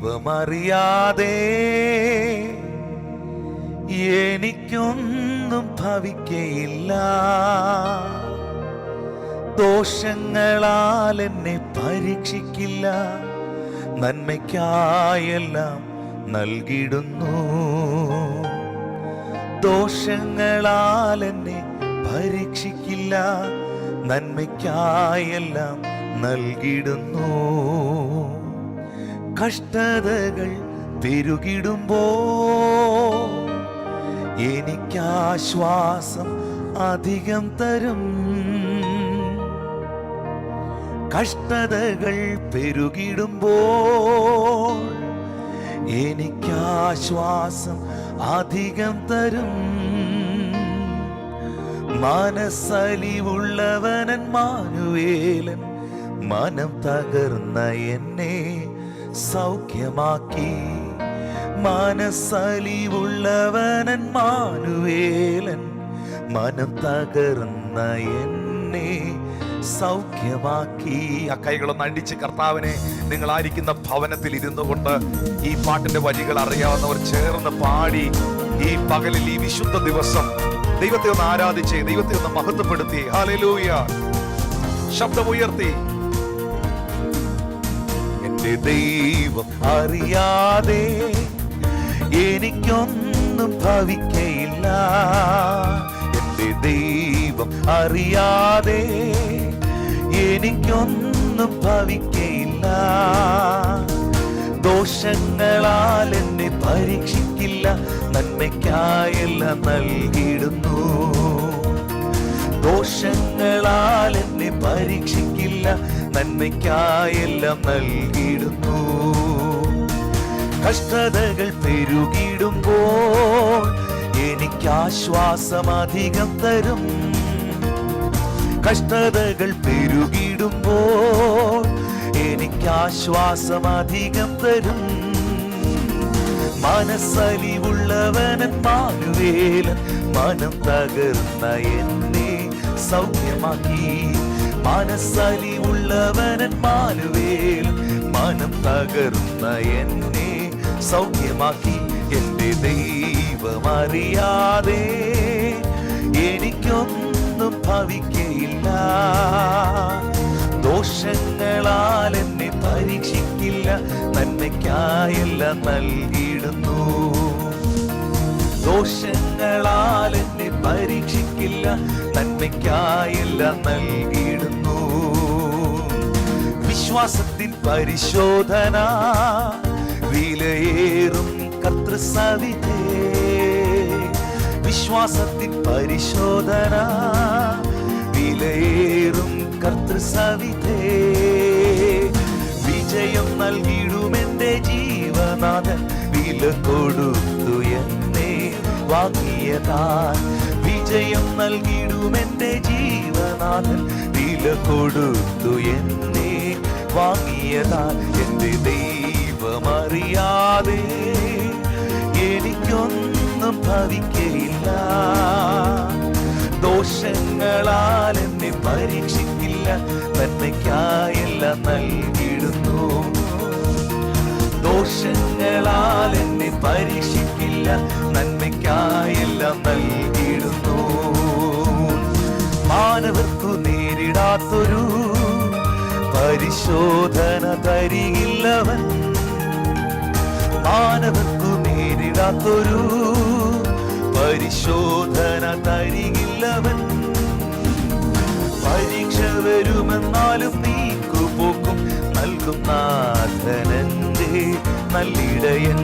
ദൈവമറിയാതെ എനിക്കൊന്നും ഭവിക്കയില്ല. ദോഷങ്ങളാൽ എന്നെ പരീക്ഷിക്കില്ല, നന്മയ്ക്കായെല്ലാം നൽകിടുന്നു. ദോഷങ്ങളാൽ എന്നെ പരീക്ഷിക്കില്ല, നന്മയ്ക്കായെല്ലാം നൽകിടുന്നു. കഷ്ടതകൾ പെരുകിടുമ്പോ എനിക്കാശ്വാസം അധികം തരും. കഷ്ടതകൾ പെരുകിടുമ്പോൾ എനിക്കാശ്വാസം അധികം തരും. മനസ്സലിവുള്ളവനൻ മാനുവേലൻ മനം തകർന്ന എന്നെ സൗഖ്യമാക്കി. മനസ്സലിവുള്ളവനൻ മാനുവേലൻ മനം തകർന്ന എന്നെ സൗഖ്യമാക്കി. ആ കൈകളൊന്ന് അടിച്ച് കർത്താവിനെ നിങ്ങളായിരിക്കുന്ന ഭവനത്തിൽ ഇരുന്നു കൊണ്ട് ഈ പാട്ടിന്റെ വരികൾ അറിയാവുന്നവർ ചേർന്ന് പാടി ഈ പകലിൽ ഈ വിശുദ്ധ ദിവസം ദൈവത്തെ ഒന്ന് ആരാധിച്ച് ദൈവത്തെ ഒന്ന് മഹത്വപ്പെടുത്തി ഹല്ലേലൂയ ശബ്ദമുയർത്തി. എന്റെ ദൈവം അറിയാതെ എനിക്കൊന്നും ഭവിക്കയില്ല. എന്റെ ദൈവം അറിയാതെ എനിക്കൊന്നും ഭവിക്കയില്ല. ദോഷങ്ങളാൽ എന്നെ പരീക്ഷിക്കില്ല, നന്മയ്ക്കായെല്ലാം നൽകിടുന്നു. ദോഷങ്ങളാൽ എന്നെ പരീക്ഷിക്കില്ല, നന്മയ്ക്കായെല്ലാം നൽകിടുന്നു. കഷ്ടതകൾ പെരുകിടുമ്പോൾ എനിക്കാശ്വാസം അധികം തരും. കഷ്ടതകൾ പെരുകിടുമ്പോൾ എനിക്കാശ്വാസം അധികം തരും. മനസ്സലിവുള്ളവനൻ മാനുവേലൻ മനം തകർന്ന എന്നെ സൗഖ്യമാക്കി. മനസ്സലിവുള്ളവനൻ മാനുവേലൻ മനം തകർന്ന എന്നെ സൗഖ്യമാക്കി. എന്റെ ദൈവമറിയാതെ എനിക്കൊന്നും ഭവിക്കയില്ല. ദോഷങ്ങളാൽ എന്നെ പരീക്ഷിക്കില്ല, നന്മയ്ക്കായെല്ലാം നൽകിടുന്നു. ദോഷങ്ങളാൽ എന്നെ പരീക്ഷിക്കില്ല, നന്മയ്ക്കായെല്ലാം നൽകിടുന്നു. വിശ്വാസത്തിൻ പരിശോധന വിലയേറും കർത്തൃസവിധേ. വിശ്വാസത്തിൻ പരിശോധന വിലയേറും കർത്തൃസവിധേ. വിജയം നൽകിടുമെന്റെ ജീവനാഥൻ വില കൊടുത്തു എന്നെ വാങ്ങിയതാൻ. വിജയം നൽകിടുമെന്റെ ജീവനാഥൻ വില കൊടുത്തു എന്നെ വാങ്ങിയതാൻ. എന്റെ ദൈവമറിയാതെ എനിക്കൊന്നും ഭവിക്കയില്ല. ദോഷങ്ങളാൽ എന്നെ പരീക്ഷിക്കില്ല, നന്മയ്ക്കായെല്ലാം നൽകിടുന്നു. ദോഷങ്ങളാൽ എന്നെ പരീക്ഷിക്കില്ല, നന്മയ്ക്കായെല്ലാം നൽകിടുന്നു. മാനവർക്കു നേരിടാത്തൊരു പരിശോധന തരികില്ലവൻ. മാനവർക്കു നേരിടാത്തൊരു പരിശോധന തരികില്ലവൻ. പരീക്ഷ വരുമെന്നാലും നീക്കുപോക്കും നൽകും നാഥനെന്റെ നല്ലിടയൻ.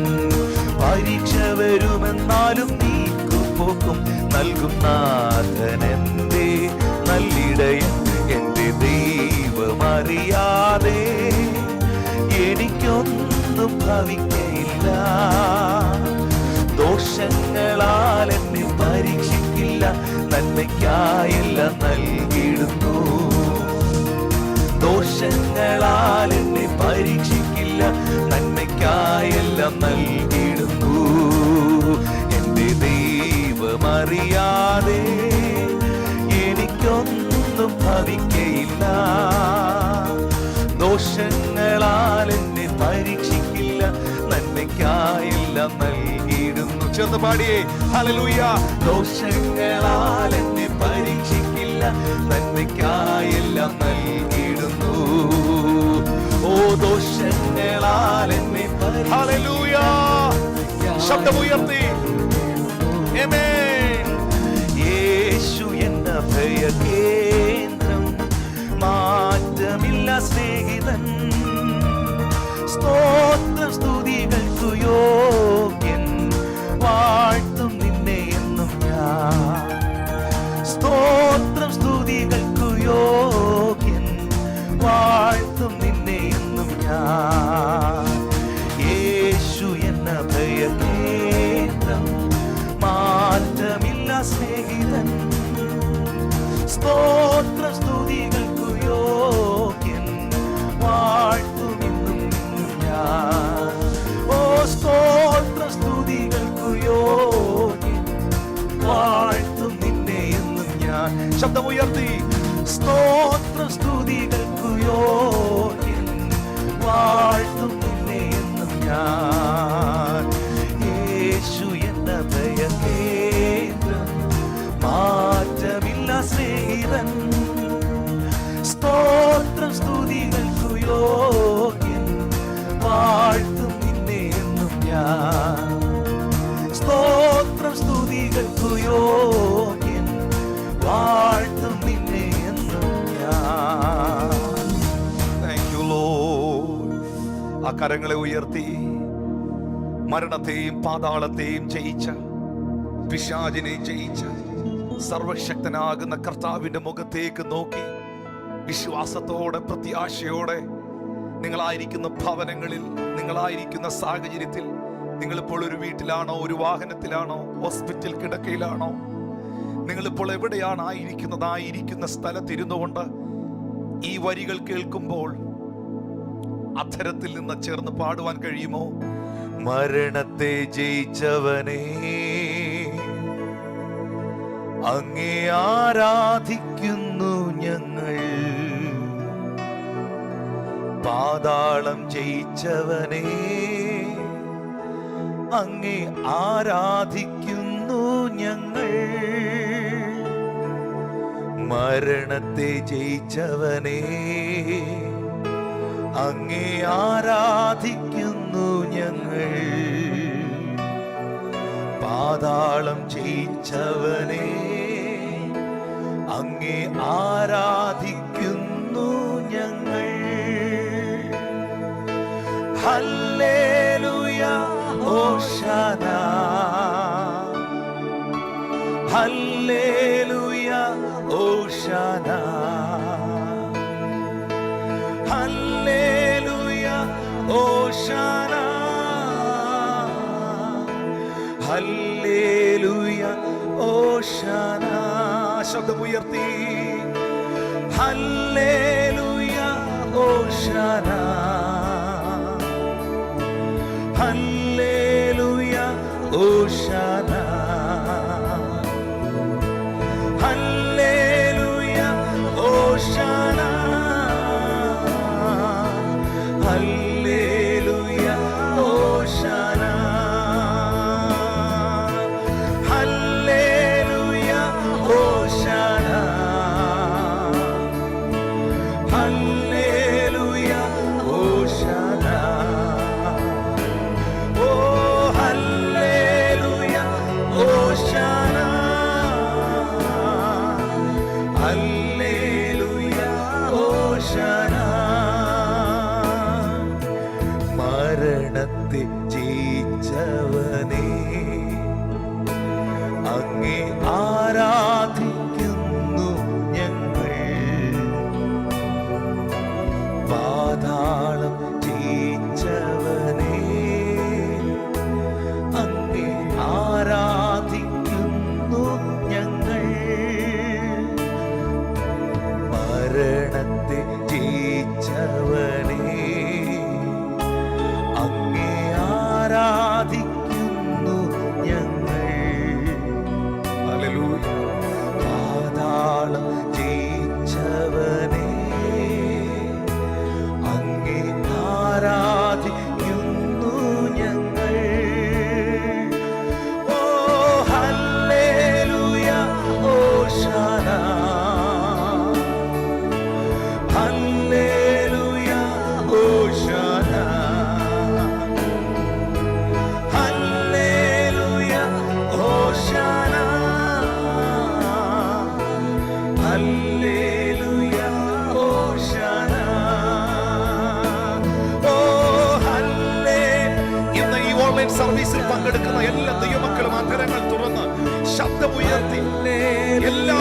പരീക്ഷ വരുമെന്നാലും നീക്കുപോക്കും നൽകും നാഥനെന്റെ നല്ലിടയൻ. എന്റെ ദൈവമറിയാതെ എനിക്കൊന്നും ഭവിക്കയില്ല. ദോഷങ്ങളാൽ എന്നെ പരീക്ഷിക്കില്ല, നന്മയ്ക്കായെല്ലാം നൽകിടുന്നു. ദോഷങ്ങളാൽ എന്നെ പരീക്ഷിക്കില്ല, നന്മയ്ക്കായെല്ലാം നൽകിടുന്നു. എന്റെ ദൈവമറിയാതെ എനിക്കൊന്നും ഭവിക്കയില്ല. ദോഷങ്ങളാൽ എന്നെ പരീക്ഷിക്കില്ല, എല്ലാം നൽകിയിടുന്നു. ചേർന്ന് പാടിയേ ഹല്ലേലൂയ. ദോഷങ്ങളാൽ എന്നെ പരീക്ഷിക്കില്ല, നന്മയ്ക്കായെല്ലാം നൽകിയിടുന്നു. ഓ ദോഷങ്ങളാൽ എന്നെ ഹല്ലേലൂയ. ശബ്ദമുയർത്തി ആമേൻ. യേശു എന്ന ഭയകേന്ദ്രം, മാറ്റമില്ല സ്നേഹിതൻ, സ്തോത്രം സ്തുതികൾക്കു യോഗ്യൻ, വാഴ്ത്തും നിന്നെ എന്നും ഞാൻ. സ്തോത്രം സ്തുതികൾക്കു യോഗ്യൻ, വാഴ്ത്തും നിന്നെ എന്നും ഞാൻ. യേശു എന്ന ഭയകേന്ദ്രം, മാറ്റമില്ല സ്നേഹിതൻ, സ്തോത്രം സ്തുതികൾക്കു യോഗ്യൻ, വാഴ്ത്തുമെന്നും ഞാൻ. ഓ സ്തോത്രം സ്തുതികൾക്കു യോഗ്യൻ, വാഴ്ത്തും നിന്നെ എന്നും ഞാൻ. ശബ്ദമുയർത്തി സ്തോത്രം സ്തുതികൾക്കു യോഗ്യൻ, വാഴ്ത്തും നിന്നെ എന്നും ഞാൻ. യേശു എന്ന ഭയകേന്ദ്രം, മാറ്റമില്ല സ്നേഹിതൻ, സ്തോത്രം സ്തുതികൾക്കു യോഗ്യൻ, വാഴ്ത്തും നിന്നെ എന്നും ഞാൻ. സ്തോത്രം സ്തുതികൾക്കു യോഗ്യൻ, വാഴ്ത്തും നിന്നെ എന്നും ഞാൻ. Thank you Lord. ആ കരങ്ങളെ ഉയർത്തി മരണത്തെയും പാതാളത്തെയും ജയിച്ച, പിശാചിനെ ജയിച്ച സർവശക്തനാകുന്ന കർത്താവിന്റെ മുഖത്തേക്ക് നോക്കി വിശ്വാസത്തോടെ പ്രത്യാശയോടെ നിങ്ങളായിരിക്കുന്ന ഭവനങ്ങളിൽ, നിങ്ങളായിരിക്കുന്ന സാഹചര്യത്തിൽ, നിങ്ങളിപ്പോൾ ഒരു വീട്ടിലാണോ, ഒരു വാഹനത്തിലാണോ, ഹോസ്പിറ്റൽ കിടക്കയിലാണോ, നിങ്ങളിപ്പോൾ എവിടെയാണ് ആയിരിക്കുന്നത്, ആയിരിക്കുന്ന സ്ഥലത്തിരുന്നു കൊണ്ട് ഈ വരികൾ കേൾക്കുമ്പോൾ അധരത്തിൽ നിന്ന് ചേർന്ന് പാടുവാൻ കഴിയുമോ? മരണത്തെ ജയിച്ചവനേ, അങ്ങേ ആരാധിക്കുന്നു ഞങ്ങൾ. പാതാളം ജയിച്ചവനേ, അങ്ങേ ആരാധിക്കുന്നു ഞങ്ങൾ. മരണത്തെ ജയിച്ചവനേ, അങ്ങേ ആരാധിക്കുന്നു ഞങ്ങൾ. പാതാളം ജയിച്ചവനേ, അങ്ങേ ആരാധിക്കുന്നു ഞങ്ങൾ. ഹല്ലേലൂയ ഹോശാന, ഹല്ലേലൂയ ഹോശാന, ഹല്ലേലൂയ ഹോശാന, ഹല്ലേലൂയ ഹോശാന. ശബ്ദമുയർത്തി ഹല്ലേലൂയ ഹോശാന, ഹല്ലേലൂയ ഹോശാന, ഹല്ലേലൂയ ഹോശാന, ഹല്ലേലൂയ ഹോശാന, ഹല്ലേലൂയ ഹോശാന, ഹല്ലേലൂയ ഹോശാന. ഓ ഹല്ലേലൂയ ഹോശാന, ഹല്ലേലൂയ ഹോശാന. മരണത്തെ ജയിച്ചവനേ, അങ്ങേ ആരാധിക്കുന്നു ഞങ്ങൾ. പാതാളം ജയിച്ചവനേ, അങ്ങേ ആരാധിക്കുന്നു ഞങ്ങൾ. മരണത്തെ ജയിച്ചവനേ, അങ്ങേ ആരാധിക്കുന്നു ഓൺലൈൻ സർവീസിൽ പങ്കെടുക്കുന്ന എല്ലാ ദൈവമക്കളും അധരങ്ങൾ തുറന്ന് ശബ്ദമുയർത്തി എല്ലാ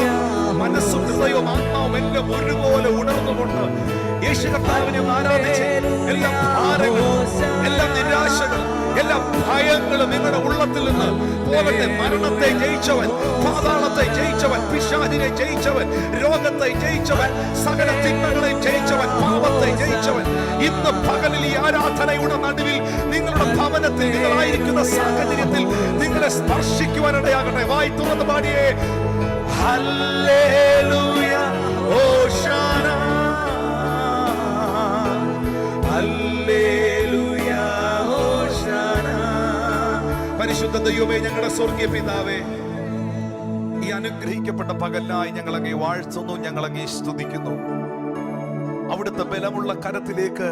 മനസ്സും ഹൃദയവും ആത്മാവും എല്ലാം ഒരുപോലെ ഉണർന്നുകൊണ്ട് യേശു കർത്താവിനെ ആരാധിച്ച് എല്ലാ ഭാരങ്ങളും, എല്ലാ നിരാശകളും, എല്ലാ ഭയങ്ങളും നിങ്ങളുടെ ഉള്ളത്തിൽ നിന്ന് പോകട്ടെ. മരണത്തെ ജയിച്ചവൻ, പാതാളത്തെ ജയിച്ചവൻ, പിശാചിനെ ജയിച്ചവൻ, രോഗത്തെ ജയിച്ചവൻ, സകല തിന്മകളെ ജയിച്ചവൻ, പാപത്തെ ജയിച്ചവൻ ഇന്ന് പകലിൽ ഈ ആരാധനയുടെ നടുവിൽ നിങ്ങളുടെ ഭവനത്തിൽ, നിങ്ങളായിരിക്കുന്ന സാഹചര്യത്തിൽ നിങ്ങളെ സ്പർശിക്കുവാനിടയാകട്ടെ. വായി തുറന്ന് പാടിയേ ഹല്ലേലൂയ ഹോശാന ഹല്ലേലൂയ ഹോശാന. പരിശുദ്ധ ദൈവമേ, ഞങ്ങളുടെ സ്വർഗീയ പിതാവേ, ഈ അനുഗ്രഹിക്കപ്പെട്ട പകലിനായി ഞങ്ങൾ അങ്ങേ വാഴ്ത്തുന്നു, ഞങ്ങൾ അങ്ങേ സ്തുതിക്കുന്നു. അവിടുത്തെ ബലമുള്ള കരത്തിലേക്ക്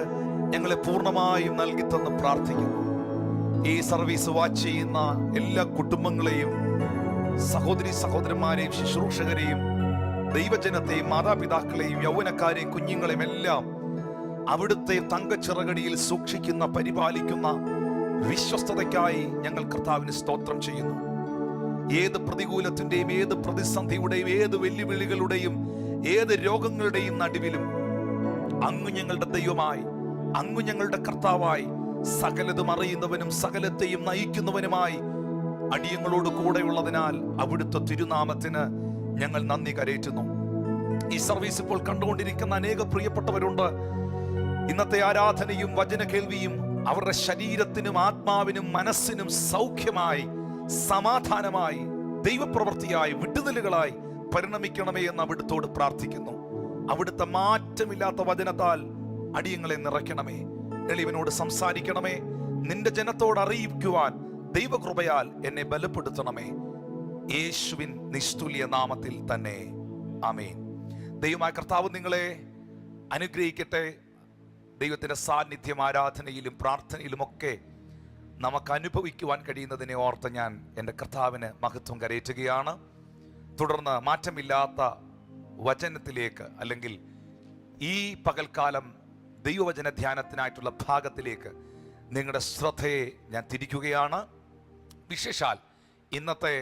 ഞങ്ങളെ പൂർണ്ണമായും നൽകി തന്ന് പ്രാർത്ഥിക്കുന്നു. ഈ സർവീസ് വാച്ച് ചെയ്യുന്ന എല്ലാ കുടുംബങ്ങളെയും, സഹോദരി സഹോദരന്മാരെയും, ശുശ്രൂഷകരെയും, ദൈവജനത്തെയും, മാതാപിതാക്കളെയും, യൗവനക്കാരെയും, കുഞ്ഞുങ്ങളെയും എല്ലാം അവിടുത്തെ തങ്കച്ചിറകടിയിൽ സൂക്ഷിക്കുന്ന, പരിപാലിക്കുന്ന വിശ്വസ്തതയ്ക്കായി ഞങ്ങൾ കർത്താവിന് സ്തോത്രം ചെയ്യുന്നു. ഏത് പ്രതികൂലത്തിന്റെയും, ഏത് പ്രതിസന്ധിയുടെയും, ഏത് വെല്ലുവിളികളുടെയും, ഏത് രോഗങ്ങളുടെയും നടുവിലും അങ്ങ് ഞങ്ങളുടെ ദൈവമായി, അങ്ങ് ഞങ്ങളുടെ കർത്താവായി, സകലതും അറിയുന്നവനും സകലത്തെയും നയിക്കുന്നവനുമായി അടിയങ്ങളോട് കൂടെയുള്ളതിനാൽ അവിടുത്തെ തിരുനാമത്തിന് ഞങ്ങൾ നന്ദി കരേറ്റുന്നു. ഈ സർവീസ് ഇപ്പോൾ കണ്ടുകൊണ്ടിരിക്കുന്ന അനേക പ്രിയപ്പെട്ടവരുണ്ട്. ഇന്നത്തെ ആരാധനയും വചന കേൾവിയും അവരുടെ ശരീരത്തിനും ആത്മാവിനും മനസ്സിനും സൗഖ്യമായി, സമാധാനമായി, ദൈവപ്രവൃത്തിയായി, വിടുതലുകളായി പരിണമിക്കണമേ എന്ന് അവിടുത്തോട് പ്രാർത്ഥിക്കുന്നു. അവിടുത്തെ മാറ്റമില്ലാത്ത വചനത്താൽ അടിയങ്ങളെ നിറയ്ക്കണമേ. എളിവനോട് സംസാരിക്കണമേ. നിന്റെ ജനത്തോട് അറിയിക്കുവാൻ ദൈവകൃപയാൽ എന്നെ ബലപ്പെടുത്തണമേ. യേശുവിൻ നിസ്തുല്യ നാമത്തിൽ തന്നെ ആമേൻ. ദൈവമായ കർത്താവ് നിങ്ങളെ അനുഗ്രഹിക്കട്ടെ. ദൈവത്തിന്റെ സാന്നിധ്യം ആരാധനയിലും പ്രാർത്ഥനയിലുമൊക്കെ നമുക്ക് അനുഭവിക്കുവാൻ കഴിയുന്നതിനെ ഓർത്ത് ഞാൻ എൻ്റെ കർത്താവിന് മഹത്വം കരയറ്റുകയാണ്. തുടർന്ന് മാറ്റമില്ലാത്ത വചനത്തിലേക്ക്, അല്ലെങ്കിൽ ഈ പകൽക്കാലം ദൈവവചന ധ്യാനത്തിനായിട്ടുള്ള ഭാഗത്തിലേക്ക് നിങ്ങളുടെ ശ്രദ്ധയെ ഞാൻ തിരിക്കുകയാണ്. വിശേഷാൽ ഇന്നത്തെ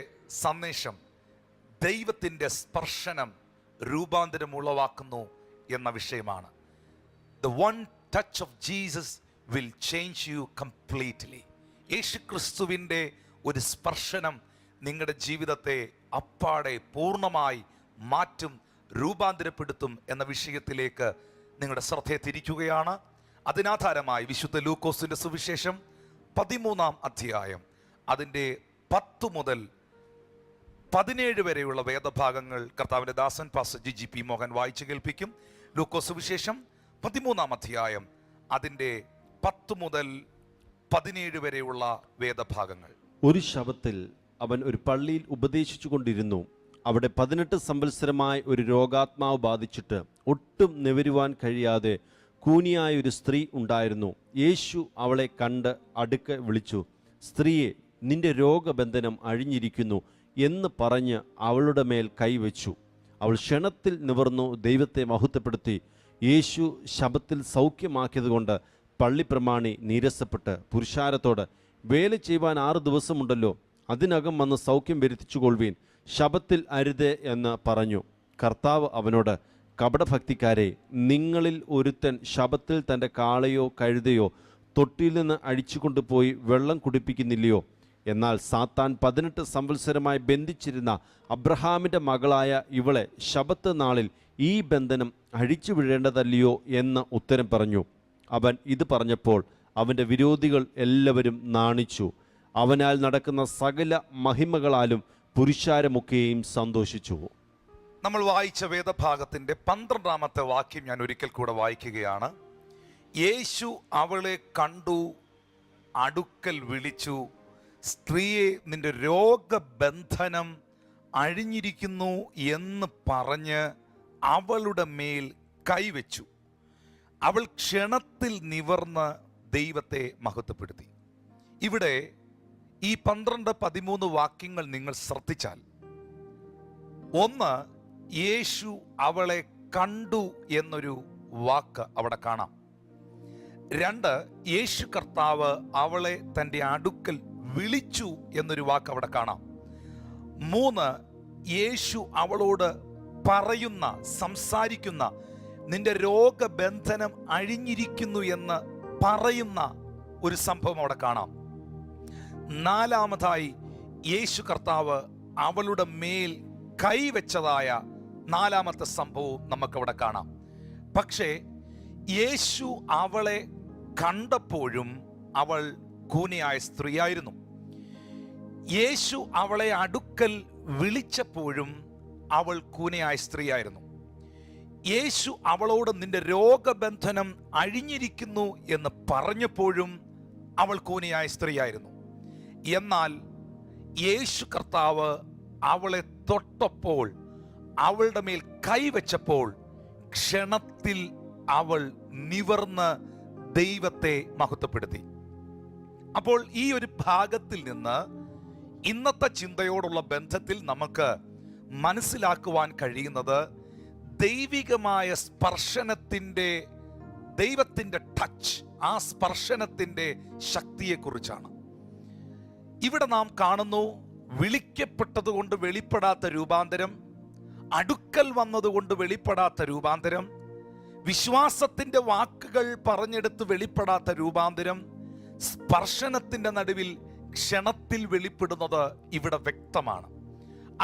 സന്ദേശം ദൈവത്തിൻ്റെ സ്പർശനം രൂപാന്തരം ഉളവാക്കുന്നു എന്ന വിഷയമാണ്. The one touch of Jesus will change you completely. യേശുക്രിസ്തുവിൻ്റെ ഒരു സ്പർശനം നിങ്ങളുടെ ജീവിതത്തെ അപ്പാടെ പൂർണ്ണമായി മാറ്റും, രൂപാന്തരപ്പെടുത്തും എന്ന വിഷയത്തിലേക്ക് നിങ്ങളുടെ ശ്രദ്ധയെ തിരിക്കുകയാണ്. അതിനാധാരമായി വിശുദ്ധ ലൂക്കോസിന്റെ സുവിശേഷം 13-ാം അധ്യായം അതിൻ്റെ 10 മുതൽ 17 വരെയുള്ള വേദഭാഗങ്ങൾ കർത്താവിന്റെ ദാസൻ പാസ്റ്റർ GP മോഹൻ വായിച്ചു കേൾപ്പിക്കും. ലൂക്കോസ് സുവിശേഷം 13-ാം അധ്യായം അതിൻ്റെ 10 മുതൽ 17 വരെയുള്ള വേദഭാഗങ്ങൾ. ഒരു ശബ്ബത്തിൽ അവൻ ഒരു പള്ളിയിൽ ഉപദേശിച്ചു കൊണ്ടിരുന്നു. അവിടെ 18 സംവത്സരമായ ഒരു രോഗാത്മാവ് ബാധിച്ചിട്ട് ഒട്ടും നിവരുവാൻ കഴിയാതെ കൂനിയായ ഒരു സ്ത്രീ ഉണ്ടായിരുന്നു. യേശു അവളെ കണ്ട് അടുക്കെ വിളിച്ചു, സ്ത്രീയെ, നിന്റെ രോഗബന്ധനം അഴിഞ്ഞിരിക്കുന്നു എന്ന് പറഞ്ഞ് അവളുടെ മേൽ കൈവച്ചു. അവൾ ക്ഷണത്തിൽ നിവർന്നു ദൈവത്തെ മഹത്വപ്പെടുത്തി. യേശു ശബ്ബത്തിൽ സൗഖ്യമാക്കിയതുകൊണ്ട് പള്ളിപ്രമാണി നീരസപ്പെട്ട് പുരുഷാരത്തോട്, വേല ചെയ്യുവാൻ 6 ദിവസമുണ്ടല്ലോ, അതിനകം വന്ന് സൗഖ്യം വരുത്തിച്ചുകൊള്ളുവീൻ, ശബ്ബത്തിൽ അരുത് എന്ന് പറഞ്ഞു. കർത്താവ് അവനോട്, കപടഭക്തിക്കാരെ, നിങ്ങളിൽ ഒരുത്തൻ ശബ്ബത്തിൽ തൻ്റെ കാളയോ കഴുതയോ തൊട്ടിയിൽ നിന്ന് അഴിച്ചുകൊണ്ടുപോയി വെള്ളം കുടിപ്പിക്കുന്നില്ലയോ? എന്നാൽ സാത്താൻ 18 സംവത്സരമായി ബന്ധിച്ചിരുന്ന അബ്രഹാമിൻ്റെ മകളായ ഇവളെ ശബ്ബത്ത് നാളിൽ ഈ ബന്ധനം അഴിച്ചു വിടേണ്ടതല്ലയോ എന്ന് ഉത്തരം പറഞ്ഞു. അവൻ ഇത് പറഞ്ഞപ്പോൾ അവൻ്റെ വിരോധികൾ എല്ലാവരും നാണിച്ചു. അവനാൽ നടക്കുന്ന സകല മഹിമകളാലും പുരുഷാരമൊക്കെയും സന്തോഷിച്ചു. നമ്മൾ വായിച്ച വേദഭാഗത്തിന്റെ 12-ാമത്തെ വാക്യം ഞാൻ ഒരിക്കൽ കൂടെ വായിക്കുകയാണ്. യേശു അവളെ കണ്ടു, അടുക്കൽ വിളിച്ചു, സ്ത്രീയെ, നിന്റെ രോഗബന്ധനം അഴിഞ്ഞിരിക്കുന്നു എന്ന് പറഞ്ഞ് അവളുടെ മേൽ കൈവച്ചു. അവൾ ക്ഷണത്തിൽ നിവർന്ന് ദൈവത്തെ മഹത്വപ്പെടുത്തി. ഇവിടെ ഈ 12-13 വാക്യങ്ങൾ നിങ്ങൾ ശ്രദ്ധിച്ചാൽ, ഒന്ന്, യേശു അവളെ കണ്ടു എന്നൊരു വാക്ക് അവിടെ കാണാം. 2, യേശു കർത്താവ് അവളെ തൻ്റെ അടുക്കൽ വിളിച്ചു എന്നൊരു വാക്ക് അവിടെ കാണാം. 3, യേശു അവളോട് പറയുന്ന, സംസാരിക്കുന്ന, നിന്റെ രോഗബന്ധനം അഴിഞ്ഞിരിക്കുന്നു എന്ന് പറയുന്ന ഒരു സംഭവം അവിടെ കാണാം. 4, യേശു കർത്താവ് അവളുടെ മേൽ കൈവച്ചതായ 4ാമത്തെ സംഭവവും നമുക്കവിടെ കാണാം. പക്ഷേ യേശു അവളെ കണ്ടപ്പോഴും അവൾ കൂനിയായ സ്ത്രീയായിരുന്നു. യേശു അവളെ അടുക്കൽ വിളിച്ചപ്പോഴും അവൾ കൂനിയായ സ്ത്രീയായിരുന്നു. യേശു അവളോട് നിന്റെ രോഗബന്ധനം അഴിഞ്ഞിരിക്കുന്നു എന്ന് പറഞ്ഞപ്പോഴും അവൾ കൂനിയായ സ്ത്രീയായിരുന്നു. എന്നാൽ യേശു കർത്താവ് അവളെ തൊട്ടപ്പോൾ, അവളുടെ മേൽ കൈവച്ചപ്പോൾ ക്ഷണത്തിൽ അവൾ നിവർന്ന് ദൈവത്തെ മഹത്വപ്പെടുത്തി. അപ്പോൾ ഈ ഒരു ഭാഗത്തിൽ നിന്ന് ഇന്നത്തെ ചിന്തയോടുള്ള ബന്ധത്തിൽ നമുക്ക് മനസ്സിലാക്കുവാൻ കഴിയുന്നത് ദൈവികമായ സ്പർശനത്തിൻ്റെ, ദൈവത്തിൻ്റെ ടച്ച്, ആ സ്പർശനത്തിൻ്റെ ശക്തിയെക്കുറിച്ചാണ്. ഇവിടെ നാം കാണുന്നു വിളിക്കപ്പെട്ടതുകൊണ്ട് വെളിപ്പെടാത്ത രൂപാന്തരം, അടുക്കൽ വന്നതുകൊണ്ട് വെളിപ്പെടാത്ത രൂപാന്തരം, വിശ്വാസത്തിൻ്റെ വാക്കുകൾ പറഞ്ഞെടുത്ത് വെളിപ്പെടാത്ത രൂപാന്തരം, സ്പർശനത്തിൻ്റെ നടുവിൽ ക്ഷണത്തിൽ വെളിപ്പെടുന്നത് ഇവിടെ വ്യക്തമാണ്.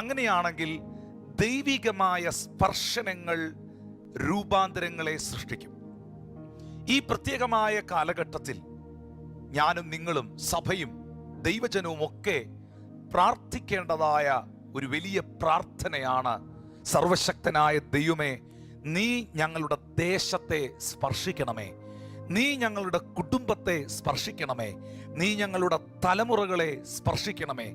അങ്ങനെയാണെങ്കിൽ ദൈവികമായ സ്പർശനങ്ങൾ രൂപാന്തരങ്ങളെ സൃഷ്ടിക്കും. ഈ പ്രത്യേകമായ കാലഘട്ടത്തിൽ ഞാനും നിങ്ങളും സഭയും ദൈവജനവും ഒക്കെ പ്രാർത്ഥിക്കേണ്ടതായ ഒരു വലിയ പ്രാർത്ഥനയാണ്, സർവശക്തനായ ദൈവമേ, നീ ഞങ്ങളുടെ ദേശത്തെ സ്പർശിക്കണമേ, നീ ഞങ്ങളുടെ കുടുംബത്തെ സ്പർശിക്കണമേ, നീ ഞങ്ങളുടെ തലമുറകളെ സ്പർശിക്കണമേ.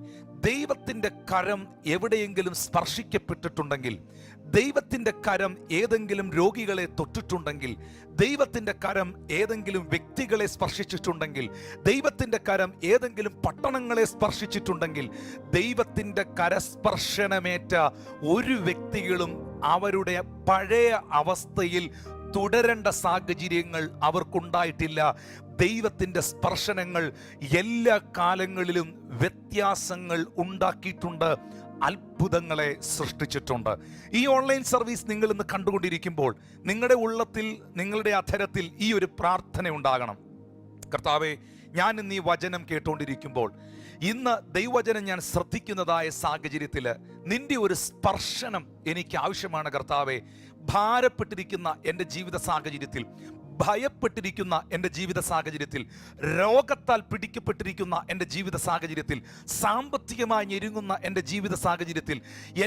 ദൈവത്തിൻ്റെ കരം എവിടെയെങ്കിലും സ്പർശിക്കപ്പെട്ടിട്ടുണ്ടെങ്കിൽ, ദൈവത്തിൻ്റെ കരം ഏതെങ്കിലും രോഗികളെ തൊട്ടിട്ടുണ്ടെങ്കിൽ, ദൈവത്തിൻ്റെ കരം ഏതെങ്കിലും വ്യക്തികളെ സ്പർശിച്ചിട്ടുണ്ടെങ്കിൽ, ദൈവത്തിൻ്റെ കരം ഏതെങ്കിലും പട്ടണങ്ങളെ സ്പർശിച്ചിട്ടുണ്ടെങ്കിൽ, ദൈവത്തിൻ്റെ കരസ്പർശനമേറ്റ ഒരു വ്യക്തികളും അവരുടെ പഴയ അവസ്ഥയിൽ തുടരേണ്ട സാഹചര്യങ്ങൾ അവർക്കുണ്ടായിട്ടില്ല. ദൈവത്തിൻ്റെ സ്പർശനങ്ങൾ എല്ലാ കാലങ്ങളിലും വ്യത്യാസങ്ങൾ ഉണ്ടാക്കിയിട്ടുണ്ട്, അത്ഭുതങ്ങളെ സൃഷ്ടിച്ചിട്ടുണ്ട്. ഈ ഓൺലൈൻ സർവീസ് നിങ്ങൾ ഇന്ന് കണ്ടുകൊണ്ടിരിക്കുമ്പോൾ നിങ്ങളുടെ ഉള്ളത്തിൽ, നിങ്ങളുടെ അധരത്തിൽ ഈ ഒരു പ്രാർത്ഥന ഉണ്ടാകണം. കർത്താവേ, ഞാൻ ഇന്ന് ഈ വചനം കേട്ടുകൊണ്ടിരിക്കുമ്പോൾ, ഇന്ന് ദൈവവചനം ഞാൻ ശ്രദ്ധിക്കുന്നതായ സാഹചര്യത്തിൽ നിന്റെ ഒരു സ്പർശനം എനിക്ക് ആവശ്യമാണ് കർത്താവേ. ഭാരപ്പെട്ടിരിക്കുന്ന എൻ്റെ ജീവിത സാഹചര്യത്തിൽ, ഭയപ്പെട്ടിരിക്കുന്ന എൻ്റെ ജീവിത സാഹചര്യത്തിൽ, രോഗത്താൽ പിടിക്കപ്പെട്ടിരിക്കുന്ന എൻ്റെ ജീവിത സാഹചര്യത്തിൽ, സാമ്പത്തികമായി ഞെരുങ്ങുന്ന എൻ്റെ ജീവിത സാഹചര്യത്തിൽ,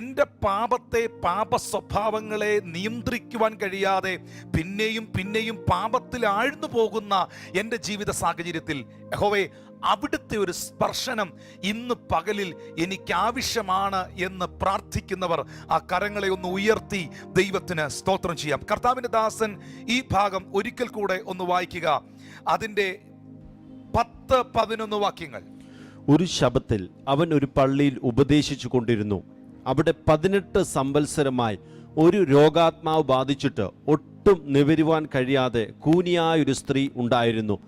എൻ്റെ പാപത്തെ, പാപ സ്വഭാവങ്ങളെ നിയന്ത്രിക്കുവാൻ കഴിയാതെ പിന്നെയും പിന്നെയും പാപത്തിൽ ആഴ്ന്നു പോകുന്ന എൻ്റെ ജീവിത സാഹചര്യത്തിൽ, യഹോവേ, അവിടുത്തെ ഒരു സ്പർശനം ഇന്ന് പകലിൽ എനിക്ക് ആവശ്യമാണ് എന്ന് പ്രാർത്ഥിക്കുന്നവർ ആ കരങ്ങളെ ഒന്ന് ഉയർത്തി ദൈവത്തിന് സ്തോത്രം ചെയ്യാം. കർത്താവിൻ്റെ ദാസൻ ഈ ഭാഗം ഒരിക്കൽ കൂടെ ഒന്ന് വായിക്കുക. അതിൻ്റെ 10-11 വാക്യങ്ങൾ. ഒരു ശബ്ബത്തിൽ അവൻ ഒരു പള്ളിയിൽ ഉപദേശിച്ചു കൊണ്ടിരുന്നു. അവിടെ 18 സംവത്സരമായി ഒരു രോഗാത്മാവ് ബാധിച്ചിട്ട് ഒട്ടും നിവരുവാൻ കഴിയാതെ കൂനിയായൊരു സ്ത്രീ ഉണ്ടായിരുന്നു.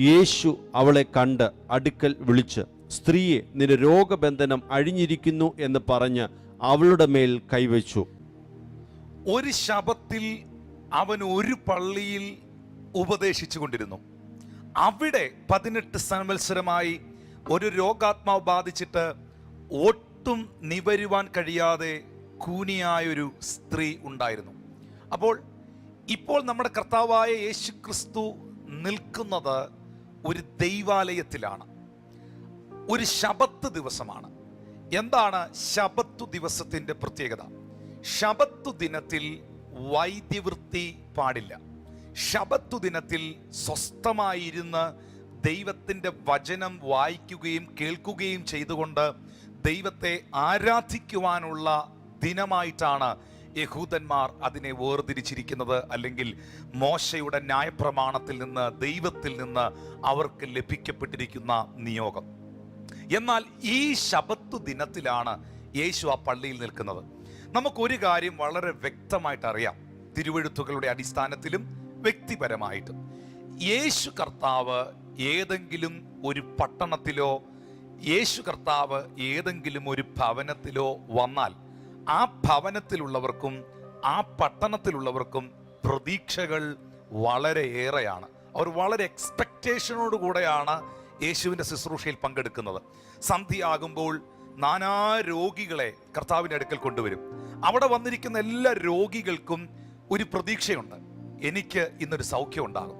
യേശു അവളെ കണ്ട് അടുക്കൽ വിളിച്ച്, സ്ത്രീയെ, നിന്റെ രോഗബന്ധനം അഴിഞ്ഞിരിക്കുന്നു എന്ന് പറഞ്ഞ് അവളുടെ മേൽ കൈവച്ചു. ഒരു ശബ്ബത്തിൽ അവൻ ഒരു പള്ളിയിൽ ഉപദേശിച്ചു കൊണ്ടിരുന്നു. അവിടെ 18 സംവത്സരമായി ഒരു രോഗാത്മാവ് ബാധിച്ചിട്ട് ഒട്ടും നിവരുവാൻ കഴിയാതെ കൂനിയായൊരു സ്ത്രീ ഉണ്ടായിരുന്നു. ഇപ്പോൾ നമ്മുടെ കർത്താവായ യേശു ക്രിസ്തു നിൽക്കുന്നത് ഒരു ദൈവാലയത്തിലാണ്. ഒരു ശബത്ത് ദിവസമാണ്. എന്താണ് ശബത്തു ദിവസത്തിൻ്റെ പ്രത്യേകത? ശബത്തു ദിനത്തിൽ വൈദ്യവൃത്തി പാടില്ല. ശബത്തു ദിനത്തിൽ സ്വസ്ഥമായിരുന്ന് ദൈവത്തിൻ്റെ വചനം വായിക്കുകയും കേൾക്കുകയും ചെയ്തുകൊണ്ട് ദൈവത്തെ ആരാധിക്കുവാനുള്ള ദിനമായിട്ടാണ് യഹൂദന്മാർ അതിനെ വേർതിരിച്ചിരിക്കുന്നത്. അല്ലെങ്കിൽ മോശയുടെ ന്യായപ്രമാണത്തിൽ നിന്ന്, ദൈവത്തിൽ നിന്ന് അവർക്ക് ലഭിക്കപ്പെട്ടിരിക്കുന്ന നിയോഗം. എന്നാൽ ഈ ശബത്തു ദിനത്തിലാണ് യേശു ആ പള്ളിയിൽ നിൽക്കുന്നത്. നമുക്കൊരു കാര്യം വളരെ വ്യക്തമായിട്ട് അറിയാം, തിരുവെഴുത്തുകളുടെ അടിസ്ഥാനത്തിലും വ്യക്തിപരമായിട്ടും. യേശു കർത്താവ് ഏതെങ്കിലും ഒരു പട്ടണത്തിലോ യേശു കർത്താവ് ഏതെങ്കിലും ഒരു ഭവനത്തിലോ വന്നാൽ ആ ഭവനത്തിലുള്ളവർക്കും ആ പട്ടണത്തിലുള്ളവർക്കും പ്രതീക്ഷകൾ വളരെ ഏറെയാണ്. അവർ വളരെ എക്സ്പെക്റ്റേഷനോട് കൂടെയാണ് യേശുവിൻ്റെ ശുശ്രൂഷയിൽ പങ്കെടുക്കുന്നത്. സന്ധ്യയാകുമ്പോൾ നാനാ രോഗികളെ കർത്താവിൻ്റെ അടുക്കൽ കൊണ്ടുവരും. അവിടെ വന്നിരിക്കുന്ന എല്ലാ രോഗികൾക്കും ഒരു പ്രതീക്ഷയുണ്ട്, എനിക്ക് ഇന്നൊരു സൗഖ്യം ഉണ്ടാകും.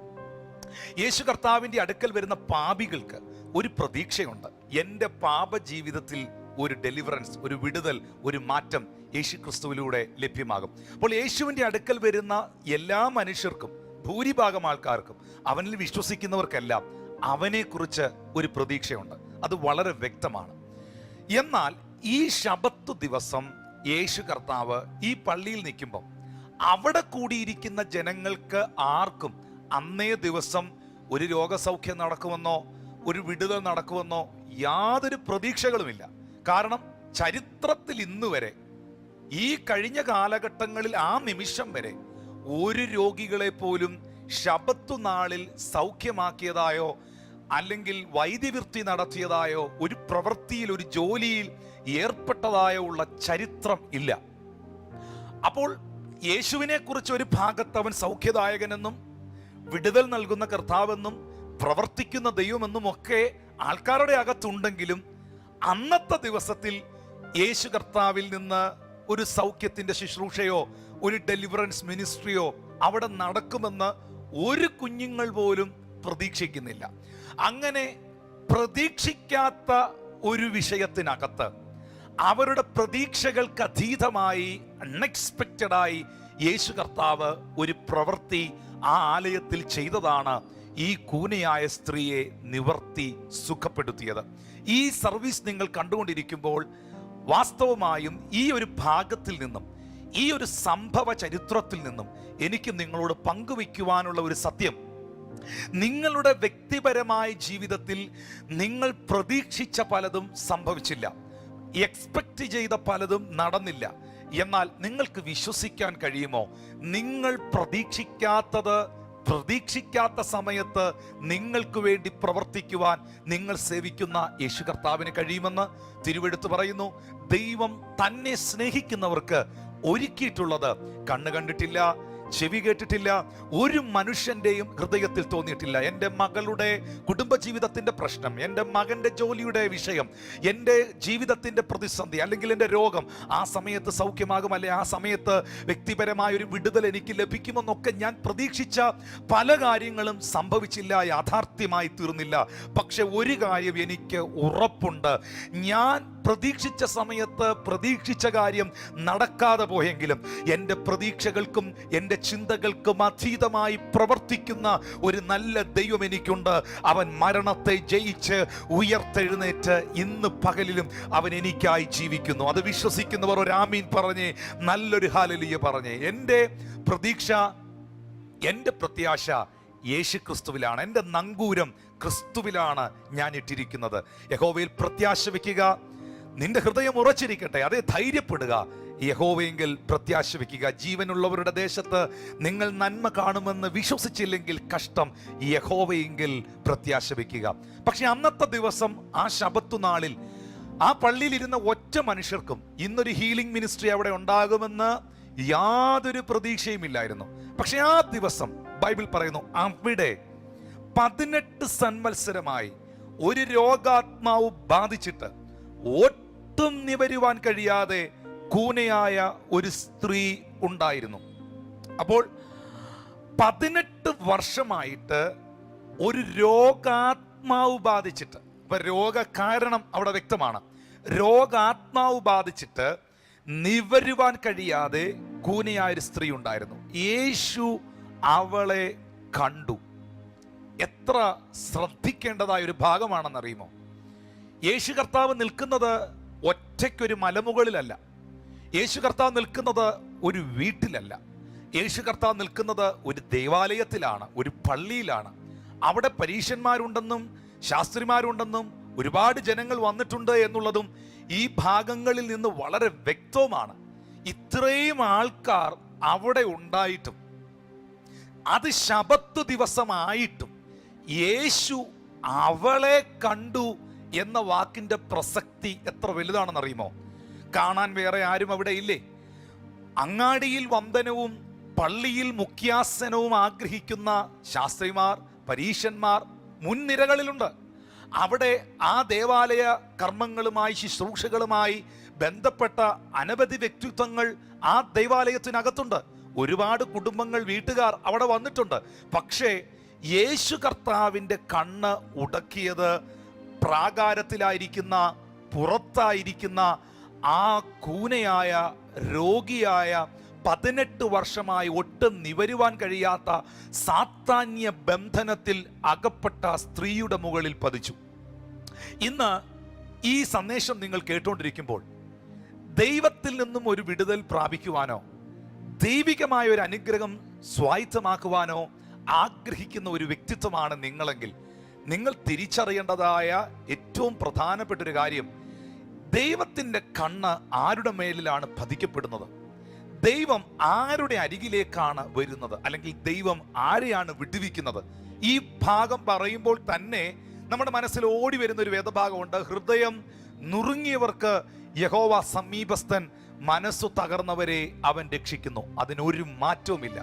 യേശു കർത്താവിൻ്റെ അടുക്കൽ വരുന്ന പാപികൾക്ക് ഒരു പ്രതീക്ഷയുണ്ട്, എൻ്റെ പാപ ജീവിതത്തിൽ ഒരു ഡെലിവറൻസ്, ഒരു വിടുതൽ, ഒരു മാറ്റം യേശു ക്രിസ്തുവിലൂടെ ലഭ്യമാകും. അപ്പോൾ യേശുവിൻ്റെ അടുക്കൽ വരുന്ന എല്ലാ മനുഷ്യർക്കും, ഭൂരിഭാഗം ആൾക്കാർക്കും, അവനിൽ വിശ്വസിക്കുന്നവർക്കെല്ലാം അവനെക്കുറിച്ച് ഒരു പ്രതീക്ഷയുണ്ട്. അത് വളരെ വ്യക്തമാണ്. എന്നാൽ ഈ ശബത്ത് ദിവസം യേശു കർത്താവ് ഈ പള്ളിയിൽ നിൽക്കുമ്പോൾ അവിടെ കൂടിയിരിക്കുന്ന ജനങ്ങൾക്ക് ആർക്കും അന്നേ ദിവസം ഒരു രോഗസൗഖ്യം നടക്കുമെന്നോ ഒരു വിടുതൽ നടക്കുമെന്നോ യാതൊരു പ്രതീക്ഷകളുമില്ല. കാരണം ചരിത്രത്തിൽ ഇന്ന് വരെ, ഈ കഴിഞ്ഞ കാലഘട്ടങ്ങളിൽ ആ നിമിഷം വരെ ഒരു രോഗികളെ പോലും ശബത്ത് നാളിൽ സൗഖ്യമാക്കിയതായോ അല്ലെങ്കിൽ വൈദ്യവൃത്തി നടത്തിയതായോ ഒരു പ്രവൃത്തിയിൽ, ഒരു ജോലിയിൽ ഏർപ്പെട്ടതായോ ഉള്ള ചരിത്രം ഇല്ല. അപ്പോൾ യേശുവിനെ കുറിച്ച് ഒരു ഭാഗത്ത് അവൻ സൗഖ്യദായകനെന്നും വിടുതൽ നൽകുന്ന കർത്താവെന്നും പ്രവർത്തിക്കുന്ന ദൈവമെന്നും ഒക്കെ ആൾക്കാരുടെ അകത്തുണ്ടെങ്കിലും അന്നത്തെ ദിവസത്തിൽ യേശു കർത്താവിൽ നിന്ന് ഒരു സൗഖ്യത്തിന്റെ ശുശ്രൂഷയോ ഒരു ഡെലിവറൻസ് മിനിസ്ട്രിയോ അവിടെ നടക്കുമെന്ന് ഒരു കുഞ്ഞുങ്ങൾ പോലും പ്രതീക്ഷിക്കുന്നില്ല. അങ്ങനെ പ്രതീക്ഷിക്കാത്ത ഒരു വിഷയത്തിനകത്ത് അവരുടെ പ്രതീക്ഷകൾക്ക് അതീതമായി, അൺഎക്സ്പെക്റ്റഡായി യേശു കർത്താവ് ഒരു പ്രവൃത്തി ആ ആലയത്തിൽ ചെയ്തതാണ് ഈ കൂനയായ സ്ത്രീയെ നിവർത്തി സുഖപ്പെടുത്തിയത്. ഈ സർവീസ് നിങ്ങൾ കണ്ടുകൊണ്ടിരിക്കുമ്പോൾ വാസ്തവമായും ഈ ഒരു ഭാഗത്തിൽ നിന്നും, ഈ ഒരു സംഭവ ചരിത്രത്തിൽ നിന്നും എനിക്ക് നിങ്ങളോട് പങ്കുവയ്ക്കുവാനുള്ള ഒരു സത്യം, നിങ്ങളുടെ വ്യക്തിപരമായ ജീവിതത്തിൽ നിങ്ങൾ പ്രതീക്ഷിച്ച പലതും സംഭവിച്ചില്ല, എക്സ്പെക്റ്റ് ചെയ്ത പലതും നടന്നില്ല. എന്നാൽ നിങ്ങൾക്ക് വിശ്വസിക്കാൻ കഴിയുമോ, നിങ്ങൾ പ്രതീക്ഷിക്കാത്തത് പ്രതീക്ഷിക്കാത്ത സമയത്ത് നിങ്ങൾക്ക് വേണ്ടി പ്രവർത്തിക്കുവാൻ നിങ്ങൾ സേവിക്കുന്ന യേശു കർത്താവിന് കഴിയുമെന്ന് തിരുവെടുത്ത് പറയുന്നു. ദൈവം തന്നെ സ്നേഹിക്കുന്നവർക്ക് ഒരുക്കിയിട്ടുള്ളത് കണ്ണ് കണ്ടിട്ടില്ല, ചെവി കേട്ടിട്ടില്ല, ഒരു മനുഷ്യന്റെയും ഹൃദയത്തിൽ തോന്നിയിട്ടില്ല. എൻ്റെ മകളുടെ കുടുംബജീവിതത്തിന്റെ പ്രശ്നം, എൻ്റെ മകന്റെ ജോലിയുടെ വിഷയം, എൻ്റെ ജീവിതത്തിന്റെ പ്രതിസന്ധി, അല്ലെങ്കിൽ എൻ്റെ രോഗം ആ സമയത്ത് സൗഖ്യമാകും, അല്ലെ ആ സമയത്ത് വ്യക്തിപരമായ ഒരു വിടുതൽ എനിക്ക് ലഭിക്കുമെന്നൊക്കെ ഞാൻ പ്രതീക്ഷിച്ച പല കാര്യങ്ങളും സംഭവിച്ചില്ല, യാഥാർത്ഥ്യമായി തീർന്നില്ല. പക്ഷെ ഒരു കാര്യം എനിക്ക് ഉറപ്പുണ്ട്, ഞാൻ പ്രതീക്ഷിച്ച സമയത്ത് പ്രതീക്ഷിച്ച കാര്യം നടക്കാതെ പോയെങ്കിലും എൻ്റെ പ്രതീക്ഷകൾക്കും എൻ്റെ ചിന്തകൾക്കും അതീതമായി പ്രവർത്തിക്കുന്ന ഒരു നല്ല ദൈവം എനിക്കുണ്ട്. അവൻ മരണത്തെ ജയിച്ച് ഉയർത്തെഴുന്നേറ്റ് ഇന്ന് പകലിലും അവൻ എനിക്കായി ജീവിക്കുന്നു. അത് വിശ്വസിക്കുന്നവർ ഒരു ആമീൻ പറഞ്ഞേ, നല്ലൊരു ഹല്ലേലൂയ പറഞ്ഞേ. എൻ്റെ പ്രതീക്ഷ, എൻ്റെ പ്രത്യാശ യേശു ക്രിസ്തുവിലാണ്. എൻ്റെ നങ്കൂരം ക്രിസ്തുവിലാണ് ഞാൻ ഇട്ടിരിക്കുന്നത്. യഹോവയിൽ പ്രത്യാശ വയ്ക്കുക, നിന്റെ ഹൃദയം ഉറച്ചിരിക്കട്ടെ, അതേ ധൈര്യപ്പെടുക, യഹോവയെങ്കിൽ പ്രത്യാശ വയ്ക്കുക. ജീവനുള്ളവരുടെ ദേശത്ത് നിങ്ങൾ നന്മ കാണുമെന്ന് വിശ്വസിച്ചില്ലെങ്കിൽ കഷ്ടം, യഹോവയെങ്കിൽ പ്രത്യാശ വയ്ക്കുക. പക്ഷെ അന്നത്തെ ദിവസം ആ ശബത്ത് നാളിൽ ആ പള്ളിയിൽ ഇരുന്ന ഒറ്റ മനുഷ്യർക്കും ഇന്നൊരു ഹീലിംഗ് മിനിസ്ട്രി അവിടെ ഉണ്ടാകുമെന്ന് യാതൊരു പ്രതീക്ഷയുമില്ലായിരുന്നു. പക്ഷെ ആ ദിവസം ബൈബിൾ പറയുന്നു, അവിടെ 18 സംവത്സരമായി ഒരു രോഗാത്മാവ് ബാധിച്ചിട്ട് ഒട്ടും നിവരുവാൻ കഴിയാതെ കൂനയായ ഒരു സ്ത്രീ ഉണ്ടായിരുന്നു. അപ്പോൾ 18 വർഷമായിട്ട് ഒരു രോഗാത്മാവ് ബാധിച്ചിട്ട്, ഇപ്പൊ രോഗകാരണം അവിടെ വ്യക്തമാണ്, രോഗാത്മാവ് ബാധിച്ചിട്ട് നിവരുവാൻ കഴിയാതെ കൂനയായ ഒരു സ്ത്രീ ഉണ്ടായിരുന്നു. യേശു അവളെ കണ്ടു. എത്ര ശ്രദ്ധിക്കേണ്ടതായ ഒരു ഭാഗമാണെന്നറിയുമോ? യേശു കർത്താവ് നിൽക്കുന്നത് ഒറ്റയ്ക്കൊരു മലമുകളിലല്ല, യേശു കർത്താവ് നിൽക്കുന്നത് ഒരു വീട്ടിലല്ല, യേശു കർത്താവ് നിൽക്കുന്നത് ഒരു ദേവാലയത്തിലാണ്, ഒരു പള്ളിയിലാണ്. അവിടെ പരീശന്മാരുണ്ടെന്നും ശാസ്ത്രിമാരുണ്ടെന്നും ഒരുപാട് ജനങ്ങൾ വന്നിട്ടുണ്ട് എന്നുള്ളതും ഈ ഭാഗങ്ങളിൽ നിന്ന് വളരെ വ്യക്തവുമാണ്. ഇത്രയും ആൾക്കാർ അവിടെ ഉണ്ടായിട്ടും അത് ശബത്ത് ദിവസമായിട്ടും യേശു അവളെ കണ്ടു എന്ന വാക്കിന്റെ പ്രസക്തി എത്ര വലുതാണെന്ന് അറിയുമോ? കാണാൻ വേറെ ആരും അവിടെ ഇല്ലേ? അങ്ങാടിയിൽ വന്ദനവും പള്ളിയിൽ മുഖ്യാസനവും ആഗ്രഹിക്കുന്ന ശാസ്ത്രിമാർ, പരീശന്മാർ മുൻനിരകളിലുണ്ട്. അവിടെ ആ ദേവാലയ കർമ്മങ്ങളുമായി, ശുശ്രൂഷകളുമായി ബന്ധപ്പെട്ട അനവധി വ്യക്തിത്വങ്ങൾ ആ ദേവാലയത്തിനകത്തുണ്ട്. ഒരുപാട് കുടുംബങ്ങൾ, വീട്ടുകാർ അവിടെ വന്നിട്ടുണ്ട്. പക്ഷേ യേശു കർത്താവിൻ്റെ കണ്ണ് ഉടക്കിയത് പ്രാകാരത്തിലായിരിക്കുന്ന, പുറത്തായിരിക്കുന്ന ആ കൂനയായ, രോഗിയായ, 18 വർഷമായി ഒട്ടും നിവരുവാൻ കഴിയാത്ത സാത്താന്യ ബന്ധനത്തിൽ അകപ്പെട്ട സ്ത്രീയുടെ മുകളിൽ പതിച്ചു. ഇന്ന് ഈ സന്ദേശം നിങ്ങൾ കേട്ടുകൊണ്ടിരിക്കുമ്പോൾ ദൈവത്തിൽ നിന്നും ഒരു വിടുതൽ പ്രാപിക്കുവാനോ ദൈവികമായ ഒരു അനുഗ്രഹം സ്വായത്തമാക്കുവാനോ ആഗ്രഹിക്കുന്ന ഒരു വ്യക്തിത്വമാണ് നിങ്ങളെങ്കിൽ, നിങ്ങൾ തിരിച്ചറിയേണ്ടതായ ഏറ്റവും പ്രധാനപ്പെട്ട ഒരു കാര്യം, ദൈവത്തിൻ്റെ കണ്ണ് ആരുടെ മേലിലാണ് പതിക്കപ്പെടുന്നത്, ദൈവം ആരുടെ അരികിലേക്കാണ് വരുന്നത്, അല്ലെങ്കിൽ ദൈവം ആരെയാണ് വിടുവിക്കുന്നത്. ഈ ഭാഗം പറയുമ്പോൾ തന്നെ നമ്മുടെ മനസ്സിൽ ഓടി വരുന്ന ഒരു വേദഭാഗമുണ്ട്. ഹൃദയം നുറുങ്ങിയവർക്ക് യഹോവ സമീപസ്ഥൻ, മനസ്സു തകർന്നവരെ അവൻ രക്ഷിക്കുന്നു. അതിനൊരു മാറ്റവുമില്ല.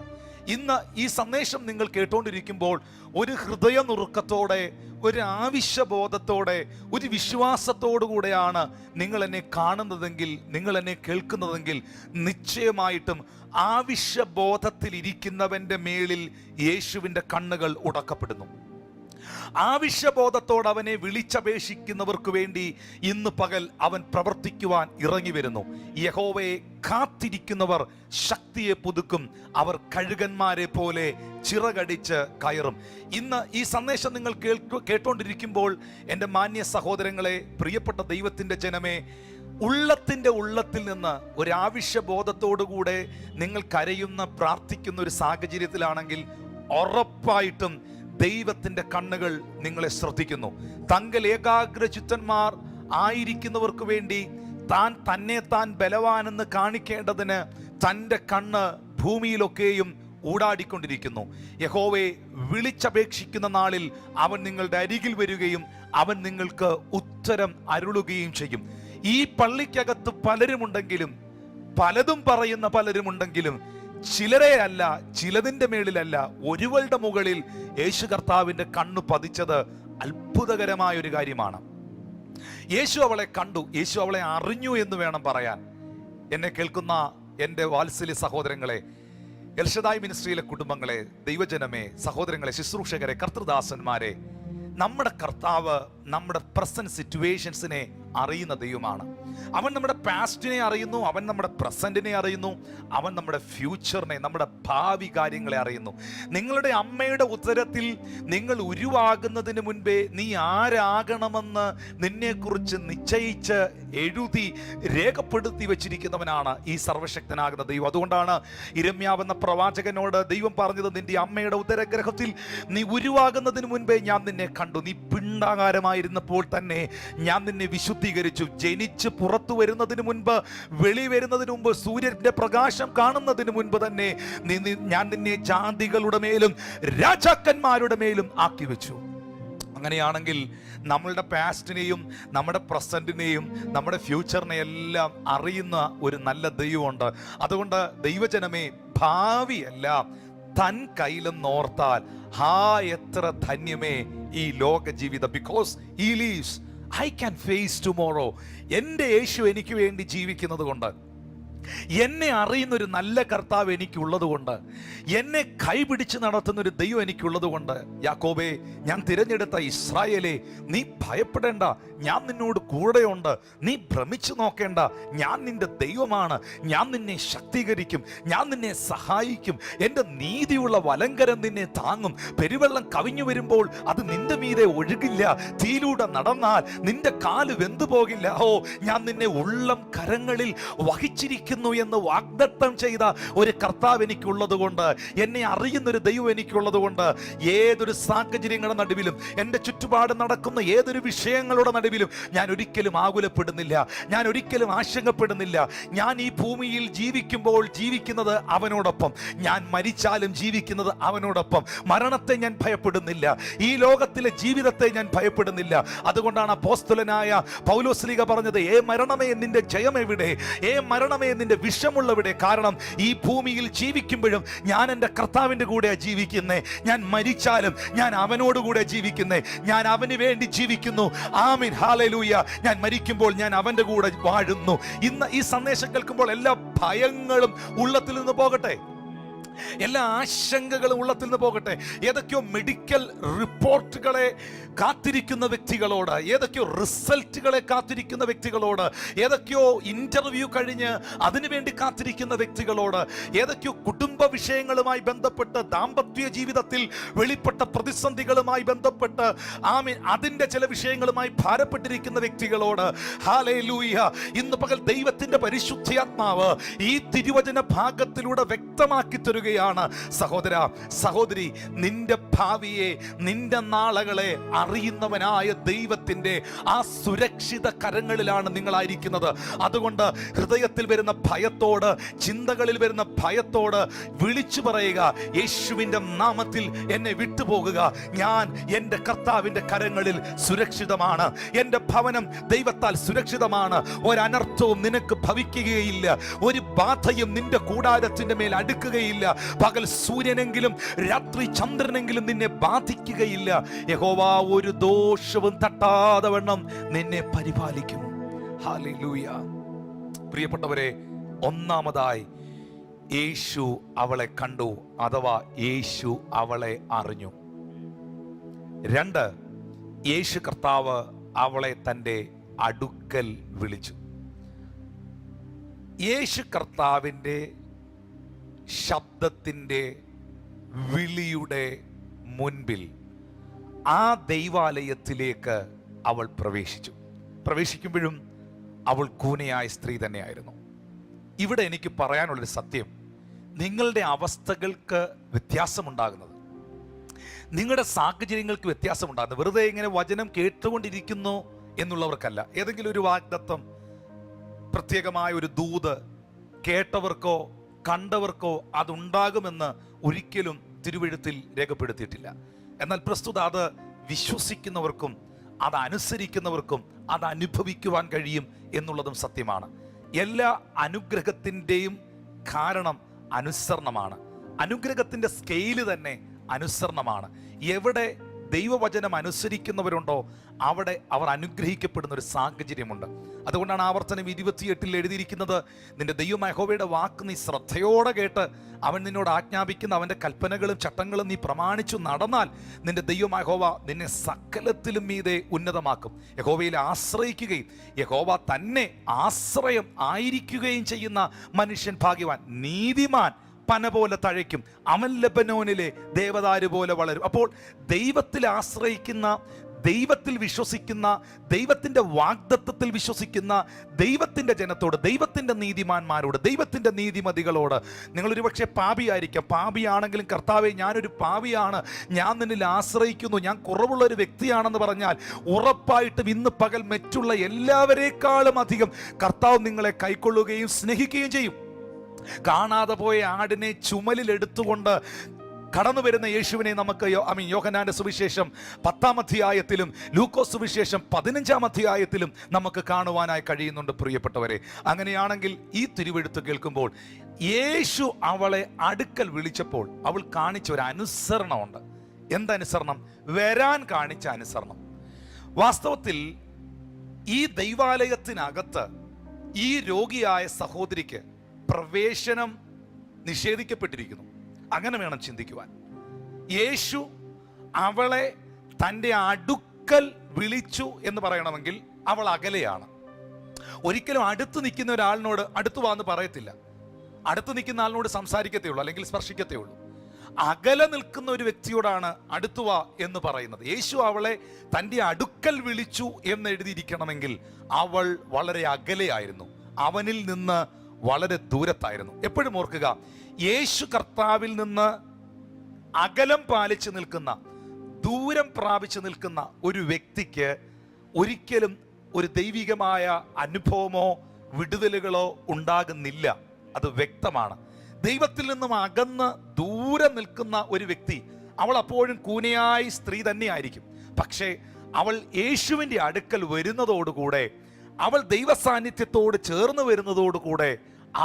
ഇന്ന് ഈ സന്ദേശം നിങ്ങൾ കേട്ടുകൊണ്ടിരിക്കുമ്പോൾ ഒരു ഹൃദയ നുറുക്കത്തോടെ, ഒരു ആവശ്യബോധത്തോടെ, ഒരു വിശ്വാസത്തോടു കൂടെയാണ് നിങ്ങൾ എന്നെ കാണുന്നതെങ്കിൽ, നിങ്ങൾ എന്നെ കേൾക്കുന്നതെങ്കിൽ, നിശ്ചയമായിട്ടും ആവശ്യബോധത്തിൽ ഇരിക്കുന്നവന്റെ മേളിൽ യേശുവിൻ്റെ കണ്ണുകൾ ഉടക്കപ്പെടുന്നു. ആവശ്യബോധത്തോടെ അവനെ വിളിച്ചപേക്ഷിക്കുന്നവർക്ക് വേണ്ടി ഇന്ന് പകൽ അവൻ പ്രവർത്തിക്കുവാൻ ഇറങ്ങി വരുന്നു. യഹോവയെ കാത്തിരിക്കുന്നവർ ശക്തിയെ പുതുക്കും, അവർ കഴുകന്മാരെ പോലെ ചിറകടിച്ച് കയറും. ഇന്ന് ഈ സന്ദേശം നിങ്ങൾ കേട്ടുകൊണ്ടിരിക്കുമ്പോൾ എൻ്റെ മാന്യ സഹോദരങ്ങളെ, പ്രിയപ്പെട്ട ദൈവത്തിൻ്റെ ജനമേ, ഉള്ളത്തിൻ്റെ ഉള്ളത്തിൽ നിന്ന് ഒരാവശ്യബോധത്തോടുകൂടെ നിങ്ങൾ കരയുന്ന, പ്രാർത്ഥിക്കുന്ന ഒരു സാഹചര്യത്തിലാണെങ്കിൽ ഉറപ്പായിട്ടും ദൈവത്തിൻ്റെ കണ്ണുകൾ നിങ്ങളെ ശ്രദ്ധിക്കുന്നു. തങ്ങൾ ഏകാഗ്രചിത്തന്മാർ ആയിരിക്കുന്നവർക്ക് വേണ്ടി താൻ ബലവാനെന്ന് കാണിക്കേണ്ടതിന് തൻ്റെ കണ്ണ് ഭൂമിയിലൊക്കെയും ഊടാടിക്കൊണ്ടിരിക്കുന്നു. യഹോവയെ വിളിച്ചപേക്ഷിക്കുന്ന നാളിൽ അവൻ നിങ്ങളുടെ അരികിൽ വരികയും അവൻ നിങ്ങൾക്ക് ഉത്തരം അരുളുകയും ചെയ്യും. ഈ പള്ളിക്കകത്ത് പലരുമുണ്ടെങ്കിലും, പലതും പറയുന്ന പലരുമുണ്ടെങ്കിലും, ചിലരെ അല്ല, ചിലതിൻ്റെ മേളിലല്ല, ഒരുവളുടെ മുകളിൽ യേശു കർത്താവിൻ്റെ കണ്ണു പതിച്ചത് അത്ഭുതകരമായ ഒരു കാര്യമാണ്. യേശു അവളെ കണ്ടു, യേശു അവളെ അറിഞ്ഞു എന്ന് വേണം പറയാൻ. എന്നെ കേൾക്കുന്ന എൻ്റെ വാത്സല്യ സഹോദരങ്ങളെ, എൽഷദായ് മിനിസ്ട്രിയിലെ കുടുംബങ്ങളെ, ദൈവജനമേ, സഹോദരങ്ങളെ, ശുശ്രൂഷകരെ, കർത്തൃദാസന്മാരെ, നമ്മുടെ കർത്താവ് നമ്മുടെ പ്രസന്റ് സിറ്റുവേഷൻസിനെ അറിയുന്ന ദൈവമാണ്. അവൻ നമ്മുടെ പാസ്റ്റിനെ അറിയുന്നു, അവൻ നമ്മുടെ പ്രസന്റിനെ അറിയുന്നു, അവൻ നമ്മുടെ ഫ്യൂച്ചറിനെ, നമ്മുടെ ഭാവി കാര്യങ്ങളെ അറിയുന്നു. നിങ്ങളുടെ അമ്മയുടെ ഉദരത്തിൽ നിങ്ങൾ ഉരുവാകുന്നതിന് മുൻപേ നീ ആരാകണമെന്ന് നിന്നെക്കുറിച്ച് നിശ്ചയിച്ച് എഴുതി രേഖപ്പെടുത്തി വച്ചിരിക്കുന്നവനാണ് ഈ സർവശക്തനാകുന്ന ദൈവം. അതുകൊണ്ടാണ് ഇരമ്യാവെന്ന പ്രവാചകനോട് ദൈവം പറഞ്ഞത്, നിന്റെ അമ്മയുടെ ഉദരഗ്രഹത്തിൽ നീ ഉരുവാകുന്നതിന് മുൻപേ ഞാൻ നിന്നെ കണ്ടു, നീ പിണ്ടാകാരമായിരുന്നപ്പോൾ തന്നെ ഞാൻ നിന്നെ വിശുദ്ധീകരിച്ചു. ജനിച്ച് പുറത്തു വരുന്നതിന് മുൻപ്, വെളി വരുന്നതിന് മുമ്പ്, സൂര്യന്റെ പ്രകാശം കാണുന്നതിന് മുൻപ് തന്നെ ഞാൻ നിന്നെ ജാതികളുടെ മേലും രാജാക്കന്മാരുടെ മേലും ആക്കി വെച്ചു. അങ്ങനെയാണെങ്കിൽ നമ്മളുടെ പാസ്റ്റിനെയും നമ്മുടെ പ്രസന്റിനെയും നമ്മുടെ ഫ്യൂച്ചറിനെയും എല്ലാം അറിയുന്ന ഒരു നല്ല ദൈവമുണ്ട്. അതുകൊണ്ട് ദൈവജനമേ, ഭാവിയെല്ലാം തൻ കയ്യിലും നോർത്താൽ എത്ര ധന്യമേ ഈ ലോക ജീവിതം. Because he leaves, I can face tomorrow. എൻ്റെ യേശു എനിക്ക് വേണ്ടി ജീവിക്കുന്നത് കൊണ്ട്, എന്നെ അറിയുന്നൊരു നല്ല കർത്താവ് എനിക്കുള്ളത് കൊണ്ട്, എന്നെ കൈപിടിച്ച് നടത്തുന്ന ഒരു ദൈവം എനിക്കുള്ളത് കൊണ്ട്, യാക്കോബേ, ഞാൻ തിരഞ്ഞെടുത്ത ഇസ്രായേലേ, നീ ഭയപ്പെടേണ്ട, ഞാൻ നിന്നോട് കൂടെയുണ്ട്, നീ ഭ്രമിച്ചു നോക്കേണ്ട, ഞാൻ നിന്റെ ദൈവമാണ്, ഞാൻ നിന്നെ ശക്തീകരിക്കും, ഞാൻ നിന്നെ സഹായിക്കും, എൻ്റെ നീതിയുള്ള വലങ്കരം നിന്നെ താങ്ങും. പെരുവെള്ളം കവിഞ്ഞു വരുമ്പോൾ അത് നിന്റെ മീതെ ഒഴുകില്ല, തീയിലൂടെ നടന്നാൽ നിന്റെ കാല് വെന്തു പോകില്ല. ഞാൻ നിന്നെ ഉള്ളം കരങ്ങളിൽ വഹിച്ചിരിക്കും വിടുവിക്കുന്നു എന്ന് വാഗ്ദത്തം ചെയ്ത ഒരു കർത്താവ് എനിക്കുള്ളത് കൊണ്ട്, എന്നെ അറിയുന്നൊരു ദൈവം എനിക്കുള്ളത് കൊണ്ട്, ഏതൊരു സാഹചര്യങ്ങളുടെ നടുവിലും, എൻ്റെ ചുറ്റുപാട് നടക്കുന്ന ഏതൊരു വിഷയങ്ങളുടെ നടുവിലും ഞാൻ ഒരിക്കലും ആകുലപ്പെടുന്നില്ല, ഞാൻ ഒരിക്കലും ആശങ്കപ്പെടുന്നില്ല. ഞാൻ ഈ ഭൂമിയിൽ ജീവിക്കുമ്പോൾ ജീവിക്കുന്നത് അവനോടൊപ്പം, ഞാൻ മരിച്ചാലും ജീവിക്കുന്നത് അവനോടൊപ്പം. മരണത്തെ ഞാൻ ഭയപ്പെടുന്നില്ല, ഈ ലോകത്തിലെ ജീവിതത്തെ ഞാൻ ഭയപ്പെടുന്നില്ല. അതുകൊണ്ടാണ് അപ്പോസ്തലനായ പൗലോസ്ലീഹ പറഞ്ഞത്, ഏ മരണമേ നിന്റെ ജയം എവിടെ, ഏ മരണമേ നിന്റെ വിഷമുള്ളവിടെ. കാരണം ഈ ഭൂമിയിൽ ജീവിക്കുമ്പോഴും ഞാൻ എൻ്റെ കർത്താവിൻ്റെ കൂടെ ജീവിക്കുന്നേ, ഞാൻ മരിച്ചാലും ഞാൻ അവനോടുകൂടെ ജീവിക്കുന്നേ, ഞാൻ അവന് വേണ്ടി ജീവിക്കുന്നു. ആമീൻ, ഹല്ലേലൂയ. ഞാൻ മരിക്കുമ്പോൾ ഞാൻ അവൻ്റെ കൂടെ വാഴുന്നു. ഇന്ന് ഈ സന്ദേശം കേൾക്കുമ്പോൾ എല്ലാ ഭയങ്ങളും ഉള്ളത്തിൽ നിന്ന് പോകട്ടെ, എല്ലാ ആശങ്കകളും ഉള്ളത്തിൽ നിന്ന് പോകട്ടെ. ഏതൊക്കെയോ മെഡിക്കൽ റിപ്പോർട്ടുകളെ കാത്തിരിക്കുന്ന വ്യക്തികളോട്, ഏതൊക്കെയോ റിസൾട്ടുകളെ കാത്തിരിക്കുന്ന വ്യക്തികളോട്, ഏതൊക്കെയോ ഇന്റർവ്യൂ കഴിഞ്ഞ് അതിനുവേണ്ടി കാത്തിരിക്കുന്ന വ്യക്തികളോട്, ഏതൊക്കെയോ കുടുംബ വിഷയങ്ങളുമായി ബന്ധപ്പെട്ട്, ദാമ്പത്യ ജീവിതത്തിൽ വെളിപ്പെട്ട പ്രതിസന്ധികളുമായി ബന്ധപ്പെട്ട്, ആമീൻ, അതിൻ്റെ ചില വിഷയങ്ങളുമായി ഭാരപ്പെട്ടിരിക്കുന്ന വ്യക്തികളോട്, ഹല്ലേലൂയ, ഇന്ന് പകൽ ദൈവത്തിന്റെ പരിശുദ്ധാത്മാവ് ഈ തിരുവചന ഭാഗത്തിലൂടെ വ്യക്തമാക്കി തരുകയാണ്. സഹോദര, സഹോദരി, നിന്റെ ഭാവിയെ, നിന്റെ നാളുകളെ അറിയുന്നവനായ ദൈവത്തിന്റെ ആ സുരക്ഷിത കരങ്ങളിലാണ് നിങ്ങളായിരിക്കുന്നത്. അതുകൊണ്ട് ഹൃദയത്തിൽ വരുന്ന ഭയത്തോട്, ചിന്തകളിൽ വരുന്ന ഭയത്തോട് വിളിച്ചു പറയുക, യേശുവിന്റെ നാമത്തിൽ എന്നെ വിട്ടുപോകുക, ഞാൻ എൻ്റെ കർത്താവിന്റെ കരങ്ങളിൽ സുരക്ഷിതമാണ്, എൻ്റെ ഭവനം ദൈവത്താൽ സുരക്ഷിതമാണ്, ഒരനർത്ഥവും നിനക്ക് ഭവിക്കുകയില്ല, ഒരു ബാധയും നിന്റെ കൂടാരത്തിന്റെ മേൽ അടുക്കുകയില്ല, പകൽ സൂര്യനെങ്കിലും രാത്രി ചന്ദ്രനെങ്കിലും നിന്നെ ബാധിക്കുകയില്ല. യഹോവ ഒരു ദോഷവും തട്ടാതെ വണ്ണം നിന്നെ പരിപാലിക്കും. ഹല്ലേലൂയ. പ്രിയപ്പെട്ടവരെ, ഒന്നാമതായി യേശു അവളെ കണ്ടു, അഥവാ യേശു അവളെ അറിഞ്ഞു. 2, യേശു കർത്താവ് അവളെ തൻ്റെ അടുക്കൽ വിളിച്ചു. യേശു കർത്താവിൻ്റെ ശബ്ദത്തിൻ്റെ വിളിയുടെ മുൻപിൽ ആ ദൈവാലയത്തിലേക്ക് അവൾ പ്രവേശിച്ചു. പ്രവേശിക്കുമ്പോഴും അവൾ കൂനയായ സ്ത്രീ തന്നെയായിരുന്നു. ഇവിടെ എനിക്ക് പറയാനുള്ളൊരു സത്യം, നിങ്ങളുടെ അവസ്ഥകൾക്ക് വ്യത്യാസമുണ്ടാകുന്നത്, നിങ്ങളുടെ സാഹചര്യങ്ങൾക്ക് വ്യത്യാസമുണ്ടാകുന്നത് വെറുതെ ഇങ്ങനെ വചനം കേട്ടുകൊണ്ടിരിക്കുന്നു എന്നുള്ളവർക്കല്ല. ഏതെങ്കിലും ഒരു വാഗ്ദത്തം, പ്രത്യേകമായ ഒരു ദൂത് കേട്ടവർക്കോ കണ്ടവർക്കോ അതുണ്ടാകുമെന്ന് ഒരിക്കലും തിരുവെഴുത്തിൽ രേഖപ്പെടുത്തിയിട്ടില്ല. എന്നാൽ പ്രസ്തുത അത് വിശ്വസിക്കുന്നവർക്കും അത് അനുസരിക്കുന്നവർക്കും അത് അനുഭവിക്കുവാൻ കഴിയും എന്നുള്ളതും സത്യമാണ്. എല്ലാ അനുഗ്രഹത്തിൻ്റെയും കാരണം അനുസരണമാണ്. അനുഗ്രഹത്തിൻ്റെ സ്കെയില് തന്നെ അനുസരണമാണ്. എവിടെ ദൈവവചനം അനുസരിക്കുന്നവരുണ്ടോ അവിടെ അവർ അനുഗ്രഹിക്കപ്പെടുന്ന ഒരു സാഹചര്യമുണ്ട്. അതുകൊണ്ടാണ് ആവർത്തനം 28 എഴുതിയിരിക്കുന്നത്, നിന്റെ ദൈവമായ യഹോവയുടെ വാക്ക് നീ ശ്രദ്ധയോടെ കേട്ട് അവൻ നിന്നോട് ആജ്ഞാപിക്കുന്ന അവൻ്റെ കൽപ്പനകളും ചട്ടങ്ങളും നീ പ്രമാണിച്ചു നടന്നാൽ നിന്റെ ദൈവമായ യഹോവ നിന്നെ സകലത്തിലും മീതെ ഉന്നതമാക്കും. യഹോവയിൽ ആശ്രയിക്കുകയും യഹോവ തന്നെ ആശ്രയം ആയിരിക്കുകയും ചെയ്യുന്ന മനുഷ്യൻ ഭാഗ്യവാൻ. നീതിമാൻ പന പോലെ തഴയ്ക്കും, അവൻ ലെബനോനിലെ ദേവദാരു പോലെ വളരും. അപ്പോൾ ദൈവത്തിൽ ആശ്രയിക്കുന്ന, ദൈവത്തിൽ വിശ്വസിക്കുന്ന, ദൈവത്തിൻ്റെ വാഗ്ദത്തത്തിൽ വിശ്വസിക്കുന്ന ദൈവത്തിൻ്റെ ജനത്തോട്, ദൈവത്തിൻ്റെ നീതിമാന്മാരോട്, ദൈവത്തിൻ്റെ നീതിമതികളോട്, നിങ്ങളൊരു പക്ഷേ പാപിയായിരിക്കാം, പാപിയാണെങ്കിലും കർത്താവേ ഞാനൊരു പാപിയാണ്, ഞാൻ നിന്നിൽ ആശ്രയിക്കുന്നു, ഞാൻ കുറവുള്ള ഒരു വ്യക്തിയാണെന്ന് പറഞ്ഞാൽ ഉറപ്പായിട്ടും ഇന്ന് പകൽ മറ്റുള്ള എല്ലാവരേക്കാളും അധികം കർത്താവ് നിങ്ങളെ കൈക്കൊള്ളുകയും സ്നേഹിക്കുകയും ചെയ്യും. കാണാതെ പോയ ആടിനെ ചുമലിൽ എടുത്തുകൊണ്ട് കടന്നു വരുന്ന യേശുവിനെ നമുക്ക് യോഹന്നാന്റെ സുവിശേഷം 10-ാം അധ്യായത്തിലും ലൂക്കോസ് സുവിശേഷം 15-ാം അധ്യായത്തിലും നമുക്ക് കാണുവാനായി കഴിയുന്നുണ്ട്. പ്രിയപ്പെട്ടവരെ, അങ്ങനെയാണെങ്കിൽ ഈ തിരുവെഴുത്ത് കേൾക്കുമ്പോൾ യേശു അവളെ അടുക്കൽ വിളിച്ചപ്പോൾ അവൾ കാണിച്ച ഒരു അനുസരണമുണ്ട്. എന്തനുസരണം? വരാൻ കാണിച്ച അനുസരണം. വാസ്തവത്തിൽ ഈ ദൈവാലയത്തിനകത്ത് ഈ രോഗിയായ സഹോദരിക്ക് പ്രവേശനം നിഷേധിക്കപ്പെട്ടിരിക്കുന്നു. അങ്ങനെ വേണം ചിന്തിക്കുവാൻ. യേശു അവളെ തൻ്റെ അടുക്കൽ വിളിച്ചു എന്ന് പറയണമെങ്കിൽ അവൾ അകലെയാണ്. ഒരിക്കലും അടുത്ത് നിൽക്കുന്ന ഒരാളിനോട് അടുത്തു വാന്ന് പറയത്തില്ല. അടുത്ത് നിൽക്കുന്ന ആളിനോട് സംസാരിക്കത്തേ ഉള്ളൂ, അല്ലെങ്കിൽ സ്പർശിക്കത്തേ ഉള്ളൂ. അകലെ നിൽക്കുന്ന ഒരു വ്യക്തിയോടാണ് അടുത്തു വാ എന്ന് പറയുന്നത്. യേശു അവളെ തൻ്റെ അടുക്കൽ വിളിച്ചു എന്ന് എഴുതിയിരിക്കണമെങ്കിൽ അവൾ വളരെ അകലെയായിരുന്നു. അവനിൽ നിന്ന് വളരെ ദൂരത്തായിരുന്നു. എപ്പോഴും ഓർക്കുക, യേശു കർത്താവിൽ നിന്ന് അകലം പാലിച്ചു നിൽക്കുന്ന, ദൂരം പ്രാപിച്ചു നിൽക്കുന്ന ഒരു വ്യക്തിക്ക് ഒരിക്കലും ഒരു ദൈവികമായ അനുഭവമോ വിടുതലുകളോ ഉണ്ടാകുന്നില്ല. അത് വ്യക്തമാണ്. ദൈവത്തിൽ നിന്നും അകന്ന് ദൂരെ നിൽക്കുന്ന ഒരു വ്യക്തി, അവൾ അപ്പോഴും കൂനയായി സ്ത്രീ തന്നെയായിരിക്കും. പക്ഷേ അവൾ യേശുവിൻ്റെ അടുക്കൽ വരുന്നതോടുകൂടെ, അവൾ ദൈവസാന്നിധ്യത്തോട് ചേർന്ന് വരുന്നതോടുകൂടെ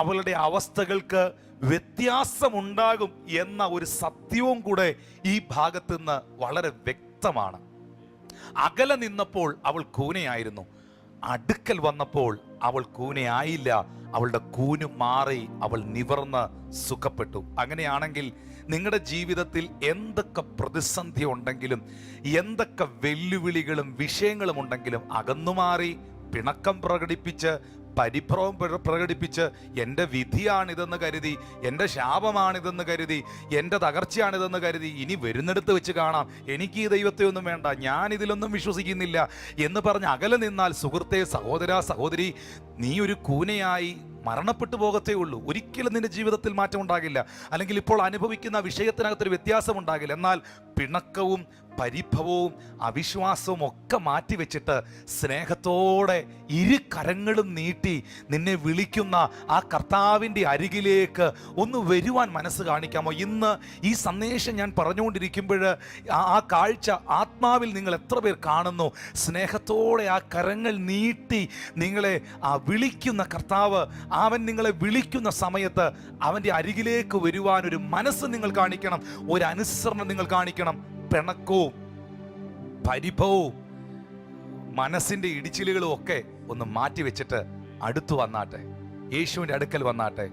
അവളുടെ അവസ്ഥകൾക്ക് വ്യത്യാസമുണ്ടാകും എന്ന ഒരു സത്യവും കൂടെ ഈ ഭാഗത്ത് നിന്ന് വളരെ വ്യക്തമാണ്. അകലെ നിന്നപ്പോൾ അവൾ കൂനയായിരുന്നു, അടുക്കൽ വന്നപ്പോൾ അവൾ കൂനയായില്ല. അവളുടെ കൂന് മാറി, അവൾ നിവർന്ന് സുഖപ്പെട്ടു. അങ്ങനെയാണെങ്കിൽ നിങ്ങളുടെ ജീവിതത്തിൽ എന്തൊക്കെ പ്രതിസന്ധി ഉണ്ടെങ്കിലും, എന്തൊക്കെ വെല്ലുവിളികളും വിഷയങ്ങളും ഉണ്ടെങ്കിലും അകന്നുമാറി പിണക്കം പ്രകടിപ്പിച്ച്, പരിഭ്രമം പ്രകടിപ്പിച്ച്, എൻ്റെ വിധിയാണിതെന്ന് കരുതി, എൻ്റെ ശാപമാണിതെന്ന് കരുതി, എൻ്റെ തകർച്ചയാണിതെന്ന് കരുതി, ഇനി വരുന്നിടത്ത് വെച്ച് കാണാം, എനിക്ക് ഈ ദൈവത്തെ ഒന്നും വേണ്ട, ഞാൻ ഇതിലൊന്നും വിശ്വസിക്കുന്നില്ല എന്ന് പറഞ്ഞ് അകലെ നിന്നാൽ, സുഹൃത്തെ, സഹോദര, സഹോദരി, നീ ഒരു കൂനയായി മരണപ്പെട്ടു പോകത്തേ ഉള്ളൂ. ഒരിക്കലും നിന്റെ ജീവിതത്തിൽ മാറ്റം ഉണ്ടാകില്ല. അല്ലെങ്കിൽ ഇപ്പോൾ അനുഭവിക്കുന്ന വിഷയത്തിനകത്തൊരു വ്യത്യാസം ഉണ്ടാകില്ല. എന്നാൽ പിണക്കവും പരിഭവവും അവിശ്വാസവും ഒക്കെ മാറ്റിവെച്ചിട്ട് സ്നേഹത്തോടെ ഇരു കരങ്ങളും നീട്ടി നിന്നെ വിളിക്കുന്ന ആ കർത്താവിൻ്റെ അരികിലേക്ക് ഒന്ന് വരുവാൻ മനസ്സ് കാണിക്കാമോ? ഇന്ന് ഈ സന്ദേശം ഞാൻ പറഞ്ഞുകൊണ്ടിരിക്കുമ്പോൾ ആ കാഴ്ച ആത്മാവിൽ നിങ്ങൾ എത്ര പേർ കാണുന്നു? സ്നേഹത്തോടെ ആ കരങ്ങൾ നീട്ടി നിങ്ങളെ ആ വിളിക്കുന്ന കർത്താവ്, അവൻ നിങ്ങളെ വിളിക്കുന്ന സമയത്ത് അവൻ്റെ അരികിലേക്ക് വരുവാൻ ഒരു മനസ്സ് നിങ്ങൾ കാണിക്കണം, ഒരു അനുസരണം നിങ്ങൾ കാണിക്കണം. പിണക്കവും പരിഭവവും മനസ്സിന്റെ ഇടിച്ചിലുകളും ഒക്കെ ഒന്ന് മാറ്റി വെച്ചിട്ട് അടുത്തു വന്നാട്ടെ, യേശുവിന്റെ അടുക്കൽ വന്നാട്ടെ.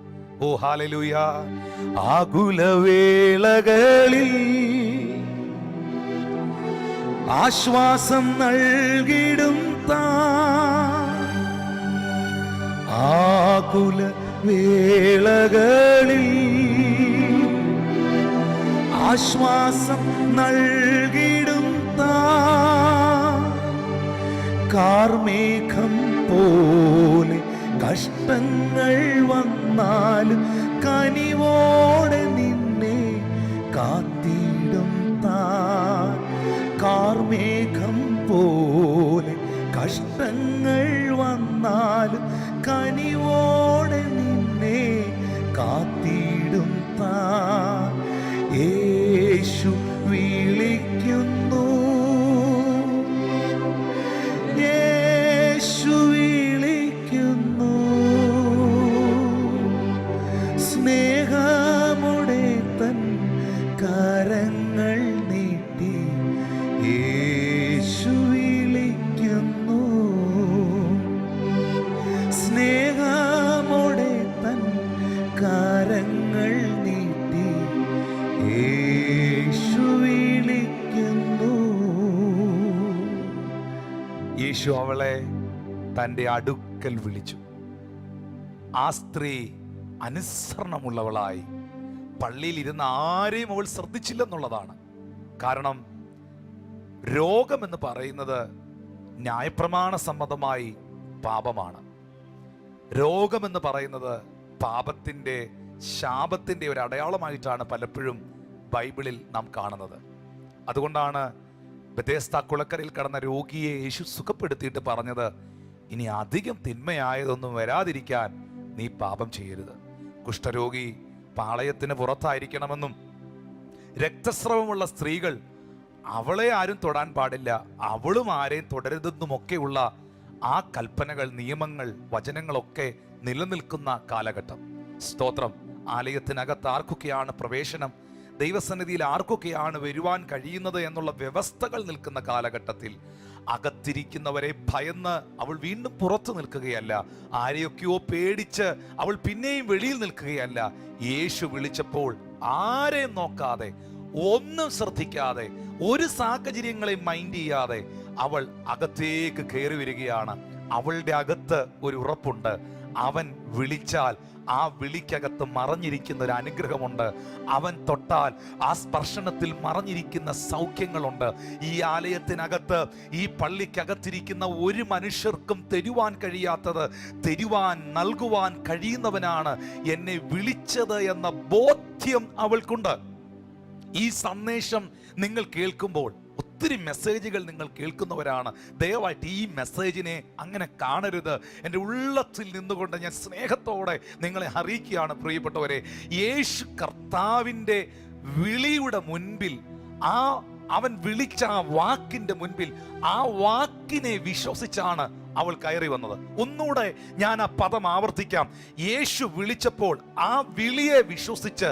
ഓ ഹല്ലേലൂയ. ആകുലവേളകളിൽ ആശ്വാസം നൽകിടും ആകുല വേളകളിൽ ആശ്വാസം നൽകിടും കാർമേഘം പോലെ കഷ്ടങ്ങൾ വന്നാലും കനിവോടെ നിന്നെ കാത്തിടും കാർമേഘം പോലെ കഷ്ടങ്ങൾ വന്നാലും കനിവോടെ നിന്നെ കാത്തിടും യേശു വിളിക്കുന്നു, യേശു വിളിക്കുന്നു, സ്നേഹമുടെ തൻ കരങ്ങൾ നീട്ടി യേശു വിളിക്കുന്നു, സ്നേഹമുടെ തൻ കരങ്ങൾ നീട്ടി യേശു വിളിക്കുന്നു. യേശു അവളെ തൻ്റെ അടുക്കൽ വിളിച്ചു. ആ സ്ത്രീ അനുസരണമുള്ളവളായി പള്ളിയിൽ ഇരുന്ന് ആരെയും അവൾ ശ്രദ്ധിച്ചില്ലെന്നുള്ളതാണ്. കാരണം രോഗമെന്ന് പറയുന്നത് ന്യായപ്രമാണ സമ്മതമായി പാപമാണ്. രോഗമെന്ന് പറയുന്നത് പാപത്തിൻ്റെ, ശാപത്തിൻ്റെ ഒരു അടയാളമായിട്ടാണ് പലപ്പോഴും ബൈബിളിൽ നാം കാണുന്നത്. അതുകൊണ്ടാണ് ബെഥേസ്ദാ കുളക്കരയിൽ കടന്ന രോഗിയെ യേശു സുഖപ്പെടുത്തിയിട്ട് പറഞ്ഞത്, ഇനി അധികം തിന്മയായതൊന്നും വരാതിരിക്കാൻ നീ പാപം ചെയ്യരുത്. കുഷ്ഠരോഗി പാളയത്തിന് പുറത്തായിരിക്കണമെന്നും, രക്തസ്രവമുള്ള സ്ത്രീകൾ അവളെ ആരും തൊടാൻ പാടില്ല, അവളും ആരെയും തുടരുതെന്നുമൊക്കെയുള്ള ആ കൽപ്പനകൾ, നിയമങ്ങൾ, വചനങ്ങളൊക്കെ നിലനിൽക്കുന്ന കാലഘട്ടം. സ്തോത്രം. ആലയത്തിനകത്ത് ആർക്കൊക്കെയാണ് പ്രവേശനം, ദൈവസന്നിധിയിൽ ആർക്കൊക്കെയാണ് വരുവാൻ കഴിയുന്നത് എന്നുള്ള വ്യവസ്ഥകൾ നിൽക്കുന്ന കാലഘട്ടത്തിൽ അകത്തിരിക്കുന്നവരെ ഭയന്ന് അവൾ വീണ്ടും പുറത്തു നിൽക്കുകയല്ല, ആരെയൊക്കെയോ പേടിച്ച് അവൾ പിന്നെയും വെളിയിൽ നിൽക്കുകയല്ല. യേശു വിളിച്ചപ്പോൾ ആരെയും നോക്കാതെ, ഒന്നും ശ്രദ്ധിക്കാതെ, ഒരു സാഹചര്യങ്ങളെ മൈൻഡ് ചെയ്യാതെ അവൾ അകത്തേക്ക് കയറി വരികയാണ്. അവളുടെ അകത്ത് ഒരു ഉറപ്പുണ്ട്, അവൻ വിളിച്ചാൽ ആ വിളിക്കകത്ത് മറഞ്ഞിരിക്കുന്ന ഒരു അനുഗ്രഹമുണ്ട്. അവൻ തൊട്ടാൽ ആ സ്പർശനത്തിൽ മറഞ്ഞിരിക്കുന്ന സൗഖ്യങ്ങളുണ്ട്. ഈ ആലയത്തിനകത്ത്, ഈ പള്ളിക്കകത്തിരിക്കുന്ന ഒരു മനുഷ്യർക്കും തരുവാൻ കഴിയാത്തത് തരുവാൻ, നൽകുവാൻ കഴിയുന്നവനാണ് എന്നെ വിളിച്ചത് എന്ന ബോധ്യം അവൾക്കുണ്ട്. ഈ സന്ദേശം നിങ്ങൾ കേൾക്കുമ്പോൾ ഒത്തിരി മെസ്സേജുകൾ നിങ്ങൾ കേൾക്കുന്നവരാണ്. ദയവായിട്ട് ഈ മെസ്സേജിനെ അങ്ങനെ കാണരുത്. എൻ്റെ ഉള്ളത്തിൽ നിന്നുകൊണ്ട് ഞാൻ സ്നേഹത്തോടെ നിങ്ങളെ അറിയിക്കുകയാണ് പ്രിയപ്പെട്ടവരെ, യേശു കർത്താവിൻ്റെ വിളിയുടെ മുൻപിൽ, അവൻ വിളിച്ച ആ വാക്കിൻ്റെ മുൻപിൽ, ആ വാക്കിനെ വിശ്വസിച്ചാണ് അവൾ കയറി വന്നത്. ഒന്നുകൂടെ ഞാൻ ആ പദം ആവർത്തിക്കാം. യേശു വിളിച്ചപ്പോൾ ആ വിളിയെ വിശ്വസിച്ച്,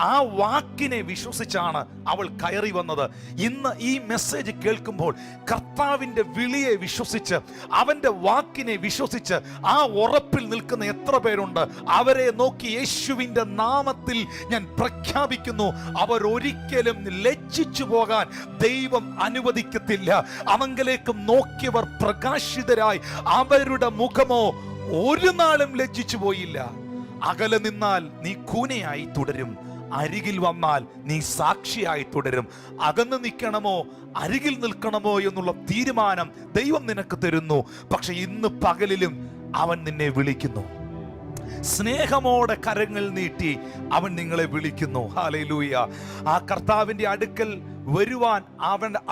ആ വാക്കിനെ വിശ്വസിച്ചാണ് അവൾ കയറി വന്നത്. ഇന്ന് ഈ മെസ്സേജ് കേൾക്കുമ്പോൾ കർത്താവിൻ്റെ വിളിയെ വിശ്വസിച്ച്, അവൻ്റെ വാക്കിനെ വിശ്വസിച്ച് ആ ഉറപ്പിൽ നിൽക്കുന്ന എത്ര പേരുണ്ട്? അവരെ നോക്കി യേശുവിൻ്റെ നാമത്തിൽ ഞാൻ പ്രഖ്യാപിക്കുന്നു, അവരൊരിക്കലും ലജ്ജിച്ചു പോകാൻ ദൈവം അനുവദിക്കത്തില്ല. അവങ്കിലേക്ക് നോക്കിയവർ പ്രകാശിതരായി, അവരുടെ മുഖമോ ഒരു നാളും ലജ്ജിച്ചു പോയില്ല. അകലെ നിന്നാൽ നീ കൂനയായി തുടരും, അരികിൽ വന്നാൽ നീ സാക്ഷിയായി തുടരും. അകന്ന് നിൽക്കണമോ അരികിൽ നിൽക്കണമോ എന്നുള്ള തീരുമാനം ദൈവം നിനക്ക് തരുന്നു. പക്ഷെ ഇന്ന് പകലിലും അവൻ നിന്നെ വിളിക്കുന്നു. സ്നേഹമോടെ കരങ്ങൾ നീട്ടി അവൻ നിങ്ങളെ വിളിക്കുന്നു. ഹല്ലേലൂയ. ആ കർത്താവിൻ്റെ അടുക്കൽ വരുവാൻ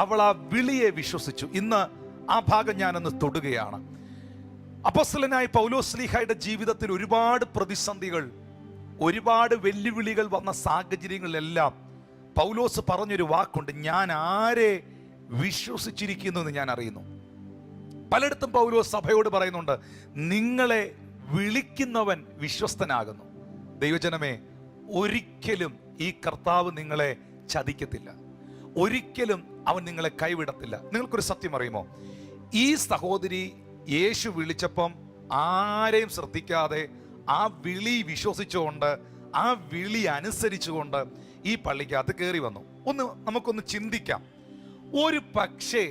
അവൾ ആ വിളിയെ വിശ്വസിച്ചു. ഇന്ന് ആ ഭാഗം ഞാനൊന്ന് തൊടുകയാണ്. അപ്പോസ്തലനായ പൗലോസ്ലീഹായുടെ ജീവിതത്തിൽ ഒരുപാട് പ്രതിസന്ധികൾ, ഒരുപാട് വെല്ലുവിളികൾ വന്ന സാഹചര്യങ്ങളിലെല്ലാം പൗലോസ് പറഞ്ഞൊരു വാക്കുണ്ട്, ഞാൻ ആരെ വിശ്വസിച്ചിരിക്കുന്നു എന്ന് ഞാൻ അറിയുന്നു. പലയിടത്തും പൗലോസ് സഭയോട് പറയുന്നുണ്ട്, നിങ്ങളെ വിളിക്കുന്നവൻ വിശ്വസ്തനാകുന്നു. ദൈവജനമേ, ഒരിക്കലും ഈ കർത്താവ് നിങ്ങളെ ചതിക്കത്തില്ല, ഒരിക്കലും അവൻ നിങ്ങളെ കൈവിടത്തില്ല. നിങ്ങൾക്കൊരു സത്യം അറിയുമോ? ഈ സഹോദരി യേശു വിളിച്ചപ്പം ആരെയും ശ്രദ്ധിക്കാതെ ആ വിളി വിശ്വസിച്ചുകൊണ്ട്, ആ വിളി അനുസരിച്ചുകൊണ്ട് ഈ പള്ളിക്കകത്ത് കയറി വന്നു. നമുക്കൊന്ന് ചിന്തിക്കാം. ഒരു പക്ഷേ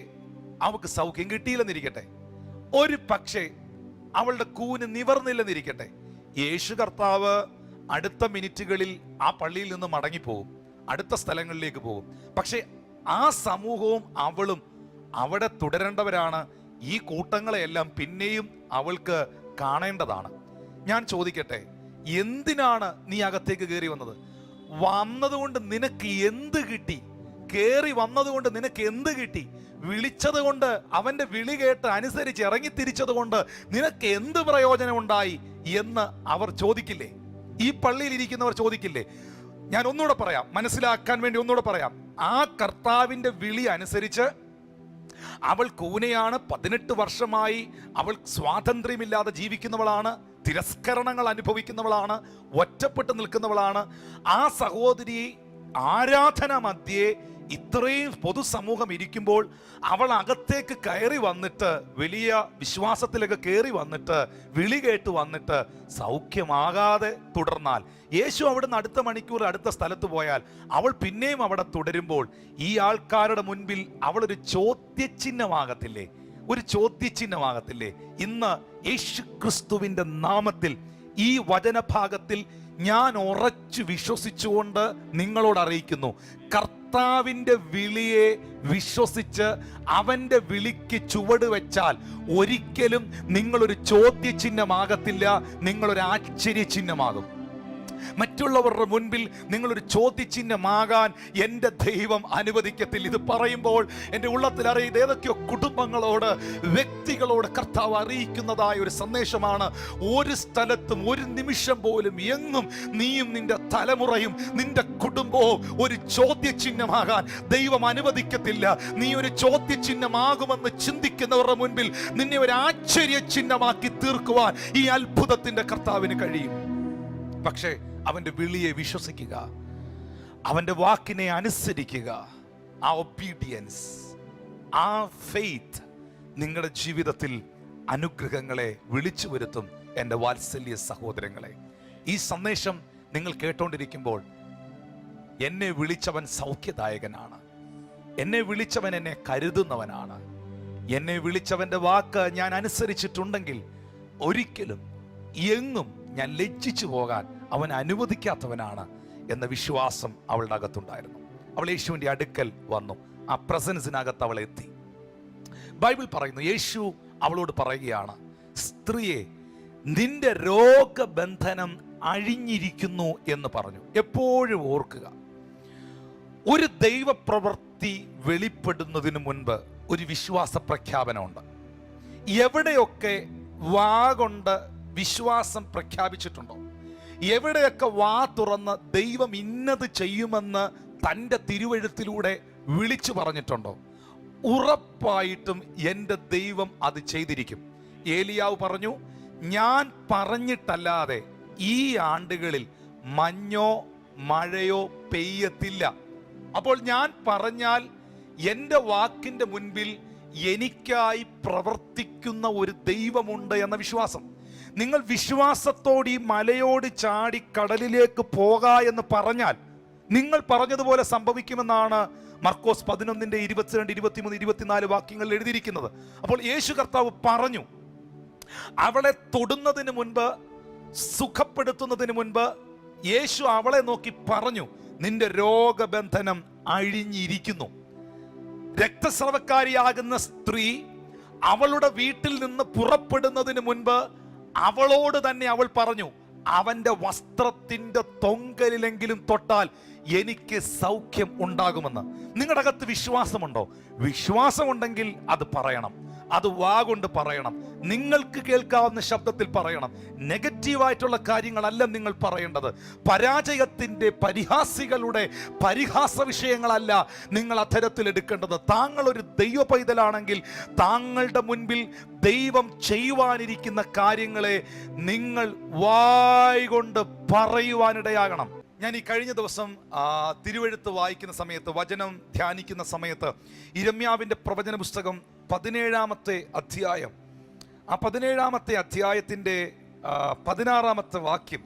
അവൾക്ക് സൗഖ്യം കിട്ടിയില്ലെന്നിരിക്കട്ടെ, ഒരു പക്ഷേ അവളുടെ കൂന് നിവർന്നില്ലെന്നിരിക്കട്ടെ, യേശു കർത്താവ് അടുത്ത മിനിറ്റുകളിൽ ആ പള്ളിയിൽ നിന്ന് മടങ്ങിപ്പോകും, അടുത്ത സ്ഥലങ്ങളിലേക്ക് പോകും. പക്ഷേ ആ സമൂഹവും അവളും അവിടെ തുടരേണ്ടവരാണ്. ഈ കൂട്ടങ്ങളെയെല്ലാം പിന്നെയും അവൾക്ക് കാണേണ്ടതാണ്. ഞാൻ ചോദിക്കട്ടെ, എന്തിനാണ് നീ അകത്തേക്ക് കയറി വന്നത്? വന്നതുകൊണ്ട് നിനക്ക് എന്ത് കിട്ടി? കയറി വന്നതുകൊണ്ട് നിനക്ക് എന്ത് കിട്ടി? വിളിച്ചത് കൊണ്ട്, അവന്റെ വിളി കേട്ട് അനുസരിച്ച് ഇറങ്ങിത്തിരിച്ചത് കൊണ്ട് നിനക്ക് എന്ത് പ്രയോജനം ഉണ്ടായി എന്ന് അവർ ചോദിക്കില്ലേ? ഈ പള്ളിയിൽ ഇരിക്കുന്നവർ ചോദിക്കില്ലേ? ഞാൻ ഒന്നുകൂടെ പറയാം, മനസ്സിലാക്കാൻ വേണ്ടി ഒന്നുകൂടെ പറയാം. ആ കർത്താവിന്റെ വിളി അനുസരിച്ച് അവൾ കൂനയാണ്, 18 വർഷമായി അവൾ സ്വാതന്ത്ര്യമില്ലാതെ ജീവിക്കുന്നവളാണ്, തിരസ്കരണങ്ങൾ അനുഭവിക്കുന്നവളാണ്, ഒറ്റപ്പെട്ട് നിൽക്കുന്നവളാണ്. ആ സഹോദരി ആരാധന മധ്യേ ഇത്രയും പൊതുസമൂഹം ഇരിക്കുമ്പോൾ അവൾ അകത്തേക്ക് കയറി വന്നിട്ട്, വലിയ വിശ്വാസത്തിലേക്ക് കയറി വന്നിട്ട്, വിളി കേട്ട് വന്നിട്ട് സൗഖ്യമാകാതെ തുടർന്നാൽ, യേശു അവിടുന്ന് അടുത്ത മണിക്കൂർ അടുത്ത സ്ഥലത്ത് പോയാൽ അവൾ പിന്നെയും അവിടെ തുടരുമ്പോൾ ഈ ആൾക്കാരുടെ മുൻപിൽ അവളൊരു ചോദ്യചിഹ്നമാകത്തില്ലേ? ഒരു ചോദ്യചിഹ്നമാകത്തില്ലേ? ഇന്ന് യേശു ക്രിസ്തുവിന്റെ നാമത്തിൽ ഈ വചനഭാഗത്തിൽ ഞാൻ ഉറച്ചു വിശ്വസിച്ചുകൊണ്ട് നിങ്ങളോട് അറിയിക്കുന്നു, കർത്താവിൻ്റെ വിളിയെ വിശ്വസിച്ച് അവൻ്റെ വിളിക്ക് ചുവട് വെച്ചാൽ ഒരിക്കലും നിങ്ങളൊരു ചോദ്യചിഹ്നമാകത്തില്ല, നിങ്ങളൊരു ആശ്ചര്യചിഹ്നമാകും. മറ്റുള്ളവരുടെ മുൻപിൽ നിങ്ങളൊരു ചോദ്യചിഹ്നമാകാൻ എൻ്റെ ദൈവം അനുവദിക്കത്തില്ല. ഇത് പറയുമ്പോൾ എൻ്റെ ഉള്ളത്തിൽ അറിയുന്നത് ഏതൊക്കെയോ കുടുംബങ്ങളോട്, വ്യക്തികളോട് കർത്താവ് അറിയിക്കുന്നതായ ഒരു സന്ദേശമാണ്. ഒരു സ്ഥലത്തും ഒരു നിമിഷം പോലും എങ്ങും നീയും നിന്റെ തലമുറയും നിന്റെ കുടുംബവും ഒരു ചോദ്യചിഹ്നമാകാൻ ദൈവം അനുവദിക്കത്തില്ല. നീ ഒരു ചോദ്യചിഹ്നമാകുമെന്ന് ചിന്തിക്കുന്നവരുടെ മുൻപിൽ നിന്നെ ഒരു ആശ്ചര്യചിഹ്നമാക്കി തീർക്കുവാൻ ഈ അത്ഭുതത്തിന്റെ കർത്താവിന് കഴിയും. പക്ഷേ അവന്റെ വിളിയെ വിശ്വസിക്കുക, അവന്റെ വാക്കിനെ അനുസരിക്കുക. ആ ഒബീഡിയൻസ്, ആ ഫെയ്ത്ത് നിങ്ങളുടെ ജീവിതത്തിൽ അനുഗ്രഹങ്ങളെ വിളിച്ചു വരുത്തും. എൻ്റെ വാത്സല്യ സഹോദരങ്ങളെ, ഈ സന്ദേശം നിങ്ങൾ കേട്ടോണ്ടിരിക്കുമ്പോൾ എന്നെ വിളിച്ചവൻ സൗഖ്യദായകനാണ്, എന്നെ വിളിച്ചവൻ എന്നെ കരുതുന്നവനാണ്, എന്നെ വിളിച്ചവന്റെ വാക്ക് ഞാൻ അനുസരിച്ചിട്ടുണ്ടെങ്കിൽ ഒരിക്കലും എങ്ങും ഞാൻ ലജ്ജിച്ചു പോകാൻ അവൻ അനുവദിക്കാത്തവനാണ് എന്ന വിശ്വാസം അവളുടെ അകത്തുണ്ടായിരുന്നു. അവൾ യേശുവിൻ്റെ അടുക്കൽ വന്നു. ആ പ്രസൻസിനകത്ത് അവൾ എത്തി. ബൈബിൾ പറയുന്നു, യേശു അവളോട് പറയുകയാണ്, സ്ത്രീയെ, നിന്റെ രോഗബന്ധനം അഴിഞ്ഞിരിക്കുന്നു എന്ന് പറഞ്ഞു. എപ്പോഴും ഓർക്കുക, ഒരു ദൈവപ്രവൃത്തി വെളിപ്പെടുന്നതിന് മുൻപ് ഒരു വിശ്വാസ പ്രഖ്യാപനമുണ്ട്. എവിടെയൊക്കെ വാ കൊണ്ട് വിശ്വാസം പ്രഖ്യാപിച്ചിട്ടുണ്ടോ, എവിടെയൊക്കെ വാ തുറന്ന് ദൈവം ഇന്നത് ചെയ്യുമെന്ന് തൻ്റെ തിരുവെഴുത്തിലൂടെ വിളിച്ചു പറഞ്ഞിട്ടുണ്ടോ, ഉറപ്പായിട്ടും എൻ്റെ ദൈവം അത് ചെയ്തിരിക്കും. ഏലിയാവ് പറഞ്ഞു, ഞാൻ പറഞ്ഞിട്ടല്ലാതെ ഈ ആണ്ടുകളിൽ മഞ്ഞോ മഴയോ പെയ്യത്തില്ല. അപ്പോൾ ഞാൻ പറഞ്ഞാൽ എൻ്റെ വാക്കിൻ്റെ മുൻപിൽ എനിക്കായി പ്രവർത്തിക്കുന്ന ഒരു ദൈവമുണ്ട് എന്ന വിശ്വാസം. നിങ്ങൾ വിശ്വാസത്തോടെ ഈ മലയോട് ചാടി കടലിലേക്ക് പോകാ എന്ന് പറഞ്ഞാൽ നിങ്ങൾ പറഞ്ഞതുപോലെ സംഭവിക്കുമെന്നാണ് മർക്കോസ് 11:22, 23, 24 വാക്യങ്ങളിൽ എഴുതിയിരിക്കുന്നത്. അപ്പോൾ യേശു കർത്താവ് പറഞ്ഞു, അവളെ തൊടുന്നതിന് മുൻപ്, സുഖപ്പെടുത്തുന്നതിന് മുൻപ് യേശു അവളെ നോക്കി പറഞ്ഞു, നിന്റെ രോഗബന്ധനം അഴിഞ്ഞിരിക്കുന്നു. രക്തസ്രവക്കാരിയാകുന്ന സ്ത്രീ അവളുടെ വീട്ടിൽ നിന്ന് പുറപ്പെടുന്നതിന് മുൻപ് അവളോട് തന്നെ അവൾ പറഞ്ഞു, അവന്റെ വസ്ത്രത്തിന്റെ തൊങ്കലിലെങ്കിലും തൊട്ടാൽ എനിക്ക് സൗഖ്യം ഉണ്ടാകുമെന്ന്. നിങ്ങളുടെ അകത്ത് വിശ്വാസമുണ്ടോ? വിശ്വാസമുണ്ടെങ്കിൽ അത് പറയണം. അത് വാ കൊണ്ട് പറയണം. നിങ്ങൾക്ക് കേൾക്കാവുന്ന ശബ്ദത്തിൽ പറയണം. നെഗറ്റീവായിട്ടുള്ള കാര്യങ്ങളല്ല നിങ്ങൾ പറയേണ്ടത്. പരാജയത്തിൻ്റെ, പരിഹാസികളുടെ പരിഹാസ വിഷയങ്ങളല്ല നിങ്ങൾ അധരത്തിൽ എടുക്കേണ്ടത്. താങ്കൾ ഒരു ദൈവ പൈതലാണെങ്കിൽ താങ്കളുടെ മുൻപിൽ ദൈവം ചെയ്യുവാനിരിക്കുന്ന കാര്യങ്ങളെ നിങ്ങൾ വായ് കൊണ്ട് പറയുവാനിടയാകണം. ഞാൻ ഈ കഴിഞ്ഞ ദിവസം തിരുവെഴുത്ത് വായിക്കുന്ന സമയത്ത്, വചനം ധ്യാനിക്കുന്ന സമയത്ത്, ഇരമ്യാവിൻ്റെ പ്രവചന പുസ്തകം 17-ാമത്തെ അധ്യായം, ആ 17-ാമത്തെ അധ്യായത്തിൻ്റെ 16-ാമത്തെ വാക്യം,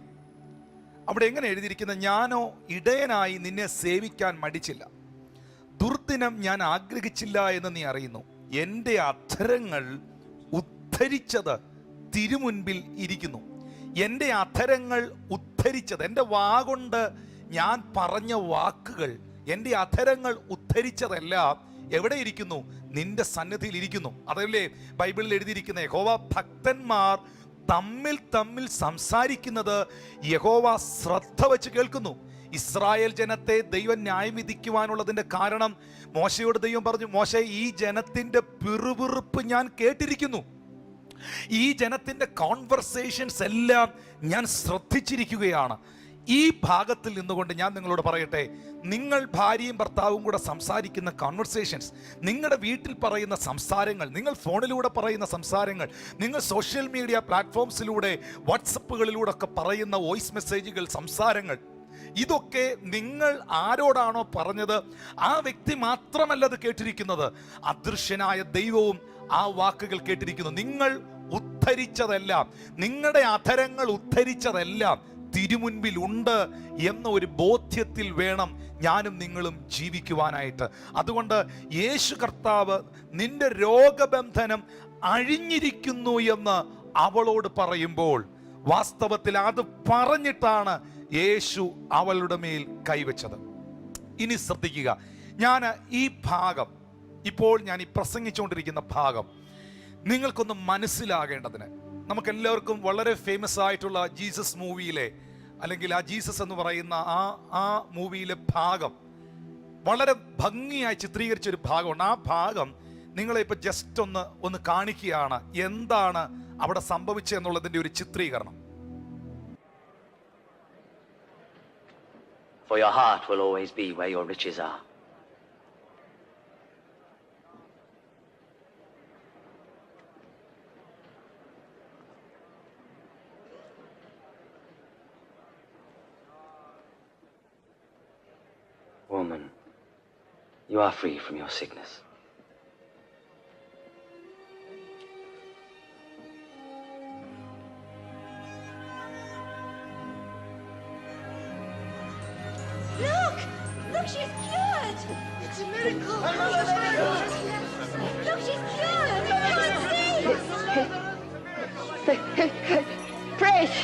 അവിടെ എങ്ങനെ എഴുതിയിരിക്കുന്നത്, ഞാനോ ഇടയനായി നിന്നെ സേവിക്കാൻ മടിച്ചില്ല, ദുർദിനം ഞാൻ ആഗ്രഹിച്ചില്ല എന്ന് നീ അറിയുന്നു. എൻ്റെ അധരങ്ങൾ ഉദ്ധരിച്ചത് തിരുമുൻപിൽ ഇരിക്കുന്നു. എൻ്റെ അധരങ്ങൾ ഉദ്ധരിച്ചത്, എൻ്റെ വാ കൊണ്ട് ഞാൻ പറഞ്ഞ വാക്കുകൾ, എൻ്റെ അധരങ്ങൾ ഉദ്ധരിച്ചതെല്ലാം എവിടെ ഇരിക്കുന്നു? നിന്റെ സന്നിധിയിൽ ഇരിക്കുന്നു. അതല്ലേ ബൈബിളിൽ എഴുതിയിരിക്കുന്ന, യഹോവ ഭക്തന്മാർ തമ്മിൽ തമ്മിൽ സംസാരിക്കുന്നത് യഹോവ ശ്രദ്ധ വെച്ച് കേൾക്കുന്നു. ഇസ്രായേൽ ജനത്തെ ദൈവം ന്യായം വിധിക്കുവാനുള്ളതിൻ്റെ കാരണം, മോശയോട് ദൈവം പറഞ്ഞു, മോശെ, ഈ ജനത്തിൻ്റെ പിറുപിറുപ്പ് ഞാൻ കേട്ടിരിക്കുന്നു. ഈ ജനത്തിൻ്റെ കോൺവെർസേഷൻസ് എല്ലാം ഞാൻ ശ്രദ്ധിച്ചിരിക്കുകയാണ്. ഈ ഭാഗത്തിൽ നിന്നുകൊണ്ട് ഞാൻ നിങ്ങളോട് പറയട്ടെ, നിങ്ങൾ ഭാര്യയും ഭർത്താവും കൂടെ സംസാരിക്കുന്ന കോൺവെർസേഷൻസ്, നിങ്ങളുടെ വീട്ടിൽ പറയുന്ന സംസാരങ്ങൾ, നിങ്ങൾ ഫോണിലൂടെ പറയുന്ന സംസാരങ്ങൾ, നിങ്ങൾ സോഷ്യൽ മീഡിയ പ്ലാറ്റ്ഫോംസിലൂടെ, വാട്സപ്പുകളിലൂടെ ഒക്കെ പറയുന്ന വോയിസ് മെസ്സേജുകൾ, സംസാരങ്ങൾ, ഇതൊക്കെ നിങ്ങൾ ആരോടാണോ പറഞ്ഞത് ആ വ്യക്തി മാത്രമല്ല അത് കേട്ടിരിക്കുന്നത്, അദൃശ്യനായ ദൈവവും ആ വാക്കുകൾ കേട്ടിരിക്കുന്നു. നിങ്ങൾ ഉദ്ധരിച്ചതെല്ലാം, നിങ്ങളുടെ അധരങ്ങൾ ഉദ്ധരിച്ചതെല്ലാം തിരുമുൻപിൽ ഉണ്ട് എന്ന ഒരു ബോധ്യത്തിൽ വേണം ഞാനും നിങ്ങളും ജീവിക്കുവാനായിട്ട്. അതുകൊണ്ട് യേശു കർത്താവ് നിന്റെ രോഗബന്ധനം അഴിഞ്ഞിരിക്കുന്നു എന്ന് അവളോട് പറയുമ്പോൾ, വാസ്തവത്തിൽ അത് പറഞ്ഞിട്ടാണ് യേശു അവളുടെ മേൽ കൈവച്ചത്. ഇനി ശ്രദ്ധിക്കുക, ഞാൻ ഈ ഭാഗം, ഇപ്പോൾ ഞാൻ ഈ പ്രസംഗിച്ചുകൊണ്ടിരിക്കുന്ന ഭാഗം നിങ്ങൾക്കൊന്ന് മനസ്സിലാകേണ്ടതിന്, നമുക്കെല്ലാവർക്കും വളരെ ഫേമസ് ആയിട്ടുള്ള ജീസസ് മൂവിയിലെ, അല്ലെങ്കിൽ ആ ജീസസ് എന്ന് പറയുന്ന ആ മൂവിയിലെ ഭാഗം വളരെ ഭംഗിയായി ചിത്രീകരിച്ചൊരു ഭാഗമുണ്ട്. ആ ഭാഗം നിങ്ങളെ ഇപ്പം ജസ്റ്റ് ഒന്ന് കാണിക്കുകയാണ്, എന്താണ് അവിടെ സംഭവിച്ചതെന്നുള്ളതിൻ്റെ ഒരു ചിത്രീകരണം. For your heart will always be where your riches are. Woman, you are free from your sickness. Look! Look, she's cured! It's a miracle! Look, she's cured! You can't see! Praise!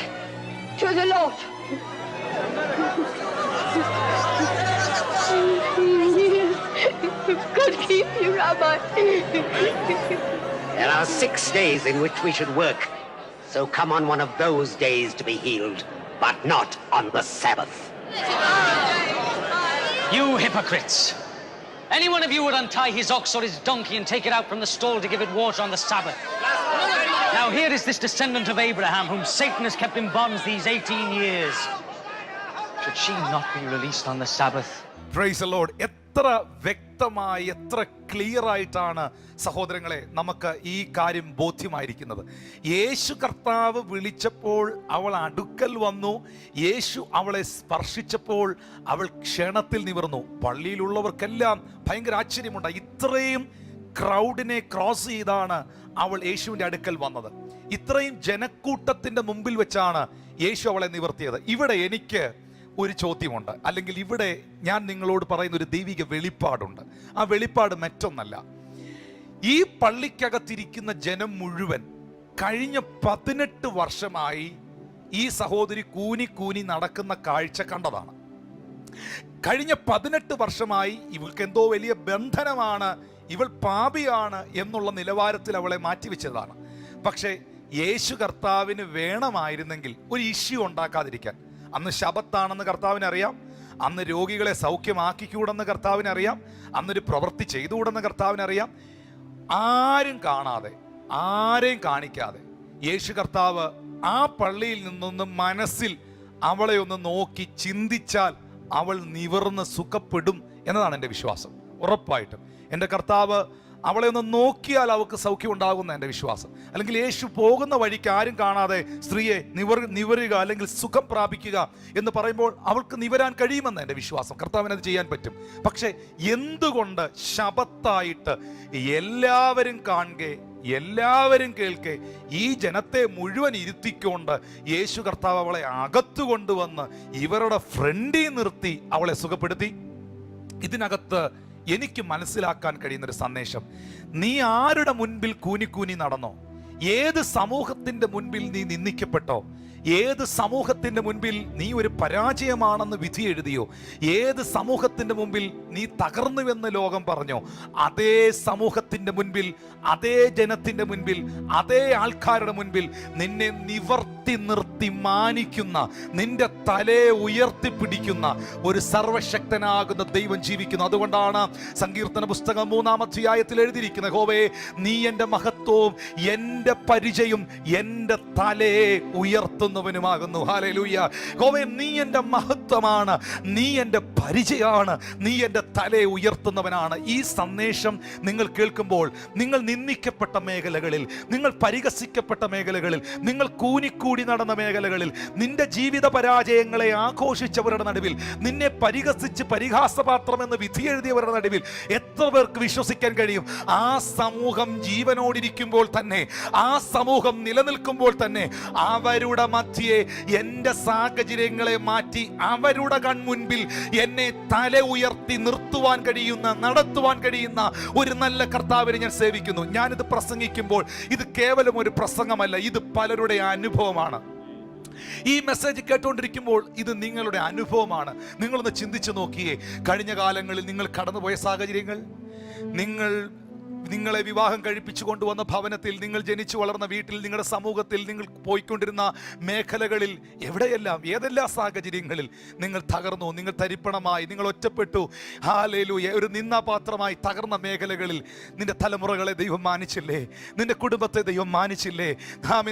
Lord. There are 6 days in which we should work. So come on one of those days to be healed, but not on the Sabbath. You hypocrites! Any one of you would untie his ox or his donkey and take it out from the stall to give it water on the Sabbath. Now here is this descendant of Abraham whom Satan has kept in bonds these 18 years. Should she not be released on the Sabbath? Praise the Lord. എത്ര വ്യക്തമായി, എത്ര clear ആയിട്ടാണ് സഹോദരങ്ങളെ നമുക്ക് ഈ കാര്യം ബോധ്യമായിരിക്കുന്നത്. യേശു കർത്താവ് വിളിച്ചപ്പോൾ അവൾ അടുക്കൽ വന്നു. യേശു അവളെ സ്പർശിച്ചപ്പോൾ അവൾ ക്ഷണത്തിൽ നിവർന്നു. പള്ളിയിലുള്ളവർക്കെല്ലാം ഭയങ്കര ആശ്ചര്യമുണ്ടായി. ഇത്രയും ക്രൗഡിനെ ക്രോസ് ചെയ്താണ് അവൾ യേശുവിൻ്റെ അടുക്കൽ വന്നത്. ഇത്രയും ജനക്കൂട്ടത്തിൻ്റെ മുമ്പിൽ വെച്ചാണ് യേശു അവളെ നിവർത്തിയത്. ഇവിടെ എനിക്ക് ഒരു ചോദ്യമുണ്ട്, അല്ലെങ്കിൽ ഇവിടെ ഞാൻ നിങ്ങളോട് പറയുന്ന ഒരു ദൈവിക വെളിപ്പാടുണ്ട്. ആ വെളിപ്പാട് മറ്റൊന്നല്ല. ഈ പള്ളിക്കകത്തിരിക്കുന്ന ജനം മുഴുവൻ കഴിഞ്ഞ 18 വർഷമായി ഈ സഹോദരി കൂനി കൂനി നടക്കുന്ന കാഴ്ച കണ്ടതാണ്. കഴിഞ്ഞ 18 വർഷമായി ഇവൾക്ക് എന്തോ വലിയ ബന്ധനമാണ്, ഇവൾ പാപിയാണ് എന്നുള്ള നിലവാരത്തിൽ അവളെ മാറ്റിവെച്ചതാണ്. പക്ഷേ യേശു കർത്താവിന് വേണമായിരുന്നെങ്കിൽ ഒരു ഇഷ്യൂ ഉണ്ടാക്കാതിരിക്കാൻ. അന്ന് ശബത്താണെന്ന് കർത്താവിന് അറിയാം, അന്ന് രോഗികളെ സൗഖ്യമാക്കിക്കൂടെന്ന് കർത്താവിന് അറിയാം, അന്നൊരു പ്രവൃത്തി ചെയ്തുകൂടെന്ന് കർത്താവിന് അറിയാം. ആരും കാണാതെ, ആരെയും കാണിക്കാതെ യേശു കർത്താവ് ആ പള്ളിയിൽ നിന്നൊന്ന് മനസ്സിൽ അവളെ ഒന്ന് നോക്കി ചിന്തിച്ചാൽ അവൾ നിവർന്ന് സുഖപ്പെടും എന്നതാണ് എൻ്റെ വിശ്വാസം. ഉറപ്പായിട്ടും എൻ്റെ കർത്താവ് അവളെ ഒന്ന് നോക്കിയാൽ അവൾക്ക് സൗഖ്യം ഉണ്ടാകുന്ന എൻ്റെ വിശ്വാസം. അല്ലെങ്കിൽ യേശു പോകുന്ന വഴിക്ക് ആരും കാണാതെ സ്ത്രീയെ നിവരുക അല്ലെങ്കിൽ സുഖം പ്രാപിക്കുക എന്ന് പറയുമ്പോൾ അവൾക്ക് നിവരാൻ കഴിയുമെന്ന് എൻ്റെ വിശ്വാസം. കർത്താവിന് അത് ചെയ്യാൻ പറ്റും. പക്ഷേ എന്തുകൊണ്ട് ശബത്തായിട്ട് എല്ലാവരും കാണുകെ, എല്ലാവരും കേൾക്കെ, ഈ ജനത്തെ മുഴുവൻ ഇരുത്തിക്കൊണ്ട് യേശു കർത്താവ് അവളെ അകത്തു കൊണ്ടുവന്ന് ഇവരുടെ ഫ്രണ്ടിൽ നിർത്തി അവളെ സുഖപ്പെടുത്തി? ഇതിനകത്ത് എനിക്ക് മനസ്സിലാക്കാൻ കഴിയുന്നൊരു സന്ദേശം, നീ ആരുടെ മുൻപിൽ കൂനി നടന്നോ, ഏത് സമൂഹത്തിന്റെ മുൻപിൽ നീ നിന്ദിക്കപ്പെട്ടോ, ഏത് സമൂഹത്തിന്റെ മുൻപിൽ നീ ഒരു പരാജയമാണെന്ന് വിധി എഴുതിയോ, ഏത് സമൂഹത്തിന്റെ മുൻപിൽ നീ തകർന്നുവെന്ന് ലോകം പറഞ്ഞോ, അതേ സമൂഹത്തിന്റെ മുൻപിൽ, അതേ ജനത്തിന്റെ മുൻപിൽ, അതേ ആൾക്കാരുടെ മുൻപിൽ നിന്നെ നിവർത്തി നിർത്തി മാനിക്കുന്ന, നിന്റെ തലയെ ഉയർത്തിപ്പിടിക്കുന്ന ഒരു സർവശക്തനാകുന്ന ദൈവം ജീവിക്കുന്നു. അതുകൊണ്ടാണ് സങ്കീർത്തന പുസ്തകം 3-ാം അധ്യായത്തിൽ എഴുതിയിരിക്കുന്നത്, യഹോവേ നീ എൻ്റെ മഹത്വവും എൻ്റെ പരിചയം എൻ്റെ തലയെ ഉയർത്തുന്നവനുമാകുന്നു. ഹല്ലേലൂയ. യഹോവേ നീ എൻ്റെ മഹത്വമാണ്, നീ എൻ്റെ പരിചയമാണ്, നീ എൻ്റെ തലയെ ഉയർത്തുന്നവനാണ്. ഈ സന്ദേശം നിങ്ങൾ കേൾക്കുമ്പോൾ, നിങ്ങൾ നിന്ദിക്കപ്പെട്ട മേഖലകളിൽ, നിങ്ങൾ പരിഹസിക്കപ്പെട്ട മേഖലകളിൽ, നിങ്ങൾ കൂനിക്കൂടി നടന്ന മേഖലകളിൽ, നിന്റെ ജീവിത പരാജയങ്ങളെ ആഘോഷിച്ചവരുടെ നടുവിൽ, നിന്നെ പരിഹസിച്ച് പരിഹാസപാത്രമെന്ന് വിധി എഴുതിയവരുടെ നടുവിൽ എത്ര പേർക്ക് വിശ്വസിക്കാൻ കഴിയും? ആ സമൂഹം ജീവനോടിരിക്കുമ്പോൾ തന്നെ, ആ സമൂഹം നിലനിൽക്കുമ്പോൾ തന്നെ അവരുടെ മധ്യേ എൻ്റെ സാഹചര്യങ്ങളെ മാറ്റി അവരുടെ കൺമുൻപിൽ എന്നെ തല ഉയർത്തി നിർത്തുവാൻ കഴിയുന്ന, നടത്തുവാൻ കഴിയുന്ന ഒരു നല്ല കർത്താവിനെ ഞാൻ സേവിക്കുന്നു. ഞാനിത് പ്രസംഗിക്കുമ്പോൾ ഇത് കേവലം ഒരു പ്രസംഗമല്ല, ഇത് പലരുടെ അനുഭവമാണ്. ഈ മെസ്സേജ് കേട്ടുകൊണ്ടിരിക്കുമ്പോൾ ഇത് നിങ്ങളുടെ അനുഭവമാണ്. നിങ്ങളൊന്ന് ചിന്തിച്ചു നോക്കിയേ, കഴിഞ്ഞ കാലങ്ങളിൽ നിങ്ങൾ കടന്നുപോയ സാഹചര്യങ്ങൾ, നിങ്ങളെ വിവാഹം കഴിപ്പിച്ചു കൊണ്ടുവന്ന ഭവനത്തിൽ, നിങ്ങൾ ജനിച്ചു വളർന്ന വീട്ടിൽ, നിങ്ങളുടെ സമൂഹത്തിൽ, നിങ്ങൾ പോയിക്കൊണ്ടിരുന്ന മേഖലകളിൽ, എവിടെയെല്ലാം, ഏതെല്ലാം സാഹചര്യങ്ങളിൽ നിങ്ങൾ തകർന്നു, നിങ്ങൾ തരിപ്പണമായി, നിങ്ങൾ ഒറ്റപ്പെട്ടു, ഹല്ലേലൂയ, ഒരു നിന്ദാപാത്രമായി തകർന്ന മേഖലകളിൽ നിന്റെ തലമുറകളെ ദൈവം മാനിച്ചില്ലേ? നിന്റെ കുടുംബത്തെ ദൈവം മാനിച്ചില്ലേ?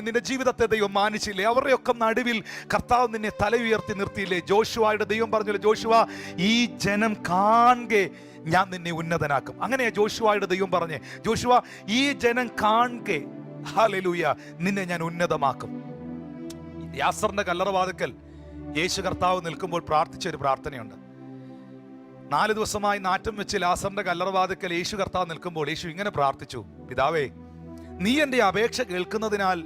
നിന്റെ ജീവിതത്തെ ദൈവം മാനിച്ചില്ലേ? അവരുടെയൊക്കെ നടുവിൽ കർത്താവ് നിന്നെ തല ഉയർത്തി നിർത്തിയില്ലേ? ജോഷുവയുടെ ദൈവം പറഞ്ഞില്ലേ, ജോഷുവ ഈ ജനം കാണെ ഞാൻ നിന്നെ ഉന്നതനാക്കും. അങ്ങനെയാ ജോഷുവയുടെ ദൈവം പറഞ്ഞേ, ജോഷുവ ഈ ജനം കാണെ, ഹല്ലേലൂയ, നിന്നെ ഞാൻ ഉന്നതമാക്കും. യാസറിന്റെ കല്ലറവാതിക്കൽ യേശു കർത്താവ് നിൽക്കുമ്പോൾ പ്രാർത്ഥിച്ച ഒരു പ്രാർത്ഥനയുണ്ട്. 4 ദിവസമായി നാറ്റം വെച്ച് ലാസറിന്റെ കല്ലറവാതിക്കൽ യേശു കർത്താവ് നിൽക്കുമ്പോൾ യേശു ഇങ്ങനെ പ്രാർത്ഥിച്ചു, പിതാവേ നീ എൻ്റെ അപേക്ഷ കേൾക്കുന്നതിനാൽ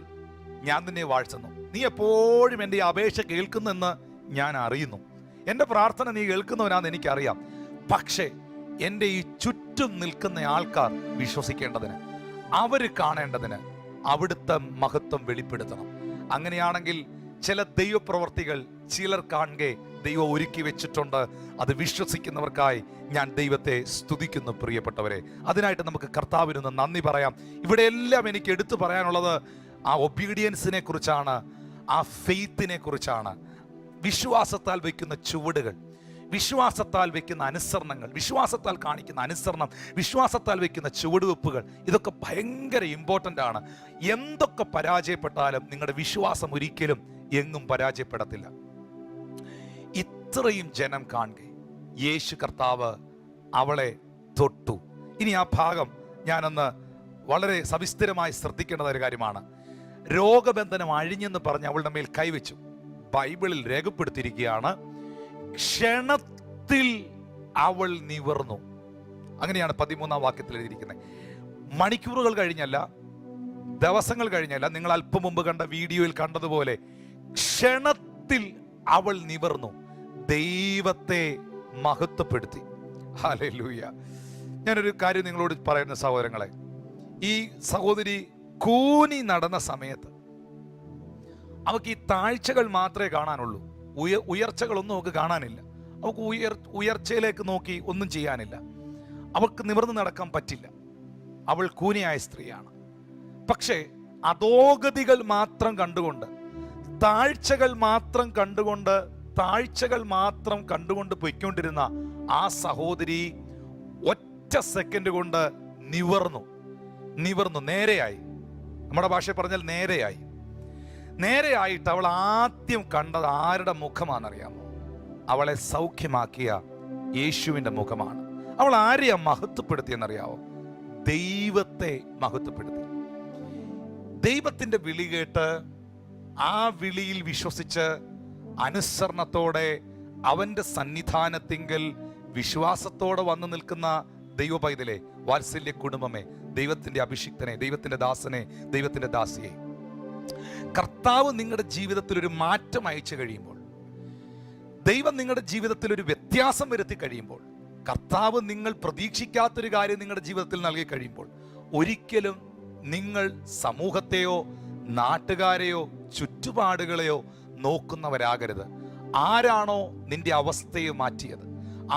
ഞാൻ നിന്നെ വാഴ്ത്തുന്നു. നീ എപ്പോഴും എൻ്റെ അപേക്ഷ കേൾക്കുന്നെന്ന് ഞാൻ അറിയുന്നു. എൻ്റെ പ്രാർത്ഥന നീ കേൾക്കുന്നവനാണെന്ന് എനിക്കറിയാം. പക്ഷേ എൻ്റെ ഈ ചുറ്റും നിൽക്കുന്ന ആൾക്കാർ വിശ്വസിക്കേണ്ടതിന്, അവർ കാണേണ്ടതിന് അവിടുത്തെ മഹത്വം വെളിപ്പെടുത്തണം. അങ്ങനെയാണെങ്കിൽ ചില ദൈവപ്രവർത്തികൾ ചിലർ കാണെ ദൈവം ഒരുക്കി വെച്ചിട്ടുണ്ട്. അത് വിശ്വസിക്കുന്നവർക്കായി ഞാൻ ദൈവത്തെ സ്തുതിക്കുന്നു പ്രിയപ്പെട്ടവരെ. അതിനായിട്ട് നമുക്ക് കർത്താവിനൊന്ന് നന്ദി പറയാം. ഇവിടെ എല്ലാം എനിക്ക് എടുത്തു പറയാനുള്ളത് ആ ഒബീഡിയൻസിനെ കുറിച്ചാണ്, ആ ഫെയ്ത്തിനെ കുറിച്ചാണ്. വിശ്വാസത്താൽ വയ്ക്കുന്ന ചുവടുകൾ, വിശ്വാസത്താൽ വയ്ക്കുന്ന അനുസരണങ്ങൾ, വിശ്വാസത്താൽ കാണിക്കുന്ന അനുസരണം, വിശ്വാസത്താൽ വയ്ക്കുന്ന ചുവടുവെപ്പുകൾ, ഇതൊക്കെ ഭയങ്കര ഇമ്പോർട്ടൻ്റ് ആണ്. എന്തൊക്കെ പരാജയപ്പെട്ടാലും നിങ്ങളുടെ വിശ്വാസം ഒരിക്കലും എങ്ങും പരാജയപ്പെടത്തില്ല. ഇത്രയും ജനം കാണുക, യേശു കർത്താവ് അവളെ തൊട്ടു. ഇനി ആ ഭാഗം ഞാനൊന്ന് വളരെ സവിസ്തരമായി ശ്രദ്ധിക്കേണ്ട ഒരു കാര്യമാണ്. രോഗബന്ധനം അഴിഞ്ഞെന്ന് പറഞ്ഞ് അവളുടെ മേൽ കൈവച്ചു. ബൈബിളിൽ രേഖപ്പെടുത്തിയിരിക്കുകയാണ്, ക്ഷണത്തിൽ അവൾ നിവർന്നു. അങ്ങനെയാണ് 13-ാം വാക്യത്തിൽ എഴുതിയിരിക്കുന്നത്. മണിക്കൂറുകൾ കഴിഞ്ഞല്ല, ദിവസങ്ങൾ കഴിഞ്ഞല്ല, നിങ്ങൾ അല്പം മുമ്പ് കണ്ട വീഡിയോയിൽ കണ്ടതുപോലെ ക്ഷണത്തിൽ അവൾ നിവർന്നു, ദൈവത്തെ മഹത്വപ്പെടുത്തി. ഹല്ലേലൂയ. ഞാനൊരു കാര്യം നിങ്ങളോട് പറയുന്ന സഹോദരങ്ങളെ, ഈ സഹോദരി കൂനി നടന്ന സമയത്ത് അവൾക്ക് ഈ താഴ്ചകൾ മാത്രമേ കാണാനുള്ളൂ, ഉയർച്ചകളൊന്നും അവൾക്ക് കാണാനില്ല. അവൾക്ക് ഉയർച്ചയിലേക്ക് നോക്കി ഒന്നും ചെയ്യാനില്ല. അവൾക്ക് നിവർന്ന് നടക്കാൻ പറ്റില്ല. അവൾ കൂനിയായ സ്ത്രീയാണ്. പക്ഷേ അധോഗതികൾ മാത്രം കണ്ടുകൊണ്ട്, താഴ്ചകൾ മാത്രം കണ്ടുകൊണ്ട് പൊയ്ക്കൊണ്ടിരുന്ന ആ സഹോദരി ഒറ്റ സെക്കൻഡ് കൊണ്ട് നിവർന്നു, നേരെയായി. നമ്മുടെ ഭാഷയിൽ പറഞ്ഞാൽ നേരെയായിട്ട് അവൾ ആദ്യം കണ്ടത് ആരുടെ മുഖമാണെന്നറിയാമോ? അവളെ സൗഖ്യമാക്കിയ യേശുവിൻ്റെ മുഖമാണ്. അവൾ ആരെയാ മഹത്വപ്പെടുത്തിയെന്നറിയാമോ? ദൈവത്തെ മഹത്വപ്പെടുത്തി. ദൈവത്തിൻ്റെ വിളി കേട്ട് ആ വിളിയിൽ വിശ്വസിച്ച് അനുസരണത്തോടെ അവൻ്റെ സന്നിധാനത്തിങ്കൽ വിശ്വാസത്തോടെ വന്നു നിൽക്കുന്ന ദൈവ പൈതലെ, വാത്സല്യ കുടുംബമേ, ദൈവത്തിൻ്റെ അഭിഷിക്തനെ, ദൈവത്തിൻ്റെ ദാസനെ, ദൈവത്തിൻ്റെ ദാസിയെ, കർത്താവ് നിങ്ങളുടെ ജീവിതത്തിൽ ഒരു മാറ്റം അയച്ചു കഴിയുമ്പോൾ, ദൈവം നിങ്ങളുടെ ജീവിതത്തിൽ ഒരു വ്യത്യാസം വരുത്തി കഴിയുമ്പോൾ, കർത്താവ് നിങ്ങൾ പ്രതീക്ഷിക്കാത്തൊരു കാര്യം നിങ്ങളുടെ ജീവിതത്തിൽ നൽകി കഴിയുമ്പോൾ, ഒരിക്കലും നിങ്ങൾ സമൂഹത്തെയോ നാട്ടുകാരെയോ ചുറ്റുപാടുകളെയോ നോക്കുന്നവരാകരുത്. ആരാണോ നിന്റെ അവസ്ഥയെ മാറ്റിയത്,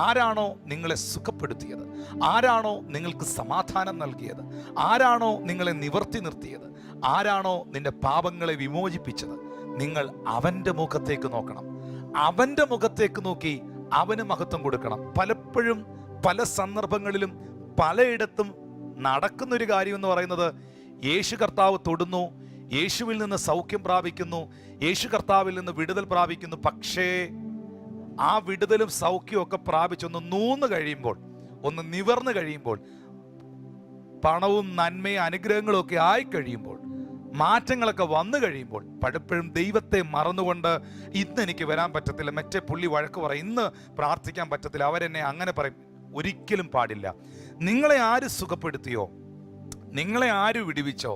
ആരാണോ നിങ്ങളെ സുഖപ്പെടുത്തിയത്, ആരാണോ നിങ്ങൾക്ക് സമാധാനം നൽകിയത്, ആരാണോ നിങ്ങളെ നിവർത്തി നിർത്തിയത്, ആരാണോ നിന്റെ പാപങ്ങളെ വിമോചിപ്പിച്ചത്, നിങ്ങൾ അവൻ്റെ മുഖത്തേക്ക് നോക്കണം. അവൻ്റെ മുഖത്തേക്ക് നോക്കി അവന് മഹത്വം കൊടുക്കണം. പലപ്പോഴും പല സന്ദർഭങ്ങളിലും പലയിടത്തും നടക്കുന്നൊരു കാര്യം എന്ന് പറയുന്നത്, യേശു കർത്താവ് തൊടുന്നു, യേശുവിൽ നിന്ന് സൗഖ്യം പ്രാപിക്കുന്നു, യേശു കർത്താവിൽ നിന്ന് വിടുതൽ പ്രാപിക്കുന്നു. പക്ഷേ ആ വിടുതലും സൗഖ്യവും ഒക്കെ പ്രാപിച്ചൊന്ന് നൂന്ന് കഴിയുമ്പോൾ, ഒന്ന് നിവർന്നു കഴിയുമ്പോൾ, പണവും നന്മയും അനുഗ്രഹങ്ങളും ഒക്കെ ആയി കഴിയുമ്പോൾ, മാറ്റങ്ങളൊക്കെ വന്നു കഴിയുമ്പോൾ, പലപ്പോഴും ദൈവത്തെ മറന്നുകൊണ്ട് ഇന്ന് എനിക്ക് വരാൻ പറ്റത്തില്ല, മറ്റേ പുള്ളി വഴക്ക് പറയും, ഇന്ന് പ്രാർത്ഥിക്കാൻ പറ്റത്തില്ല, അവരെന്നെ അങ്ങനെ പറയും. ഒരിക്കലും പാടില്ല. നിങ്ങളെ ആര് സുഖപ്പെടുത്തിയോ, നിങ്ങളെ ആര് വിടുവിച്ചോ,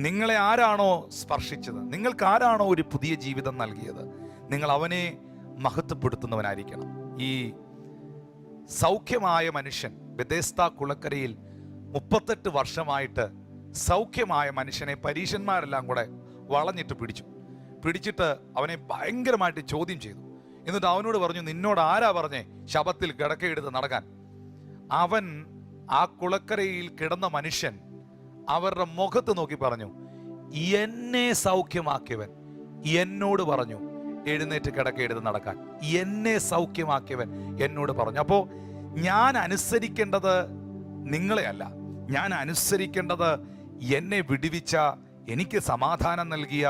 നിങ്ങളെ ആരാണോ സ്പർശിച്ചത്, നിങ്ങൾക്ക് ആരാണോ ഒരു പുതിയ ജീവിതം നൽകിയത്, നിങ്ങൾ അവനെ മഹത്വപ്പെടുത്തുന്നവനായിരിക്കണം. ഈ സൗഖ്യമായ മനുഷ്യൻ ബെഥെസ്ദാ കുളക്കരയിൽ 38 വർഷമായിട്ട് സൗഖ്യമായ മനുഷ്യനെ പരീശന്മാരെല്ലാം കൂടെ വളഞ്ഞിട്ട് പിടിച്ചിട്ട് അവനെ ഭയങ്കരമായിട്ട് ചോദ്യം ചെയ്തു. എന്നിട്ട് അവനോട് പറഞ്ഞു, നിന്നോട് ആരാ പറഞ്ഞേ ശബത്തിൽ കിടക്കയെടുത്ത് നടക്കാൻ? അവൻ, ആ കുളക്കരയിൽ കിടന്ന മനുഷ്യൻ അവരുടെ മുഖത്ത് നോക്കി പറഞ്ഞു, എന്നെ സൗഖ്യമാക്കിയവൻ എന്നോട് പറഞ്ഞു എഴുന്നേറ്റ് കിടക്കയെടുത്ത് നടക്കാൻ. എന്നെ സൗഖ്യമാക്കിയവൻ എന്നോട് പറഞ്ഞു. അപ്പോൾ ഞാൻ അനുസരിക്കേണ്ടത് നിങ്ങളെയല്ല, ഞാൻ അനുസരിക്കേണ്ടത് എന്നെ വിടുവിച്ച, എനിക്ക് സമാധാനം നൽകിയ,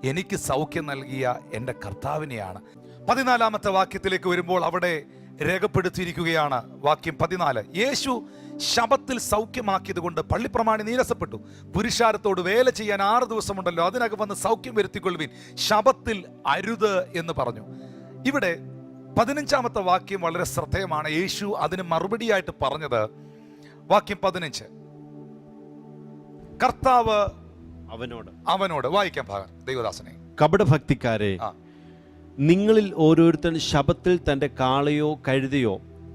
എനിക്ക് സൗഖ്യം നൽകിയ എൻ്റെ കർത്താവിനെയാണ്. 14-ാമത്തെ വാക്യത്തിലേക്ക് വരുമ്പോൾ അവിടെ രേഖപ്പെടുത്തിയിരിക്കുകയാണ്. വാക്യം 14, യേശു ശബത്തിൽ സൗഖ്യമാക്കിയത് കൊണ്ട് പള്ളിപ്രമാണി നീരസപ്പെട്ടു. പുരുഷാരത്തോട് വേല ചെയ്യാൻ 6 ദിവസമുണ്ടല്ലോ, അതിനകം വന്ന് സൗഖ്യം വരുത്തിക്കൊള്ളുവിൻ, ശബത്തിൽ അരുത് എന്ന് പറഞ്ഞു. ഇവിടെ 15-ാമത്തെ വാക്യം വളരെ ശ്രദ്ധേയമാണ്. യേശു അതിന് മറുപടിയായിട്ട് പറഞ്ഞത്, വാക്യം 15, കർത്താവ് അവനോട് വായിക്കാൻ ഭാഗം ദൈവദാസനെ, കപടഭക്തിക്കാരെ, നിങ്ങളിൽ ഓരോരുത്തൻ ശബത്തിൽ തൻ്റെ കാളയോ കഴുതയോ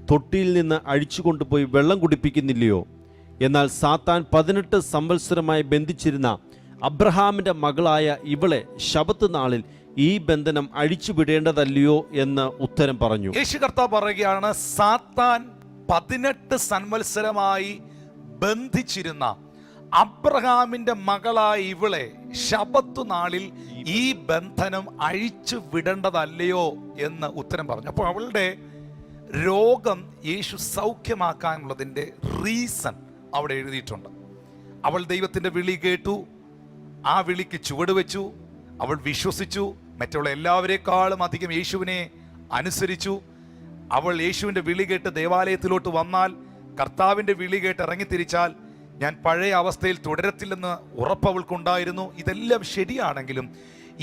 തൊട്ടിയിൽ നിന്ന് അഴിച്ചു കൊണ്ടുപോയി വെള്ളം കുടിപ്പിക്കുന്നില്ലയോ? എന്നാൽ സാത്താൻ 18 സംവത്സരമായി ബന്ധിച്ചിരുന്ന അബ്രഹാമിൻ്റെ മകളായ ഇവളെ ശബത്ത് നാളിൽ ഈ ബന്ധനം അഴിച്ചുവിടേണ്ടതല്ലയോ എന്ന് ഉത്തരം പറഞ്ഞു. യേശു കർത്താവ് പറയുകയാണ്, സാത്താൻ 18 സംവത്സരമായി ബന്ധിച്ചിരുന്ന അബ്രഹാമിന്റെ മകളായ ഇവളെ ശബത്ത് നാളിൽ ഈ ബന്ധനം അഴിച്ചു വിടേണ്ടതല്ലയോ എന്ന് ഉത്തരം പറഞ്ഞു. അപ്പോൾ അവളുടെ രോഗം യേശു സൗഖ്യമാക്കാനുള്ളതിൻ്റെ റീസൺ അവിടെ എഴുതിയിട്ടുണ്ട്. അവൾ ദൈവത്തിൻ്റെ വിളി കേട്ടു, ആ വിളിക്ക് ചുവട് വെച്ചു, അവൾ വിശ്വസിച്ചു, മറ്റുള്ള എല്ലാവരെക്കാളും അധികം യേശുവിനെ അനുസരിച്ചു. അവൾ യേശുവിൻ്റെ വിളി കേട്ട് ദേവാലയത്തിലോട്ട് വന്നാൽ, കർത്താവിൻ്റെ വിളി കേട്ട് ഇറങ്ങിത്തിരിച്ചാൽ ഞാൻ പഴയ അവസ്ഥയിൽ തുടരത്തില്ലെന്ന് ഉറപ്പ് അവൾക്കുണ്ടായിരുന്നു. ഇതെല്ലാം ശരിയാണെങ്കിലും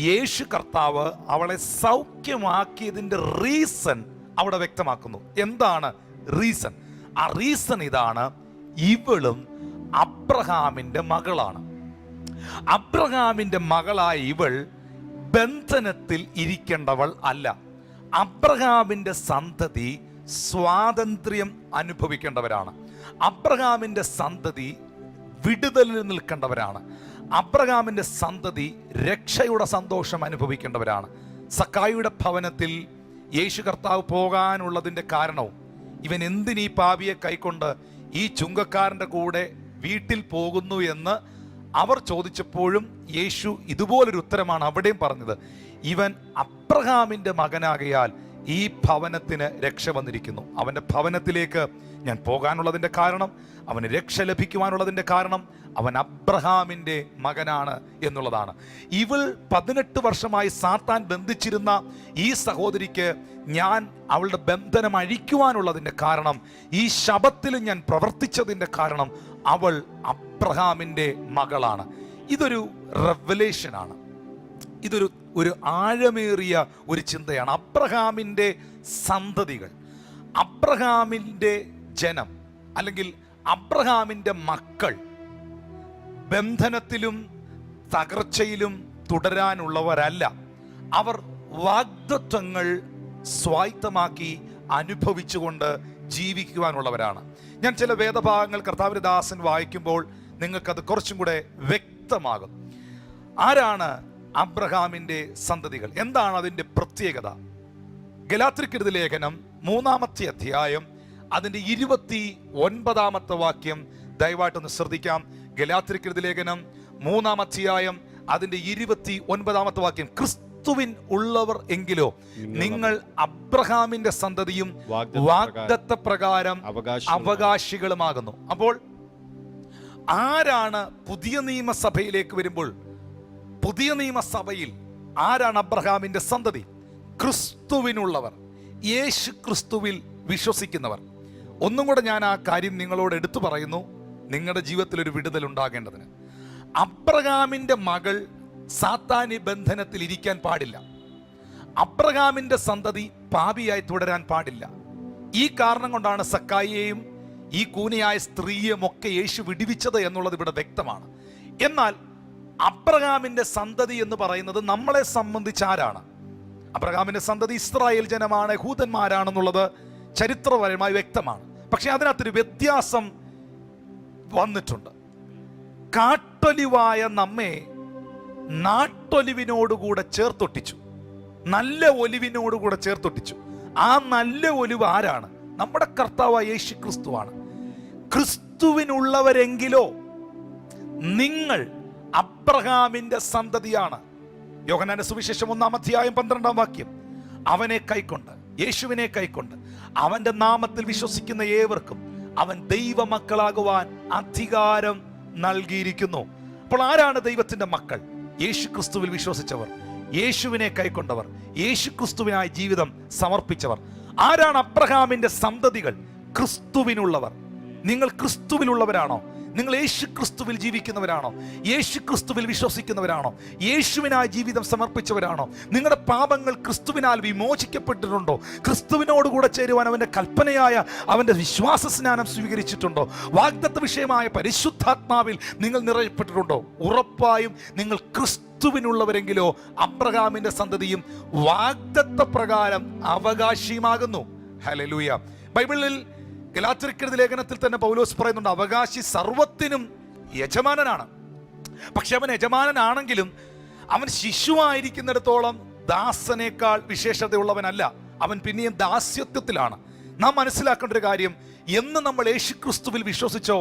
യേശു കർത്താവ് അവളെ സൗഖ്യമാക്കിയതിൻ്റെ റീസൺ അവിടെ വ്യക്തമാക്കുന്നു. എന്താണ് റീസൺ? ആ റീസൺ ഇതാണ്, ഇവളും അബ്രഹാമിൻ്റെ മകളാണ്. അബ്രഹാമിൻ്റെ മകളായ ഇവൾ ബന്ധനത്തിൽ ഇരിക്കേണ്ടവൾ അല്ല. അബ്രഹാമിൻ്റെ സന്തതി സ്വാതന്ത്ര്യം അനുഭവിക്കേണ്ടവരാണ്. അബ്രഹാമിൻ്റെ സന്തതി വിടുതലിൽ നിൽക്കേണ്ടവരാണ്. അബ്രഹാമിൻ്റെ സന്തതി രക്ഷയുടെ സന്തോഷം അനുഭവിക്കേണ്ടവരാണ്. സക്കായിയുടെ ഭവനത്തിൽ യേശു കർത്താവ് പോകാനുള്ളതിൻ്റെ കാരണവും, ഇവൻ എന്തിനീ പാപിയെ കൈക്കൊണ്ട് ഈ ചുങ്കക്കാരൻ്റെ കൂടെ വീട്ടിൽ പോകുന്നു എന്ന് അവർ ചോദിച്ചപ്പോഴും യേശു ഇതുപോലൊരു ഉത്തരമാണ് അവിടെയും പറഞ്ഞത്. ഇവൻ അബ്രഹാമിൻ്റെ മകനാകയാൽ ഈ ഭവനത്തിന് രക്ഷ വന്നിരിക്കുന്നു. അവൻ്റെ ഭവനത്തിലേക്ക് ഞാൻ പോകാനുള്ളതിൻ്റെ കാരണം, അവന് രക്ഷ ലഭിക്കുവാനുള്ളതിൻ്റെ കാരണം, അവൻ അബ്രഹാമിൻ്റെ മകനാണ് എന്നുള്ളതാണ്. ഇവൾ 18 വർഷമായി സാത്താൻ ബന്ധിച്ചിരുന്ന ഈ സഹോദരിക്ക് ഞാൻ അവളുടെ ബന്ധനം അഴിക്കുവാനുള്ളതിൻ്റെ കാരണം, ഈ ശബത്തിൽ ഞാൻ പ്രവർത്തിച്ചതിൻ്റെ കാരണം, അവൾ അബ്രഹാമിൻ്റെ മകളാണ്. ഇതൊരു റെവലേഷനാണ്. ഇതൊരു ആഴമേറിയ ഒരു ചിന്തയാണ്. അബ്രഹാമിൻ്റെ സന്തതികൾ, അബ്രഹാമിൻ്റെ ജനം, അല്ലെങ്കിൽ അബ്രഹാമിൻ്റെ മക്കൾ ബന്ധനത്തിലും തകർച്ചയിലും തുടരാനുള്ളവരല്ല. അവർ വാഗ്ദത്വങ്ങൾ സ്വായത്തമാക്കി അനുഭവിച്ചുകൊണ്ട് ജീവിക്കുവാനുള്ളവരാണ്. ഞാൻ ചില വേദഭാഗങ്ങൾ കർത്താവിന്റെ ദാസൻ വായിക്കുമ്പോൾ നിങ്ങൾക്കത് കുറച്ചും കൂടെ വ്യക്തമാകും. ആരാണ് അബ്രഹാമിൻ്റെ സന്തതികൾ? എന്താണ് അതിൻ്റെ പ്രത്യേകത? ഗലാത്യർക്കെഴുതിയ ലേഖനം 3-ാമത്തെ അധ്യായം അതിൻ്റെ 29-ാമത്തെ വാക്യം ദയവായിട്ടൊന്ന് ശ്രദ്ധിക്കാം. ഗലാത്യർക്കെഴുതിയ ലേഖനം 3-ാം അധ്യായം അതിൻ്റെ 29-ാമത്തെ വാക്യം, ക്രിസ്തുവിൻ ഉള്ളവർ എങ്കിലോ നിങ്ങൾ അബ്രഹാമിന്റെ സന്തതിയും വാഗ്ദത്ത പ്രകാരം അവകാശികളുമാകുന്നു. അപ്പോൾ ആരാണ് പുതിയ നിയമസഭയിലേക്ക് വരുമ്പോൾ, പുതിയ നിയമസഭയിൽ ആരാണ് അബ്രഹാമിന്റെ സന്തതി? ക്രിസ്തുവിനുള്ളവർ, യേശു ക്രിസ്തുവിൽ വിശ്വസിക്കുന്നവർ. ഒന്നും കൂടെ ഞാൻ ആ കാര്യം നിങ്ങളോട് എടുത്തു പറയുന്നു, നിങ്ങളുടെ ജീവിതത്തിൽ ഒരു വിടുതൽ ഉണ്ടാകേണ്ടതിന്. അബ്രഹാമിന്റെ മകൾ സാത്താനി ബന്ധനത്തിൽ ഇരിക്കാൻ പാടില്ല. അബ്രഹാമിന്റെ സന്തതി പാപിയായി തുടരാൻ പാടില്ല. ഈ കാരണം കൊണ്ടാണ് സക്കായിയെയും ഈ കൂനിയായ സ്ത്രീയും ഒക്കെ യേശു വിടുവിച്ചത് എന്നുള്ളത് ഇവിടെ വ്യക്തമാണ്. എന്നാൽ അബ്രഹാമിന്റെ സന്തതി എന്ന് പറയുന്നത് നമ്മളെ സംബന്ധിച്ച് ആരാണ്? അബ്രഹാമിന്റെ സന്തതി ഇസ്രായേൽ ജനമാണ്, യഹൂദന്മാരാണെന്നുള്ളത് ചരിത്രപരമായി വ്യക്തമാണ്. പക്ഷെ അതിനകത്തൊരു വ്യത്യാസം വന്നിട്ടുണ്ട്. കാട്ടൊലിവായ നമ്മെ നാട്ടൊലിവിനോടുകൂടെ ചേർത്തൊട്ടിച്ചു, നല്ല ഒലിവിനോടുകൂടെ ചേർത്തൊട്ടിച്ചു. ആ നല്ല ഒലിവ് ആരാണ്? നമ്മുടെ കർത്താവായ യേശു ക്രിസ്തുവാണ്. ക്രിസ്തുവിനുള്ളവരെങ്കിലോ നിങ്ങൾ അബ്രഹാമിന്റെ സന്തതിയാണ്. യോഹന്നാന്റെ സുവിശേഷം 1-ാം അധ്യായം 12-ാം വാക്യം, അവനെ കൈക്കൊണ്ട്, യേശുവിനെ കൈക്കൊണ്ട് അവന്റെ നാമത്തിൽ വിശ്വസിക്കുന്ന ഏവർക്കും അവൻ ദൈവമക്കളാകുവാൻ അധികാരം നൽകിയിരിക്കുന്നു. അപ്പോൾ ആരാണ് ദൈവത്തിന്റെ മക്കൾ? യേശു ക്രിസ്തുവിൽ വിശ്വസിച്ചവർ, യേശുവിനെ കൈക്കൊണ്ടവർ, യേശു ക്രിസ്തുവിനായി ജീവിതം സമർപ്പിച്ചവർ. ആരാണ് അബ്രഹാമിന്റെ സന്തതികൾ? ക്രിസ്തുവിനുള്ളവർ. നിങ്ങൾ ക്രിസ്തുവിലുള്ളവരാണോ? നിങ്ങൾ യേശു ക്രിസ്തുവിൽ ജീവിക്കുന്നവരാണോ? യേശു ക്രിസ്തുവിൽ വിശ്വസിക്കുന്നവരാണോ? യേശുവിനായി ജീവിതം സമർപ്പിച്ചവരാണോ? നിങ്ങളുടെ പാപങ്ങൾ ക്രിസ്തുവിനാൽ വിമോചിക്കപ്പെട്ടിട്ടുണ്ടോ? ക്രിസ്തുവിനോടുകൂടെ ചേരുവാൻ അവന്റെ കൽപ്പനയായ അവന്റെ വിശ്വാസ സ്നാനം സ്വീകരിച്ചിട്ടുണ്ടോ? വാഗ്ദത്ത വിഷയമായ പരിശുദ്ധാത്മാവിൽ നിങ്ങൾ നിറയപ്പെട്ടിട്ടുണ്ടോ? ഉറപ്പായും നിങ്ങൾ ക്രിസ്തുവിനുള്ളവരെങ്കിലോ അബ്രഹാമിന്റെ സന്തതിയും വാഗ്ദത്ത പ്രകാരം അവകാശിയുമാകുന്നു. ഹല്ലേലൂയ. ബൈബിളിൽ ഗലാത്യർക്കെഴുതിയ ലേഖനത്തിൽ തന്നെ പൗലോസ് പറയുന്നുണ്ട്, അവകാശി സർവത്തിനും യജമാനനാണ്. പക്ഷെ അവൻ യജമാനനാണെങ്കിലും അവൻ ശിശുവായിരിക്കുന്നിടത്തോളം ദാസനേക്കാൾ വിശേഷതയുള്ളവനല്ല. അവൻ പിന്നെയും ദാസ്യത്വത്തിലാണ്. നാം മനസ്സിലാക്കേണ്ട ഒരു കാര്യം, എന്ന് നമ്മൾ യേശുക്രിസ്തുവിൽ വിശ്വസിച്ചോ,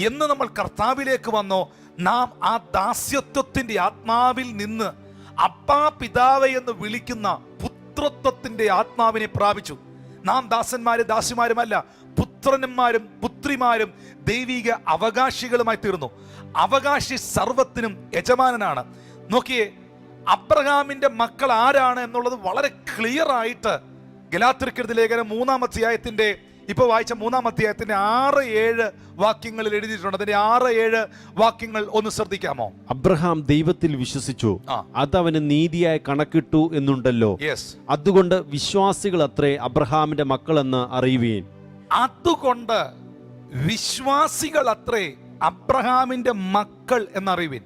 എന്ന് നമ്മൾ കർത്താവിലേക്ക് വന്നോ, നാം ആ ദാസ്യത്വത്തിന്റെ ആത്മാവിൽ നിന്ന് അപ്പാ പിതാവേ എന്ന് വിളിക്കുന്ന പുത്രത്വത്തിന്റെ ആത്മാവിനെ പ്രാപിച്ചു. നാം ദാസന്മാരും ദാസിമാരുമല്ല, പുത്രന്മാരും പുത്രിമാരും ദൈവിക അവകാശികളുമായി തീർന്നു. അവകാശി സർവത്തിനും യജമാനനാണ്. നോക്കിയേ, അബ്രഹാമിന്റെ മക്കൾ ആരാണ് എന്നുള്ളത് വളരെ ക്ലിയർ ആയിട്ട് ഗലാത്യർക്കെഴുതിയ ലേഖനം 3-ാം അധ്യായത്തിന്റെ ഇപ്പൊ വായിച്ച 3-ാം അധ്യായത്തിന്റെ 6-7 വാക്യങ്ങളിൽ എഴുതിയിട്ടുണ്ട്. അതിന്റെ 6-7 വാക്യങ്ങൾ ഒന്ന് ശ്രദ്ധിക്കാമോ? അബ്രഹാം ദൈവത്തിൽ വിശ്വസിച്ചു, അതവന് നീതിയായി കണക്കിട്ടു എന്നുണ്ടല്ലോ. അതുകൊണ്ട് വിശ്വാസികൾ അത്രേ അബ്രഹാമിന്റെ മക്കളെന്ന് അറിയുവീൻ. അതുകൊണ്ട് വിശ്വാസികൾ അത്രേ അബ്രഹാമിന്റെ മക്കൾ എന്നറിയുവിൻ.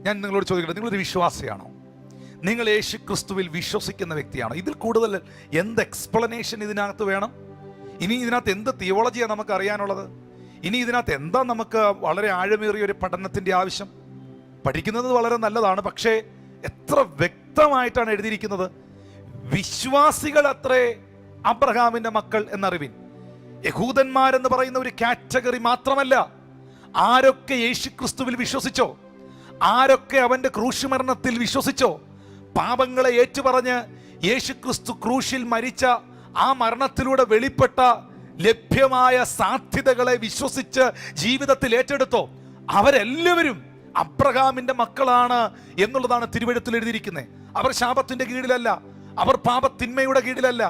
ഞാൻ നിങ്ങളോട് ചോദിക്കട്ടെ, നിങ്ങളൊരു വിശ്വാസിയാണോ? നിങ്ങൾ യേശു ക്രിസ്തുവിൽ വിശ്വസിക്കുന്ന വ്യക്തിയാണോ? ഇതിൽ കൂടുതൽ എന്ത് എക്സ്പ്ലനേഷൻ ഇതിനകത്ത് വേണം? ഇനി ഇതിനകത്ത് എന്ത് തിയോളജിയാണ് നമുക്ക് അറിയാനുള്ളത്? ഇനി ഇതിനകത്ത് എന്താ നമുക്ക് വളരെ ആഴമേറിയ ഒരു പഠനത്തിന്റെ ആവശ്യം? പഠിക്കുന്നത് വളരെ നല്ലതാണ്, പക്ഷേ എത്ര വ്യക്തമായിട്ടാണ് എഴുതിയിരിക്കുന്നത്. വിശ്വാസികൾ അത്രേ അബ്രഹാമിന്റെ മക്കൾ എന്നറിവിൻ. യഹൂദന്മാരെന്ന് പറയുന്ന ഒരു കാറ്റഗറി മാത്രമല്ല. ആരൊക്കെ യേശു ക്രിസ്തുവിൽ വിശ്വസിച്ചോ, ആരൊക്കെ അവന്റെ ക്രൂശുമരണത്തിൽ വിശ്വസിച്ചോ, പാപങ്ങളെ ഏറ്റുപറഞ്ഞ് യേശു ക്രിസ്തു ക്രൂശിൽ മരിച്ച ആ മരണത്തിലൂടെ വെളിപ്പെട്ട ലഭ്യമായ സാധ്യതകളെ വിശ്വസിച്ച് ജീവിതത്തിൽ ഏറ്റെടുത്തോ, അവരെല്ലാവരും അബ്രഹാമിന്റെ മക്കളാണ് എന്നുള്ളതാണ് തിരുവെഴുത്തിൽ എഴുതിയിരിക്കുന്നത്. അവർ ശാപത്തിന്റെ കീഴിലല്ല, അവർ പാപത്തിന്മയുടെ കീഴിലല്ല.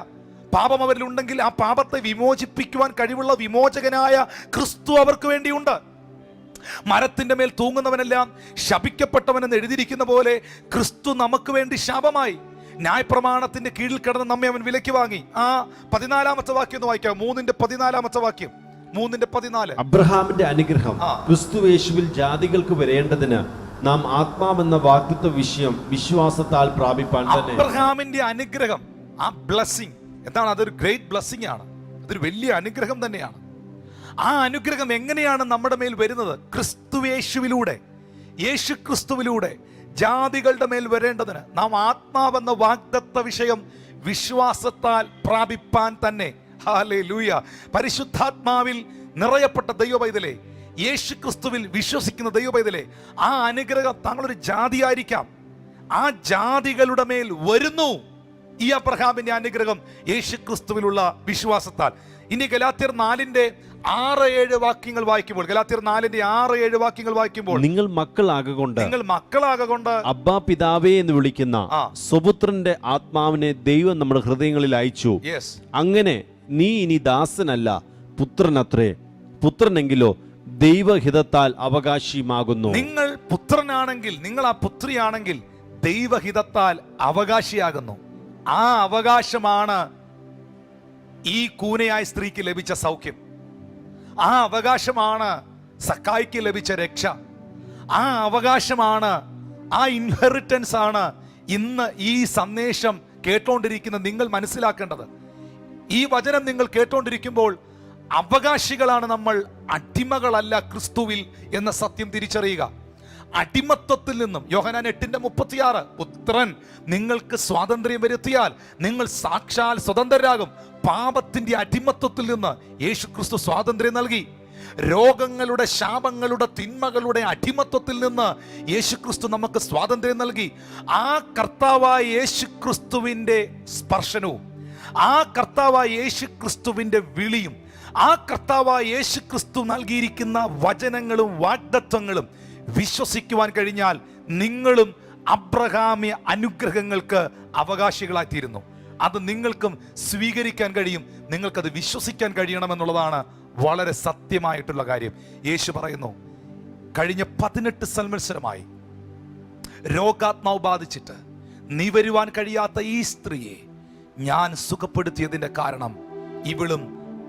പാപം അവരിലുണ്ടെങ്കിൽ ആ പാപത്തെ വിമോചിപ്പിക്കുവാൻ കഴിവുള്ള വിമോചകനായ ക്രിസ്തു അവർക്ക് വേണ്ടിയുണ്ട്. മരത്തിന്റെ മേൽ തൂങ്ങുന്നവനെല്ലാം ശപിക്കപ്പെട്ടവനെന്ന് എഴുതിയിരിക്കുന്ന പോലെ ക്രിസ്തു നമുക്ക് വേണ്ടി ശാപമായി. ന്യായപ്രമാണത്തിന്റെ കീഴിൽ കിടന്ന് നമ്മെ അവൻ വിലയ്ക്ക് വാങ്ങി. ആ 14-ാമത്തെ വാക്യം ഒന്ന് വായിക്കാം. 3-ന്റെ 14 അബ്രഹാമിന്റെ അനുഗ്രഹം ക്രിസ്തു യേശുവിൽ ജാതികൾക്ക് വരേണ്ടതിന് നാം ആത്മാവെന്ന വാഗ്ദത്ത വിഷയം വിശ്വാസത്താൽ പ്രാപിപ്പാൻ തന്നെ. അബ്രഹാമിന്റെ അനുഗ്രഹം, ആ ബ്ലെസ്സിങ് എന്താണ്? അതൊരു ഗ്രേറ്റ് ബ്ലെസ്സിങ് ആണ്. അതൊരു വലിയ അനുഗ്രഹം തന്നെയാണ്. ആ അനുഗ്രഹം എങ്ങനെയാണ് നമ്മുടെ മേൽ വരുന്നത്? ക്രിസ്തുയേശുവിലൂടെ, യേശു ക്രിസ്തുവിലൂടെ ജാതികളുടെ മേൽ വരേണ്ടതിന് നാം ആത്മാവെന്ന വാഗ്ദത്ത വിഷയം വിശ്വാസത്താൽ പ്രാപിപ്പാൻ തന്നെ. ഹല്ലേലൂയ. പരിശുദ്ധാത്മാവിൽ നിറയപ്പെട്ട ദൈവപൈതലേ, യേശു ക്രിസ്തുവിൽ വിശ്വസിക്കുന്ന ദൈവപൈതലേ, ആ അനുഗ്രഹം താങ്കളൊരു ജാതിയായിരിക്കാം, ആ ജാതികളുടെ മേൽ വരുന്നു ഈ അബ്രഹാമിന്റെ അനുഗ്രഹം യേശു ക്രിസ്തുവിലുള്ള വിശ്വാസത്താൽ. ഇനി ഗലാത്യർ 4-ന്റെ 6-7 വാക്യങ്ങൾ വായിക്കുമ്പോൾ, ഗലാത്യർ 4-ന്റെ 6-7 വാക്യങ്ങൾ വായിക്കുമ്പോൾ, നിങ്ങൾ മക്കളാകൊണ്ട് അബ്ബാ പിതാവേ എന്ന് വിളിക്കുന്ന സ്വപുത്രന്റെ ആത്മാവിനെ ദൈവം നമ്മുടെ ഹൃദയങ്ങളിൽ അയച്ചു. അങ്ങനെ നീ ഇനി ദാസനല്ല, പുത്രനത്രേ. പുത്രനെങ്കിലോ ദൈവഹിതത്താൽ അവകാശിയുമാകുന്നു. നിങ്ങൾ പുത്രനാണെങ്കിൽ, നിങ്ങൾ ആ പുത്രിയാണെങ്കിൽ ദൈവഹിതത്താൽ അവകാശിയാകുന്നു. ആ അവകാശമാണ് ഈ കൂനയായ സ്ത്രീക്ക് ലഭിച്ച സൗഖ്യം. ആ അവകാശമാണ് സക്കായിക്ക് ലഭിച്ച രക്ഷ. ആ അവകാശമാണ്, ആ ഇൻഹെറിറ്റൻസ് ആണ് ഇന്ന് ഈ സന്ദേശം കേട്ടോണ്ടിരിക്കുന്ന നിങ്ങൾ മനസ്സിലാക്കേണ്ടത്. ഈ വചനം നിങ്ങൾ കേട്ടോണ്ടിരിക്കുമ്പോൾ അവകാശികളാണ് നമ്മൾ, അടിമകളല്ല ക്രിസ്തുവിൽ എന്ന സത്യം തിരിച്ചറിയുക. അടിമത്വത്തിൽ നിന്നും, യോഹന്നാൻ 8:36, പുത്രൻ നിങ്ങൾക്ക് സ്വാതന്ത്ര്യം വരുത്തിയാൽ നിങ്ങൾ സാക്ഷാൽ സ്വതന്ത്രരാകും. പാപത്തിന്റെ അടിമത്വത്തിൽ നിന്ന് യേശു ക്രിസ്തു സ്വാതന്ത്ര്യം നൽകി. രോഗങ്ങളുടെ, ശാപങ്ങളുടെ, തിന്മകളുടെ അടിമത്വത്തിൽ നിന്ന് യേശു ക്രിസ്തു നമുക്ക് സ്വാതന്ത്ര്യം നൽകി. ആ കർത്താവായ യേശു ക്രിസ്തുവിന്റെ സ്പർശനവും, ആ കർത്താവായ യേശു ക്രിസ്തുവിന്റെ വിളിയും, ആ കർത്താവായ യേശു ക്രിസ്തു നൽകിയിരിക്കുന്ന വചനങ്ങളും വാഗ്ദത്തങ്ങളും വിശ്വസിക്കുവാൻ കഴിഞ്ഞാൽ നിങ്ങളും അബ്രഹാമ്യ അനുഗ്രഹങ്ങൾക്ക് അവകാശികളായിത്തീരുന്നു. അത് നിങ്ങൾക്കും സ്വീകരിക്കാൻ കഴിയും, നിങ്ങൾക്കത് വിശ്വസിക്കാൻ കഴിയണമെന്നുള്ളതാണ് വളരെ സത്യമായിട്ടുള്ള കാര്യം. യേശു പറയുന്നു, കഴിഞ്ഞ 18 സംവത്സരമായി രോഗാത്മാവ് ബാധിച്ചിട്ട് നീ വരുവാൻ കഴിയാത്ത ഈ സ്ത്രീയെ ഞാൻ സുഖപ്പെടുത്തിയതിന്റെ കാരണം ഇവളും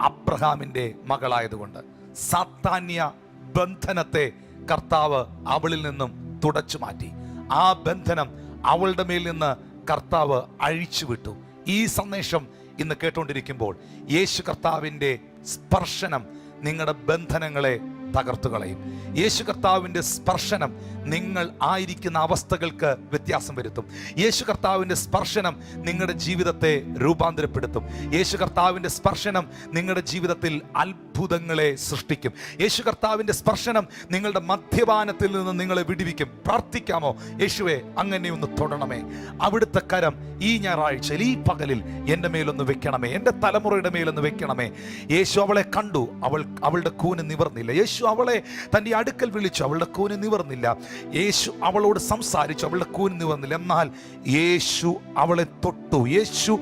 അബ്രഹാമിന്റെ മകളായതുകൊണ്ട്. സാത്താന്യ ബന്ധനത്തെ കർത്താവ് അവളിൽ നിന്നും തുടച്ചു മാറ്റി. ആ ബന്ധനം അവളുടെ മേൽ നിന്ന് കർത്താവ് അഴിച്ചുവിട്ടു. ഈ സന്ദേശം ഇന്ന് കേട്ടുകൊണ്ടിരിക്കുമ്പോൾ യേശു കർത്താവിൻ്റെ സ്പർശനം നിങ്ങളുടെ ബന്ധനങ്ങളെ തകർത്തു കളയും. യേശു കർത്താവിൻ്റെ സ്പർശനം നിങ്ങൾ ആയിരിക്കുന്ന അവസ്ഥകൾക്ക് വ്യത്യാസം വരുത്തും. യേശു കർത്താവിൻ്റെ സ്പർശനം നിങ്ങളുടെ ജീവിതത്തെ രൂപാന്തരപ്പെടുത്തും. യേശു കർത്താവിൻ്റെ സ്പർശനം നിങ്ങളുടെ ജീവിതത്തിൽ അത്ഭുതങ്ങളെ സൃഷ്ടിക്കും. യേശു കർത്താവിൻ്റെ സ്പർശനം നിങ്ങളുടെ മദ്യപാനത്തിൽ നിന്ന് നിങ്ങളെ വിടുവിക്കും. പ്രാർത്ഥിക്കാമോ? യേശുവേ, അങ്ങനെ ഒന്ന് തൊടണമേ. അവിടുത്തെ കരം ഈ ഞായറാഴ്ചയിൽ, ഈ പകലിൽ എൻ്റെ മേലൊന്ന് വെക്കണമേ, എൻ്റെ തലമുറയുടെ മേലൊന്ന് വെക്കണമേ. യേശു അവളെ കണ്ടു, അവളുടെ കൂന് നിവർന്നില്ല. യേശു അവളെ തൻ്റെ അടുക്കൽ വിളിച്ചു, അവളുടെ കൂന് നിവർന്നില്ല. യേശു അവളോട് സംസാരിച്ചു, അവളുടെ കൂന് നിവർന്നില്ല. എന്നാൽ യേശു അവളെ തൊട്ടു, യേശു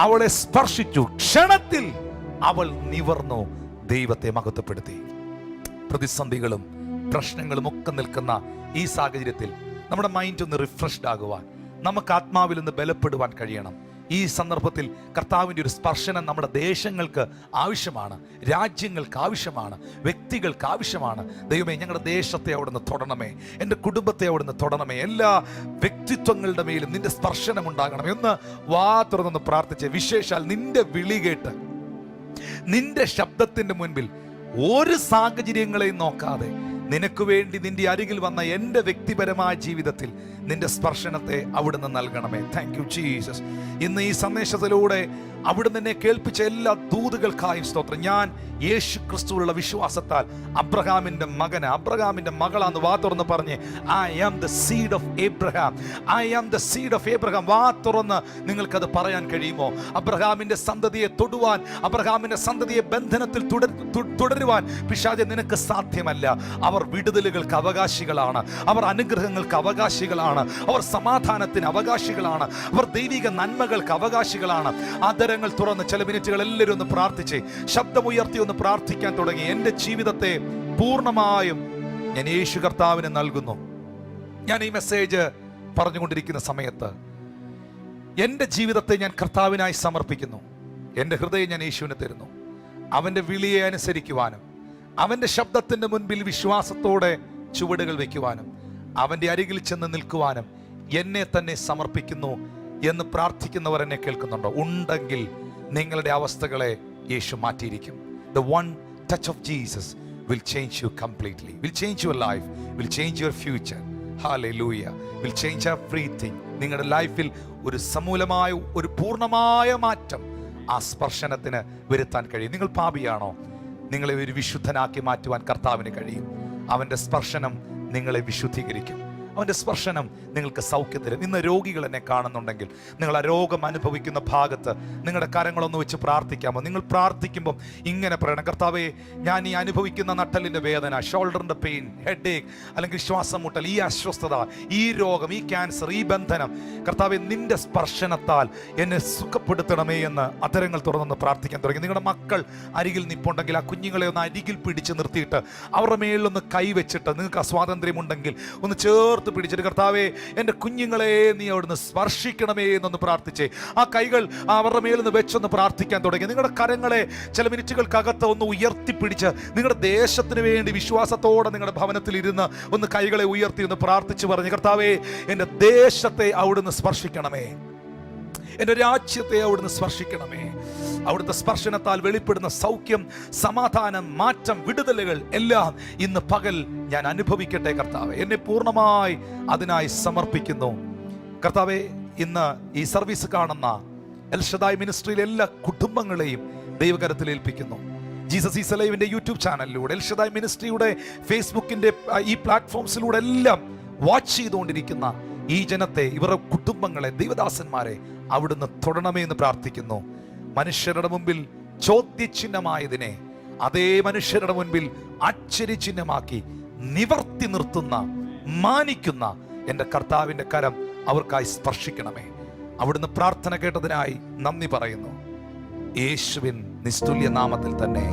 അവളെ സ്പർശിച്ചു. ക്ഷണത്തിൽ അവൾ നിവർന്നു, ദൈവത്തെ മഹത്വപ്പെടുത്തി. പ്രതിസന്ധികളും പ്രശ്നങ്ങളും ഒക്കെ നിൽക്കുന്ന ഈ സാഹചര്യത്തിൽ നമ്മുടെ മൈൻഡ് ഒന്ന് റിഫ്രഷ്ഡ് ആകുവാൻ, നമുക്ക് ആത്മാവിൽ ഒന്ന് ബലപ്പെടുവാൻ കഴിയണം. ഈ സന്ദർഭത്തിൽ കർത്താവിൻ്റെ ഒരു സ്പർശനം നമ്മുടെ ദേശങ്ങൾക്ക് ആവശ്യമാണ്, രാജ്യങ്ങൾക്ക് ആവശ്യമാണ്, വ്യക്തികൾക്ക് ആവശ്യമാണ്. ദൈവമേ, ഞങ്ങളുടെ ദേശത്തെ അവിടുന്ന് തൊടണമേ, എൻ്റെ കുടുംബത്തെ അവിടുന്ന് തൊടണമേ, എല്ലാ വ്യക്തിത്വങ്ങളുടെ മേലും നിന്റെ സ്പർശനം ഉണ്ടാകണമേ. ഒന്ന് വാ തുറന്നൊന്ന് പ്രാർത്ഥിച്ച്, വിശേഷാൽ നിന്റെ വിളി കേട്ട് നിന്റെ ശബ്ദത്തിൻ്റെ മുൻപിൽ ഒരു സാഹചര്യങ്ങളെയും നോക്കാതെ നിനക്ക് വേണ്ടി നിന്റെ അരികിൽ വന്ന എൻ്റെ വ്യക്തിപരമായ ജീവിതത്തിൽ നിന്റെ സ്പർശനത്തെ അവിടുന്ന് നൽകണമേ. Thank you Jesus. ഇന്ന് ഈ സന്ദേശത്തിലൂടെ അവിടുന്ന് എന്നെ കേൾപ്പിച്ച എല്ലാ ദൂതുകൾക്കായും സ്തോത്രം. ഞാൻ യേശു ക്രിസ്തുവിലുള്ള വിശ്വാസത്താൽ അബ്രഹാമിൻ്റെ മകന്, അബ്രഹാമിൻ്റെ മകളാന്ന് വാ തുറന്ന് പറഞ്ഞ്, I am the seed of Abraham, I am the seed of Abraham. വാ തുറന്ന് നിങ്ങൾക്കത് പറയാൻ കഴിയുമോ? അബ്രഹാമിൻ്റെ സന്തതിയെ തൊടുവാൻ, അബ്രഹാമിൻ്റെ സന്തതിയെ ബന്ധനത്തിൽ തുടരുവാൻ പിശാചേ നിനക്ക് സാധ്യമല്ല. അവർ വിടുതലുകൾക്ക് അവകാശികളാണ്, അവർ അനുഗ്രഹങ്ങൾക്ക് അവകാശികളാണ്, അവർ സമാധാനത്തിന് അവകാശികളാണ്, അവർ ദൈവിക നന്മകൾക്ക് അവകാശികളാണ്. ആദരങ്ങൾ തുറന്ന് ചില മിനിറ്റുകൾ എല്ലാവരും ഒന്ന് പ്രാർത്ഥിച്ച്, ശബ്ദമുയർത്തി ഒന്ന് പ്രാർത്ഥിക്കാൻ തുടങ്ങി. എൻ്റെ ജീവിതത്തെ പൂർണ്ണമായും ഞാൻ യേശു കർത്താവിന് നൽകുന്നു. ഞാൻ ഈ മെസ്സേജ് പറഞ്ഞുകൊണ്ടിരിക്കുന്ന സമയത്ത് എൻ്റെ ജീവിതത്തെ ഞാൻ കർത്താവിനായി സമർപ്പിക്കുന്നു. എൻ്റെ ഹൃദയം ഞാൻ യേശുവിന് തരുന്നു. അവൻ്റെ വിളിയെ അനുസരിക്കുവാനും അവൻ്റെ ശബ്ദത്തിൻ്റെ മുൻപിൽ വിശ്വാസത്തോടെ ചുവടുകൾ വയ്ക്കുവാനും അവൻ്റെ അരികിൽ ചെന്ന് നിൽക്കുവാനും എന്നെ തന്നെ സമർപ്പിക്കുന്നു എന്ന് പ്രാർത്ഥിക്കുന്നവർ എന്നെ കേൾക്കുന്നുണ്ടോ? ഉണ്ടെങ്കിൽ നിങ്ങളുടെ അവസ്ഥകളെ യേശു മാറ്റിയിരിക്കും. The one touch of Jesus will change you completely, will change your life, will change your future. Hallelujah. Will change everything. നിങ്ങളുടെ ലൈഫിൽ ഒരു സമൂലമായ, ഒരു പൂർണ്ണമായ മാറ്റം ആ സ്പർശനത്തിന് വരുത്താൻ കഴിയും. നിങ്ങൾ പാപിയാണോ? നിങ്ങളെ ഒരു വിശുദ്ധനാക്കി മാറ്റുവാൻ കർത്താവിന് കഴിയും. അവൻ്റെ സ്പർശനം നിങ്ങളെ വിശുദ്ധീകരിക്കും. അവൻ്റെ സ്പർശനം നിങ്ങൾക്ക് സൗഖ്യം തരും. ഇന്ന് രോഗികൾ എന്നെ കാണുന്നുണ്ടെങ്കിൽ, നിങ്ങൾ ആ രോഗം അനുഭവിക്കുന്ന ഭാഗത്ത് നിങ്ങളുടെ കരങ്ങളൊന്ന് വെച്ച് പ്രാർത്ഥിക്കാമോ? നിങ്ങൾ പ്രാർത്ഥിക്കുമ്പം ഇങ്ങനെ പറയണം, കർത്താവേ, ഞാൻ ഈ അനുഭവിക്കുന്ന നട്ടലിൻ്റെ വേദന, ഷോൾഡറിൻ്റെ പെയിൻ, ഹെഡ് ഏക്ക്, അല്ലെങ്കിൽ ശ്വാസം മുട്ടൽ, ഈ അസ്വസ്ഥത, ഈ രോഗം, ഈ ക്യാൻസർ, ഈ ബന്ധനം, കർത്താവേ, നിന്റെ സ്പർശനത്താൽ എന്നെ സുഖപ്പെടുത്തണമേ എന്ന് അധരങ്ങൾ തുറന്നൊന്ന് പ്രാർത്ഥിക്കാൻ തുടങ്ങി. നിങ്ങളുടെ മക്കൾ അരികിൽ നിൽപ്പുണ്ടെങ്കിൽ ആ കുഞ്ഞുങ്ങളെ ഒന്ന് അരികിൽ പിടിച്ച് നിർത്തിയിട്ട് അവരുടെ മേളിലൊന്ന് കൈവച്ചിട്ട്, നിങ്ങൾക്ക് ആ സ്വാതന്ത്ര്യമുണ്ടെങ്കിൽ ഒന്ന് ചേർത്ത് പിടിച്ചിട്ട്, കർത്താവേ, എൻ്റെ കുഞ്ഞുങ്ങളെ നീ അവിടുന്ന് സ്പർശിക്കണമേ എന്നൊന്ന് പ്രാർത്ഥിച്ചേ. ആ കൈകൾ അവരുടെ മേലിൽ നിന്ന് വെച്ചൊന്ന് പ്രാർത്ഥിക്കാൻ തുടങ്ങി. നിങ്ങളുടെ കരങ്ങളെ ചില മിനിറ്റുകൾക്കകത്ത് ഒന്ന് ഉയർത്തിപ്പിടിച്ച് നിങ്ങളുടെ ദേശത്തിന് വേണ്ടി വിശ്വാസത്തോടെ നിങ്ങളുടെ ഭവനത്തിൽ ഇരുന്ന് ഒന്ന് കൈകളെ ഉയർത്തി ഒന്ന് പ്രാർത്ഥിച്ച് പറഞ്ഞ്, കർത്താവേ, എൻ്റെ ദേശത്തെ അവിടുന്ന് സ്പർശിക്കണമേ, എൻ്റെ രാജ്യത്തെ അവിടുന്ന് സ്പർശിക്കണമേ. അവിടുത്തെ സ്പർശനത്താൽ വെളിപ്പെടുന്ന സൗഖ്യം, സമാധാനം, മാറ്റം, വിടുതലുകൾ എല്ലാം ഇന്ന് പകൽ ഞാൻ അനുഭവിക്കട്ടെ കർത്താവേ. എന്നെ പൂർണ്ണമായി അതിനായി സമർപ്പിക്കുന്നു കർത്താവേ. ഇന്ന് ഈ സർവീസ് കാണുന്ന എൽ ഷദായ് മിനിസ്ട്രിയിലെ എല്ലാ കുടുംബങ്ങളെയും ദൈവകരത്തിൽ ഏൽപ്പിക്കുന്നു. ജീസസ് ഈസ് അലൈവിന്റെ യൂട്യൂബ് ചാനലിലൂടെ, എൽ ഷദായ് മിനിസ്ട്രിയുടെ ഫേസ്ബുക്കിന്റെ ഈ പ്ലാറ്റ്ഫോംസിലൂടെ എല്ലാം വാച്ച് ചെയ്തുകൊണ്ടിരിക്കുന്ന ഈ ജനത്തെ, ഇവരുടെ കുടുംബങ്ങളെ, ദൈവദാസന്മാരെ അവിടുന്ന് തൊടണമേ എന്ന് പ്രാർത്ഥിക്കുന്നു. മനുഷ്യരുടെ മുമ്പിൽ ചോദ്യചിഹ്നമായതിനെ അതേ മനുഷ്യരുടെ മുൻപിൽ ആശ്ചര്യചിഹ്നമാക്കി നിവർത്തി നിർത്തുന്ന, മാനിക്കുന്ന എൻ്റെ കർത്താവിൻ്റെ കരം അവർക്കായി സ്പർശിക്കണമേ. അവിടുന്ന് പ്രാർത്ഥന കേട്ടതിനായി നന്ദി പറയുന്നു. യേശുവിൻ നിസ്തുല്യ നാമത്തിൽ തന്നെ.